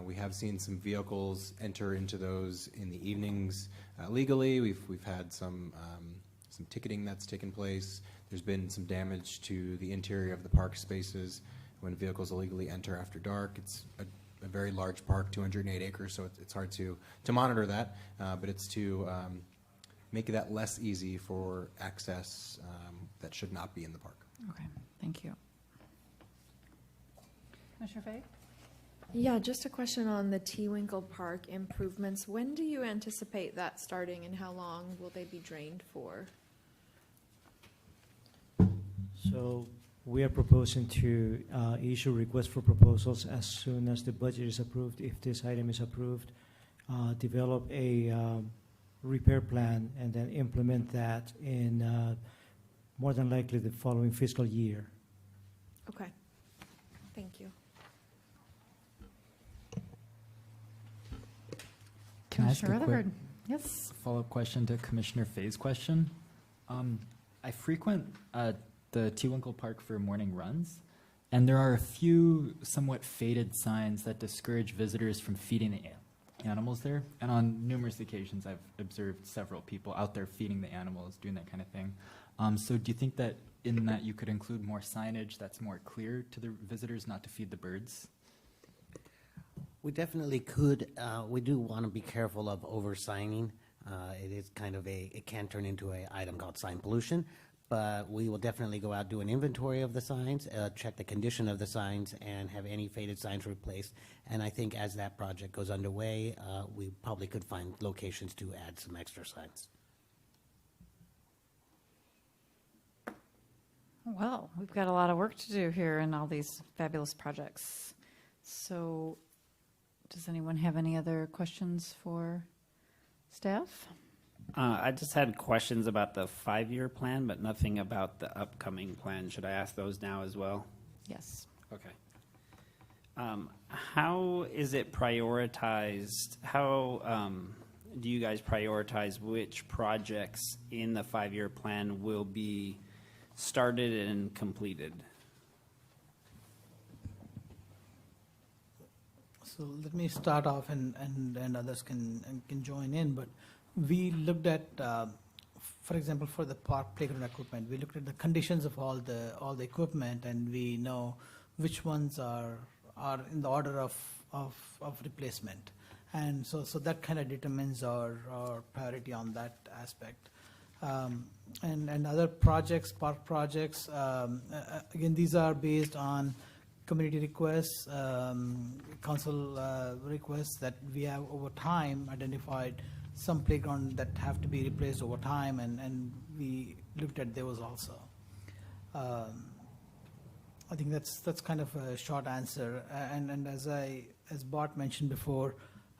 S14: We have seen some vehicles enter into those in the evenings legally. We've had some ticketing that's taken place. There's been some damage to the interior of the park spaces when vehicles illegally enter after dark. It's a very large park, 208 acres, so it's hard to monitor that, but it's to make that less easy for access that should not be in the park.
S1: Okay, thank you. Commissioner Fay?
S4: Yeah, just a question on the Tewinkle Park improvements. When do you anticipate that starting, and how long will they be drained for?
S17: So we are proposing to issue requests for proposals as soon as the budget is approved. If this item is approved, develop a repair plan and then implement that in more than likely the following fiscal year.
S4: Okay, thank you.
S3: Can I ask a
S1: Commissioner
S3: quick
S1: Rutherford? Yes.
S3: follow-up question to Commissioner Fay's question? I frequent the Tewinkle Park for morning runs, and there are a few somewhat faded signs that discourage visitors from feeding the animals there. And on numerous occasions, I've observed several people out there feeding the animals, doing that kind of thing. So do you think that in that you could include more signage that's more clear to the visitors not to feed the birds?
S15: We definitely could. We do want to be careful of over-signing. It is kind of it can turn into an item called sign pollution, but we will definitely go out, do an inventory of the signs, check the condition of the signs, and have any faded signs replaced. And I think as that project goes underway, we probably could find locations to add some extra signs.
S1: Well, we've got a lot of work to do here in all these fabulous projects. So does anyone have any other questions for staff?
S13: I just had questions about the 5-year plan, but nothing about the upcoming plan. Should I ask those now as well?
S1: Yes.
S13: Okay. How is it prioritized? How do you guys prioritize which projects in the 5-year plan will be started and completed?
S16: So let me start off, and others can join in. But we looked at, for example, for the park playground equipment, we looked at the conditions of all the equipment, and we know which ones are in the order of replacement, and so that kind of determines our priority on that aspect. And other projects, park projects, again, these are based on community requests, council requests that we have over time identified some playground that have to be replaced over time, and we looked at those also. I think that's kind of a short answer. And as Bart mentioned before,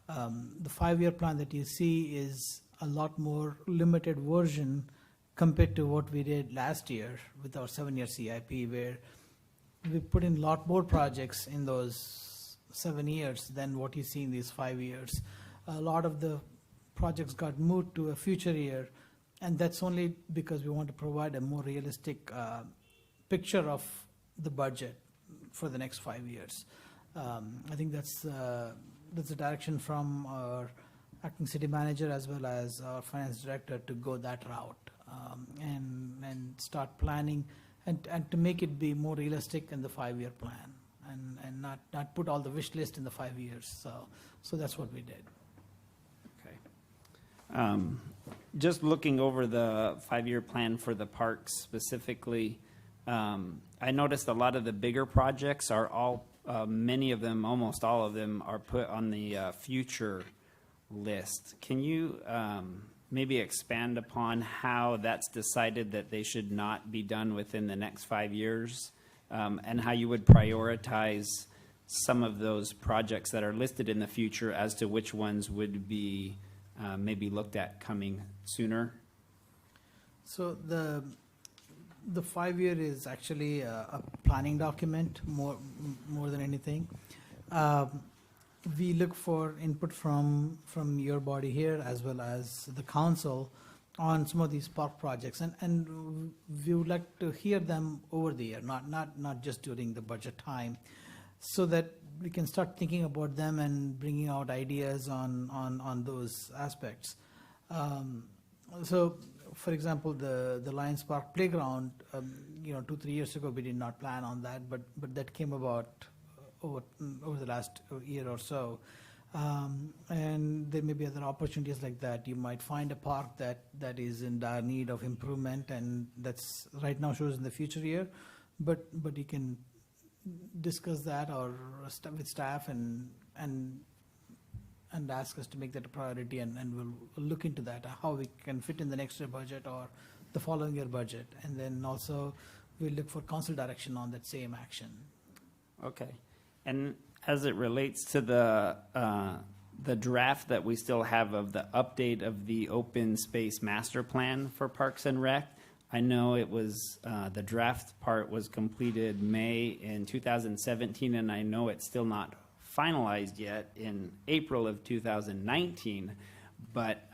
S16: the 5-year plan that you see is a lot more limited version compared to what we did last year with our 7-year CIP, where we put in a lot more projects in those 7 years than what you see in these 5 years. A lot of the projects got moved to a future year, and that's only because we want to provide a more realistic picture of the budget for the next 5 years. I think that's the direction from our acting city manager as well as our finance director to go that route, and start planning and to make it be more realistic in the 5-year plan, and not put all the wish list in the 5 years. So that's what we did.
S13: Okay. Just looking over the 5-year plan for the parks specifically, I noticed a lot of the bigger projects are all, many of them, almost all of them, are put on the future list. Can you maybe expand upon how that's decided that they should not be done within the next 5 years, and how you would prioritize some of those projects that are listed in the future as to which ones would be maybe looked at coming sooner?
S16: So the 5-year is actually a planning document more than anything. We look for input from your body here as well as the council on some of these park projects, and we would like to hear them over the year, not just during the budget time, so that we can start thinking about them and bringing out ideas on those aspects. So, for example, the Lions Park playground, 2-3 years ago we did not plan on that, but that came about over the last year or so. And there may be other opportunities like that. You might find a park that is in dire need of improvement, and that's right now shows in the future year, but you can discuss that or with staff and ask us to make that a priority, and we'll look into that, how we can fit in the next year budget or the following year budget. And then also we'll look for council direction on that same action.
S13: Okay. And as it relates to the draft that we still have of the update of the open space master plan for Parks and Rec, I know it was, the draft part was completed May in 2017, and I know it's still not finalized yet in April of 2019. But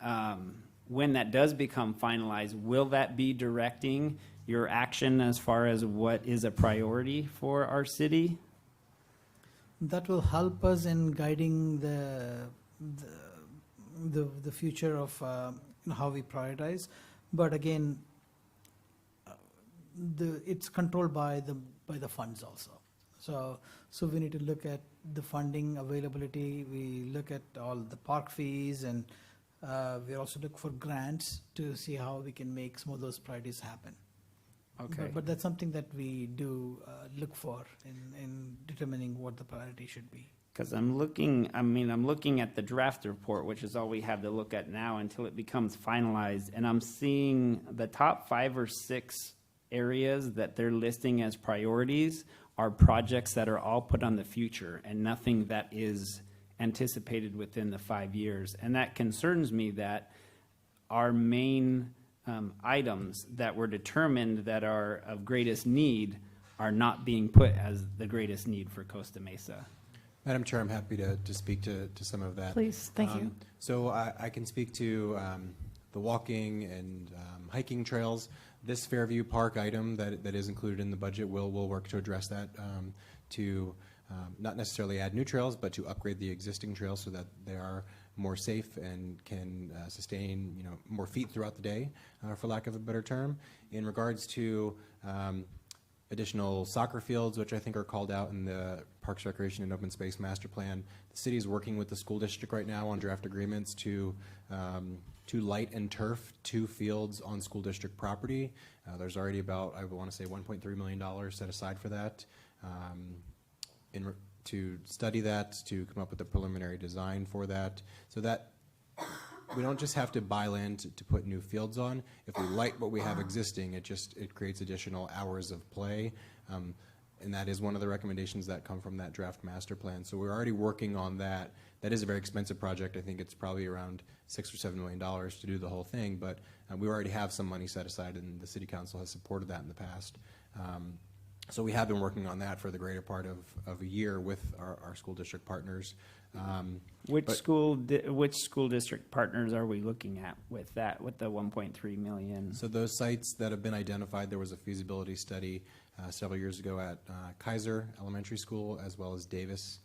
S13: when that does become finalized, will that be directing your action as far as what is a priority for our city?
S16: That will help us in guiding the future of how we prioritize. But again, it's controlled by the funds also. So we need to look at the funding availability. We look at all the park fees, and we also look for grants to see how we can make some of those priorities happen.
S13: Okay.
S16: But that's something that we do look for in determining what the priority should be.
S13: Because I'm looking at the draft report, which is all we have to look at now until it becomes finalized, and I'm seeing the top 5 or 6 areas that they're listing as priorities are projects that are all put on the future and nothing that is anticipated within the 5 years. And that concerns me that our main items that were determined that are of greatest need are not being put as the greatest need for Costa Mesa.
S14: Madam Chair, I'm happy to speak to some of that.
S1: Please, thank you.
S14: So I can speak to the walking and hiking trails. This Fairview Park item that is included in the budget will work to address that, to not necessarily add new trails, but to upgrade the existing trails so that they are more safe and can sustain more feet throughout the day, for lack of a better term. In regards to additional soccer fields, which I think are called out in the Parks, Recreation, and Open Space Master Plan, the city is working with the school district right now on draft agreements to light and turf 2 fields on school district property. There's already about, I want to say, $1.3 million set aside for that. To study that, to come up with a preliminary design for that, so that we don't just have to buy land to put new fields on. If we like what we have existing, it creates additional hours of play, and that is one of the recommendations that come from that draft master plan. So we're already working on that. That is a very expensive project. I think it's probably around $6 or $7 million to do the whole thing, but we already have some money set aside, and the city council has supported that in the past. So we have been working on that for the greater part of a year with our school district partners.
S13: Which school district partners are we looking at with that, with the 1.3 million?
S14: So those sites that have been identified, there was a feasibility study several years ago at Kaiser Elementary School as well as Davis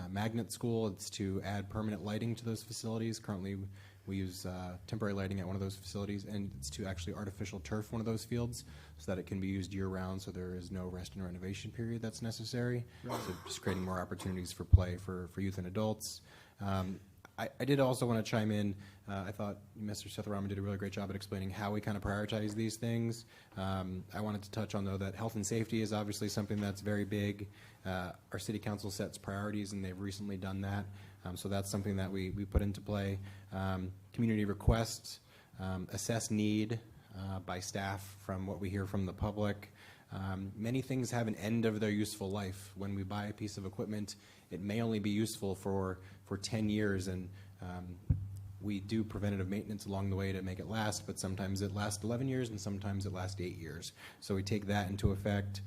S14: Magnet School. It's to add permanent lighting to those facilities. Currently, we use temporary lighting at one of those facilities, and it's to actually artificial turf one of those fields so that it can be used year-round, so there is no rest and renovation period that's necessary. Right. So just creating more opportunities for play for youth and adults. I did also want to chime in. I thought Mr. Setharaman did a really great job at explaining how we kind of prioritize these things. I wanted to touch on, though, that health and safety is obviously something that's very big. Our city council sets priorities, and they've recently done that. So that's something that we put into play. Community requests, assess need by staff from what we hear from the public. Many things have an end of their useful life. When we buy a piece of equipment, it may only be useful for 10 years, and we do preventative maintenance along the way to make it last, but sometimes it lasts 11 years and sometimes it lasts 8 years. So we take that into effect.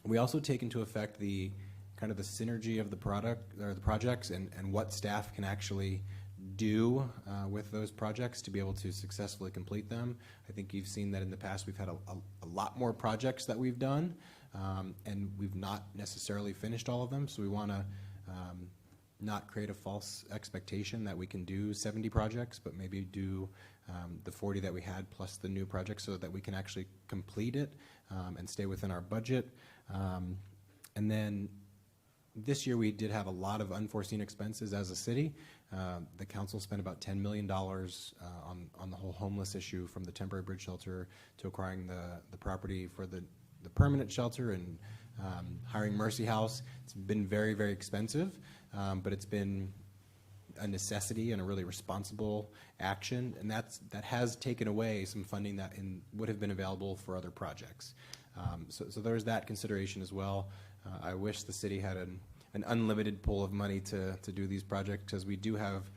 S14: We also take into effect the kind of the synergy of the product or the projects and what staff can actually do with those projects to be able to successfully complete them. I think you've seen that in the past we've had a lot more projects that we've done, and we've not necessarily finished all of them, so we want to not create a false expectation that we can do 70 projects, but maybe do the 40 that we had plus the new projects so that we can actually complete it and stay within our budget. And then this year we did have a lot of unforeseen expenses as a city. The council spent about $10 million on the whole homeless issue, from the temporary bridge shelter to acquiring the property for the the permanent shelter and hiring Mercy House. It's been very, very expensive, but it's been a necessity and a really responsible action, and that has taken away some funding that would have been available for other projects. So there's that consideration as well. I wish the city had an unlimited pool of money to do these projects, because we do have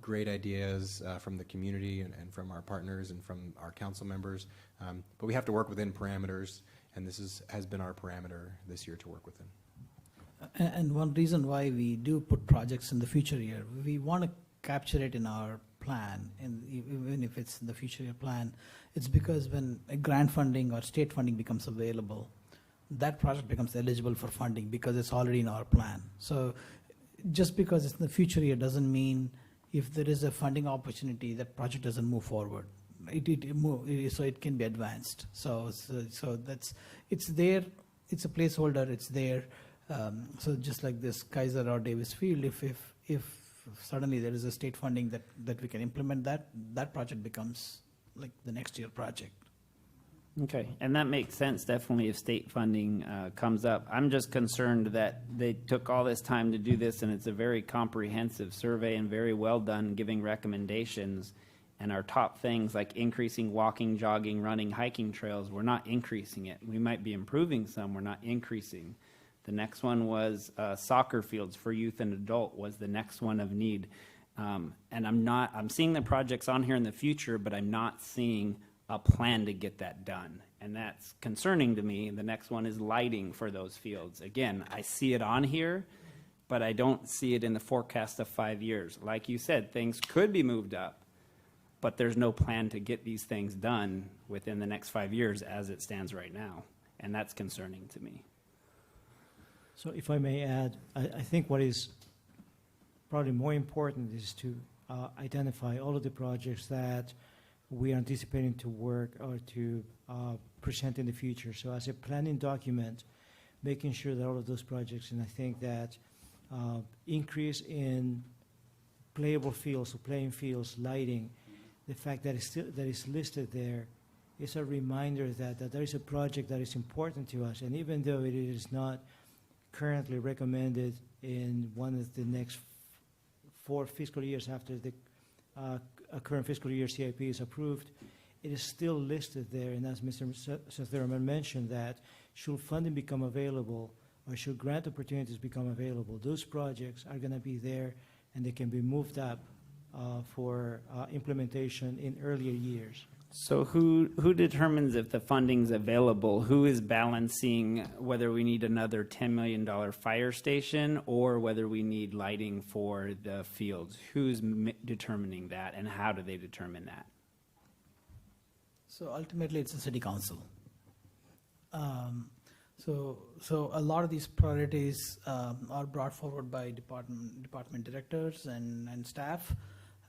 S14: great ideas from the community and from our partners and from our council members, but we have to work within parameters, and this has been our parameter this year to work within.
S16: And one reason why we do put projects in the future year, we want to capture it in our plan, and even if it's in the future year plan, it's because when a grant funding or state funding becomes available, that project becomes eligible for funding because it's already in our plan. So just because it's in the future year doesn't mean if there is a funding opportunity, that project doesn't move forward. So it can be advanced. So that's, it's there, it's a placeholder, it's there. So just like this Kaiser or Davis Field, if suddenly there is a state funding that we can implement, that project becomes like the next year project.
S13: Okay, and that makes sense, definitely, if state funding comes up. I'm just concerned that they took all this time to do this, and it's a very comprehensive survey and very well done, giving recommendations. And our top things like increasing walking, jogging, running, hiking trails, we're not increasing it. We might be improving some, we're not increasing. The next one was soccer fields for youth and adult was the next one of need. And I'm seeing the projects on here in the future, but I'm not seeing a plan to get that done. And that's concerning to me. The next one is lighting for those fields. Again, I see it on here, but I don't see it in the forecast of 5 years. Like you said, things could be moved up, but there's no plan to get these things done within the next 5 years as it stands right now. And that's concerning to me.
S17: So if I may add, I think what is probably more important is to identify all of the projects that we are anticipating to work or to present in the future. So as a planning document, making sure that all of those projects, and I think that increase in playable fields, so playing fields, lighting, the fact that it's listed there is a reminder that there is a project that is important to us. And even though it is not currently recommended in one of the next 4 fiscal years after the current fiscal year CIP is approved, it is still listed there. And as Mr. Sotherman mentioned, that should funding become available or should grant opportunities become available, those projects are going to be there and they can be moved up for implementation in earlier years.
S13: So who determines if the funding's available? Who is balancing whether we need another $10 million fire station or whether we need lighting for the fields? Who's determining that, and how do they determine that?
S16: So ultimately, it's the city council. So a lot of these priorities are brought forward by department directors and staff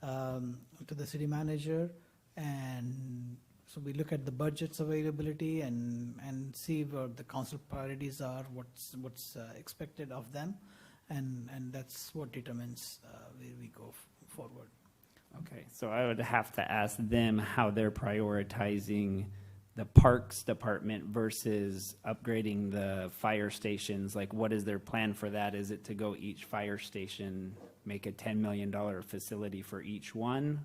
S16: to the city manager. And so we look at the budget's availability and see what the council priorities are, what's expected of them, and that's what determines where we go forward.
S13: Okay, so I would have to ask them how they're prioritizing the parks department versus upgrading the fire stations. Like, what is their plan for that? Is it to go each fire station, make a $10 million facility for each one?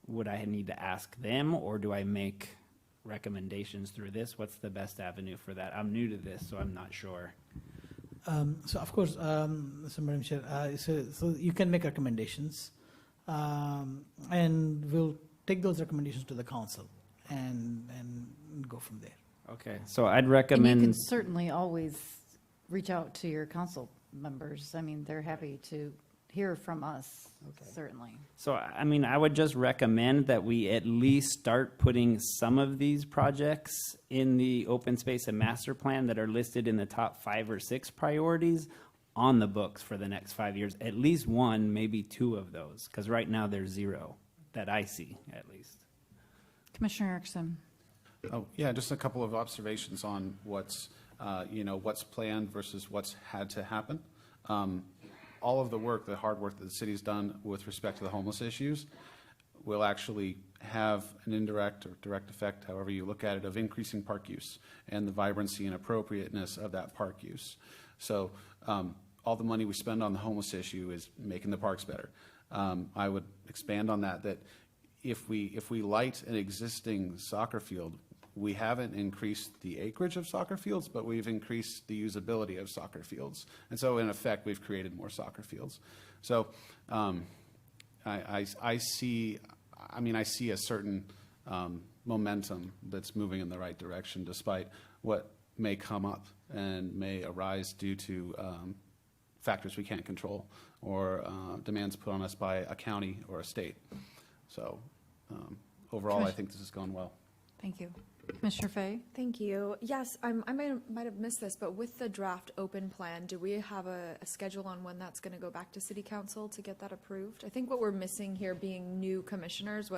S13: Would I need to ask them, or do I make recommendations through this? What's the best avenue for that? I'm new to this, so I'm not sure.
S16: So of course, so Madam Chair, so you can make recommendations, and we'll take those recommendations to the council and go from there.
S13: Okay, so I'd
S1: And
S13: recommend.
S1: you can certainly always reach out to your council members. I mean, they're happy to hear from us, certainly.
S13: So, I mean, I would just recommend that we at least start putting some of these projects in the open space and master plan that are listed in the top 5 or 6 priorities on the books for the next 5 years. At least 1, maybe 2 of those, because right now there's 0 that I see, at least.
S1: Commissioner Erickson.
S5: Oh, yeah, just a couple of observations on what's planned versus what's had to happen. All of the work, the hard work that the city's done with respect to the homeless issues, will actually have an indirect or direct effect, however you look at it, of increasing park use and the vibrancy and appropriateness of that park use. So all the money we spend on the homeless issue is making the parks better. I would expand on that, that if we light an existing soccer field, we haven't increased the acreage of soccer fields, but we've increased the usability of soccer fields. And so in effect, we've created more soccer fields. So I see a certain momentum that's moving in the right direction, despite what may come up and may arise due to factors we can't control or demands put on us by a county or a state. So overall, I think this has gone well.
S1: Thank you. Commissioner Fay?
S4: Thank you. Yes, I might have missed this, but with the draft open plan, do we have a schedule on when that's going to go back to City Council to get that approved? I think what we're missing here, being new commissioners,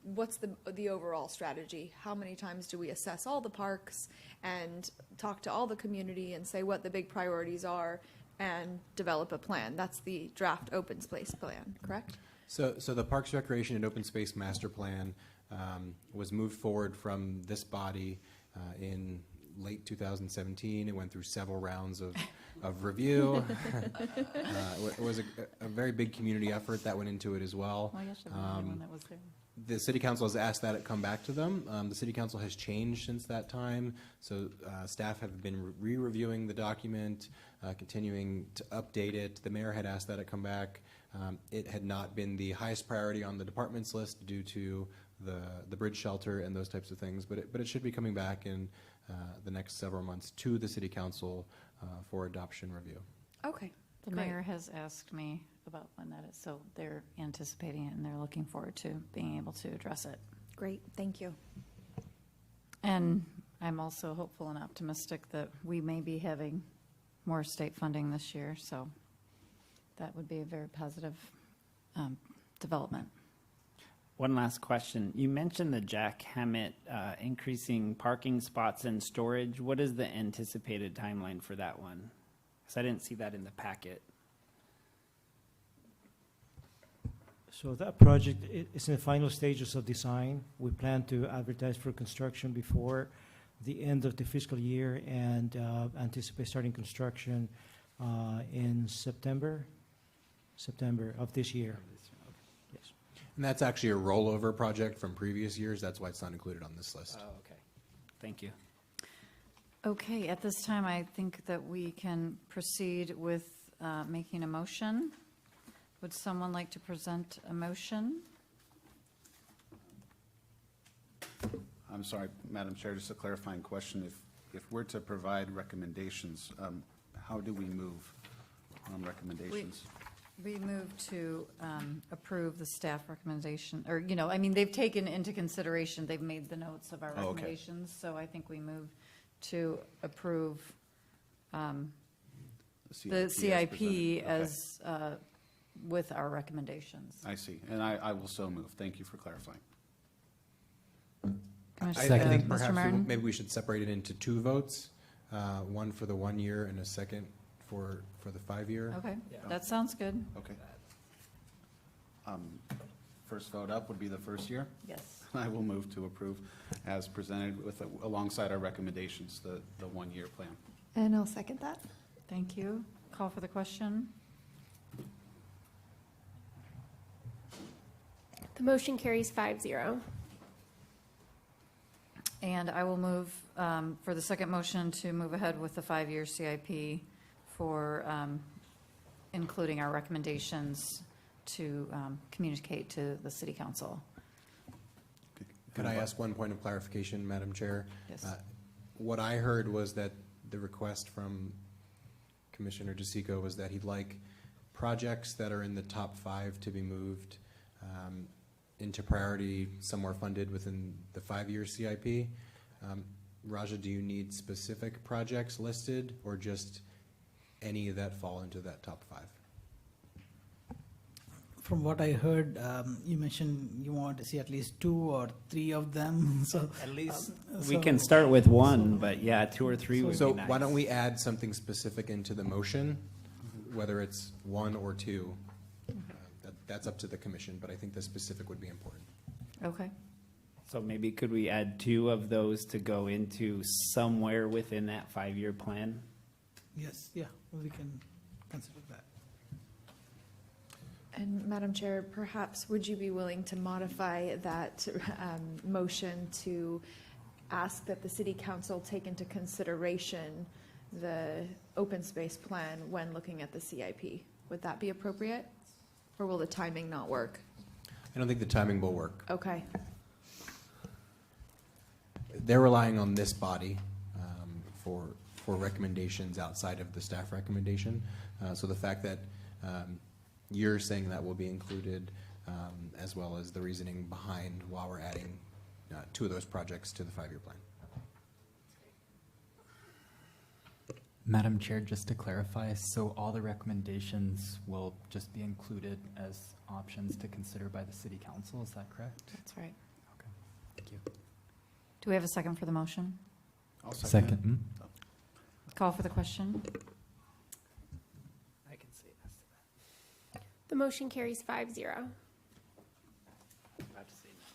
S4: what's the overall strategy? How many times do we assess all the parks and talk to all the community and say what the big priorities are and develop a plan? That's the draft open space plan, correct?
S14: So the Parks, Recreation, and Open Space Master Plan was moved forward from this body in late 2017. It went through several rounds of review. It was a very big community effort that went into it as well.
S1: Well, yes, the only one that was there.
S14: The City Council has asked that it come back to them. The City Council has changed since that time, so staff have been re-reviewing the document, continuing to update it. The mayor had asked that it come back. It had not been the highest priority on the department's list due to the bridge shelter and those types of things, but it should be coming back in the next several months to the City Council for adoption review.
S4: Okay.
S1: The mayor has asked me about when that is, so they're anticipating it and they're looking forward to being able to address it.
S4: Great, thank you.
S1: And I'm also hopeful and optimistic that we may be having more state funding this year, so that would be a very positive development.
S13: One last question. You mentioned the Jack Hammett increasing parking spots and storage. What is the anticipated timeline for that one? Because I didn't see that in the packet.
S17: So that project is in the final stages of design. We plan to advertise for construction before the end of the fiscal year and anticipate starting construction in September of this year. Yes.
S14: And that's actually a rollover project from previous years. That's why it's not included on this list.
S13: Oh, okay. Thank you.
S1: Okay, at this time, I think that we can proceed with making a motion. Would someone like to present a motion?
S5: I'm sorry, Madam Chair, just a clarifying question. If we're to provide recommendations, how do we move on recommendations?
S1: We move to approve the staff recommendation, or, they've taken into consideration, they've made the notes of our
S5: Oh, okay.
S1: recommendations, so I think we move to approve the CIP as with our recommendations.
S5: I see, and I will so move. Thank you for clarifying.
S14: I
S1: Commissioner-
S14: think
S1: Mr.
S14: perhaps
S1: Martin?
S14: maybe we should separate it into two votes, one for the 1 year and a second for the 5 year.
S1: Okay, that sounds good.
S5: Okay. First vote up would be the first year.
S1: Yes.
S5: I will move to approve as presented with, alongside our recommendations, the 1 year plan.
S4: And I'll second that.
S1: Thank you. Call for the question.
S2: The motion carries 5-0.
S1: And I will move for the second motion to move ahead with the 5-year CIP for including our recommendations to communicate to the City Council.
S14: Could I ask one point of clarification, Madam Chair?
S1: Yes.
S14: What I heard was that the request from Commissioner DeSico was that he'd like projects that are in the top 5 to be moved into priority, somewhere funded within the 5-year CIP. Raja, do you need specific projects listed or just any that fall into that top 5?
S16: From what I heard, you mentioned you want to see at least 2 or 3 of them. So
S13: At least we can start with 1, but yeah, 2 or 3 would
S14: So
S13: be nice.
S14: why don't we add something specific into the motion, whether it's 1 or 2? that's up to the commission, but I think the specific would be important.
S1: Okay.
S13: So maybe could we add 2 of those to go into somewhere within that 5-year plan?
S16: Yes, yeah, we can consider that.
S4: And Madam Chair, perhaps would you be willing to modify that motion to ask that the City Council take into consideration the open space plan when looking at the CIP? Would that be appropriate? Or will the timing not work?
S14: I don't think the timing will work.
S4: Okay.
S14: They're relying on this body for recommendations outside of the staff recommendation. So the fact that you're saying that will be included, as well as the reasoning behind why we're adding 2 of those projects to the 5-year plan.
S3: Madam Chair, just to clarify, so all the recommendations will just be included as options to consider by the City Council, is that correct?
S1: That's right.
S3: Okay, thank you.
S1: Do we have a second for the motion?
S5: I'll second
S3: Second.
S1: Call for the question.
S13: I can say yes to that.
S2: The motion carries 5-0.
S13: About to say no.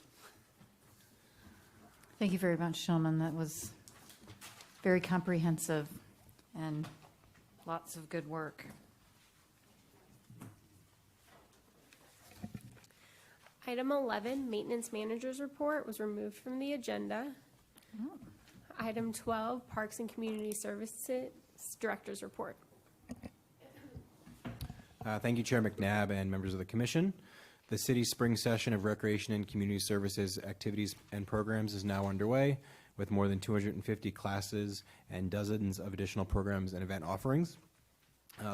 S1: Thank you very much, gentlemen. That was very comprehensive and lots of good work.
S2: Item 11, Maintenance Manager's Report, was removed from the agenda. Item 12, Parks and Community Services Director's Report.
S14: Thank you, Chair McNabb and members of the Commission. The city's spring session of recreation and community services activities and programs is now underway, with more than 250 classes and dozens of additional programs and event offerings.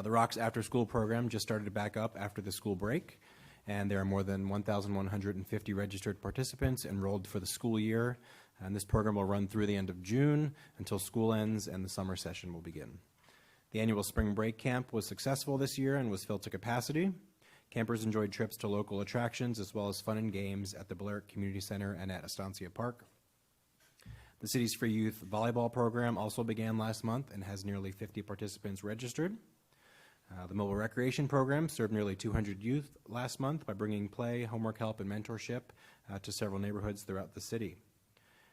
S14: The Rocks After School program just started to back up after the school break, and there are more than 1,150 registered participants enrolled for the school year. And this program will run through the end of June until school ends and the summer session will begin. The annual spring break camp was successful this year and was filled to capacity. Campers enjoyed trips to local attractions as well as fun and games at the Blair Community Center and at Estancia Park. The city's free youth volleyball program also began last month and has nearly 50 participants registered. The mobile recreation program served nearly 200 youth last month by bringing play, homework help, and mentorship to several neighborhoods throughout the city.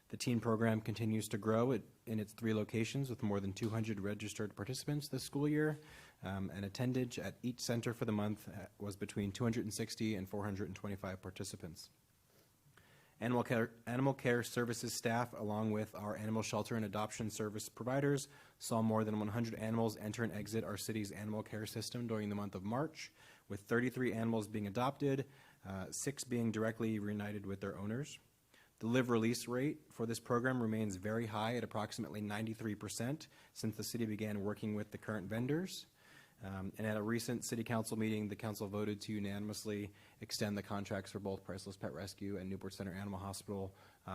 S14: The teen program continues to grow in its 3 locations with more than 200 registered participants this school year, and attendance at each center for the month was between 260 and 425 participants. Animal care services staff, along with our animal shelter and adoption service providers, saw more than 100 animals enter and exit our city's animal care system during the month of March, with 33 animals being adopted, 6 being directly reunited with their owners. The live release rate for this program remains very high at approximately 93% since the city began working with the current vendors. And at a recent city council meeting, the council voted to unanimously extend the contracts for both Priceless Pet Rescue and Newport Center Animal Hospital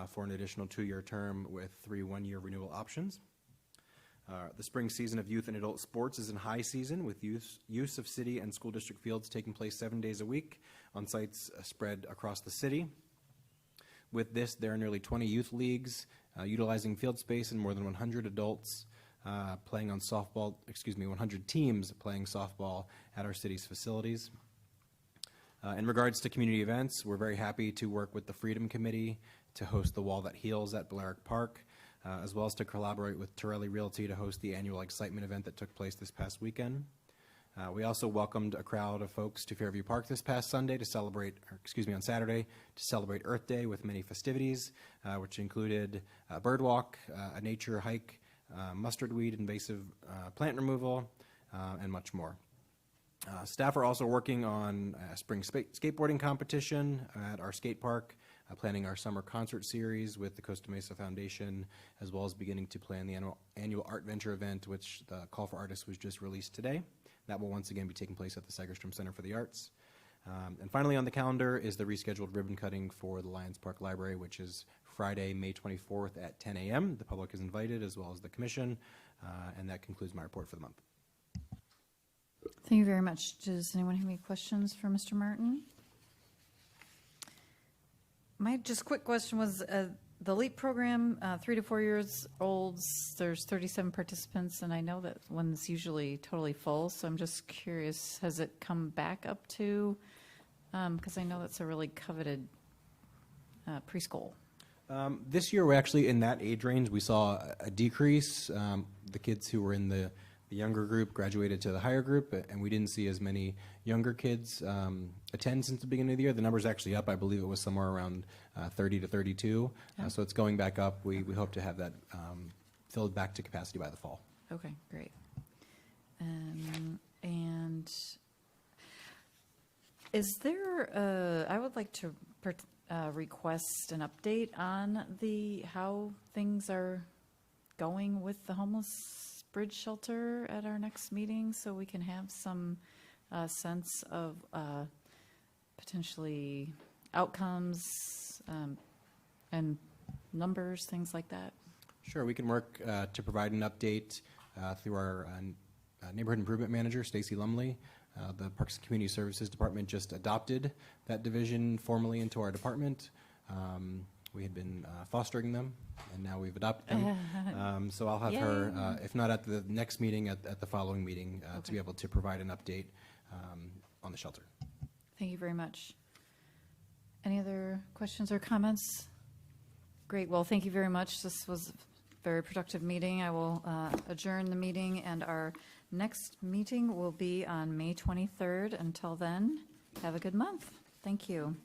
S14: for an additional 2-year term with 3 one-year renewal options. The spring season of youth and adult sports is in high season, with use of city and school district fields taking place 7 days a week on sites spread across the city. With this, there are nearly 20 youth leagues utilizing field space and more than 100 adults playing on 100 teams playing softball at our city's facilities. In regards to community events, we're very happy to work with the Freedom Committee to host the Wall That Heals at Balearic Park, as well as to collaborate with Torelli Realty to host the annual Excitement event that took place this past weekend. We also welcomed a crowd of folks to Fairview Park this past Sunday to celebrate, on Saturday, to celebrate Earth Day with many festivities, which included a bird walk, a nature hike, mustard weed invasive plant removal, and much more. Staff are also working on a spring skateboarding competition at our skate park, planning our summer concert series with the Costa Mesa Foundation, as well as beginning to plan the annual Art Venture event, which the call for artists was just released today. That will once again be taking place at the Segerstrom Center for the Arts. And finally on the calendar is the rescheduled ribbon cutting for the Lions Park Library, which is Friday, May 24th at 10 a.m. The public is invited, as well as the commission, and that concludes my report for the month.
S1: Thank you very much. Does anyone have any questions for Mr. Martin? My just quick question was, the LEAP program, 3 to 4 years olds, there's 37 participants, and I know that one's usually totally full, so I'm just curious, has it come back up to Because I know that's a really coveted preschool.
S14: This year, we're actually in that age range. We saw a decrease. The kids who were in the younger group graduated to the higher group, and we didn't see as many younger kids attend since the beginning of the year. The number's actually up. I believe it was somewhere around 30 to 32. So it's going back up. We hope to have that filled back to capacity by the fall.
S1: Okay, great. And is there, I would like to request an update on how things are going with the homeless bridge shelter at our next meeting, so we can have some sense of potentially outcomes and numbers, things like that.
S14: Sure, we can work to provide an update through our neighborhood improvement manager, Stacy Lumley. The Parks and Community Services Department just adopted that division formally into our department. We had been fostering them, and now we've adopted them. So I'll have her, if not at the next meeting, at the following meeting, to be able to provide an update on the shelter.
S1: Thank you very much. Any other questions or comments? Great. Well, thank you very much. This was a very productive meeting. I will adjourn the meeting, and our next meeting will be on May 23rd. Until then, have a good month. Thank you.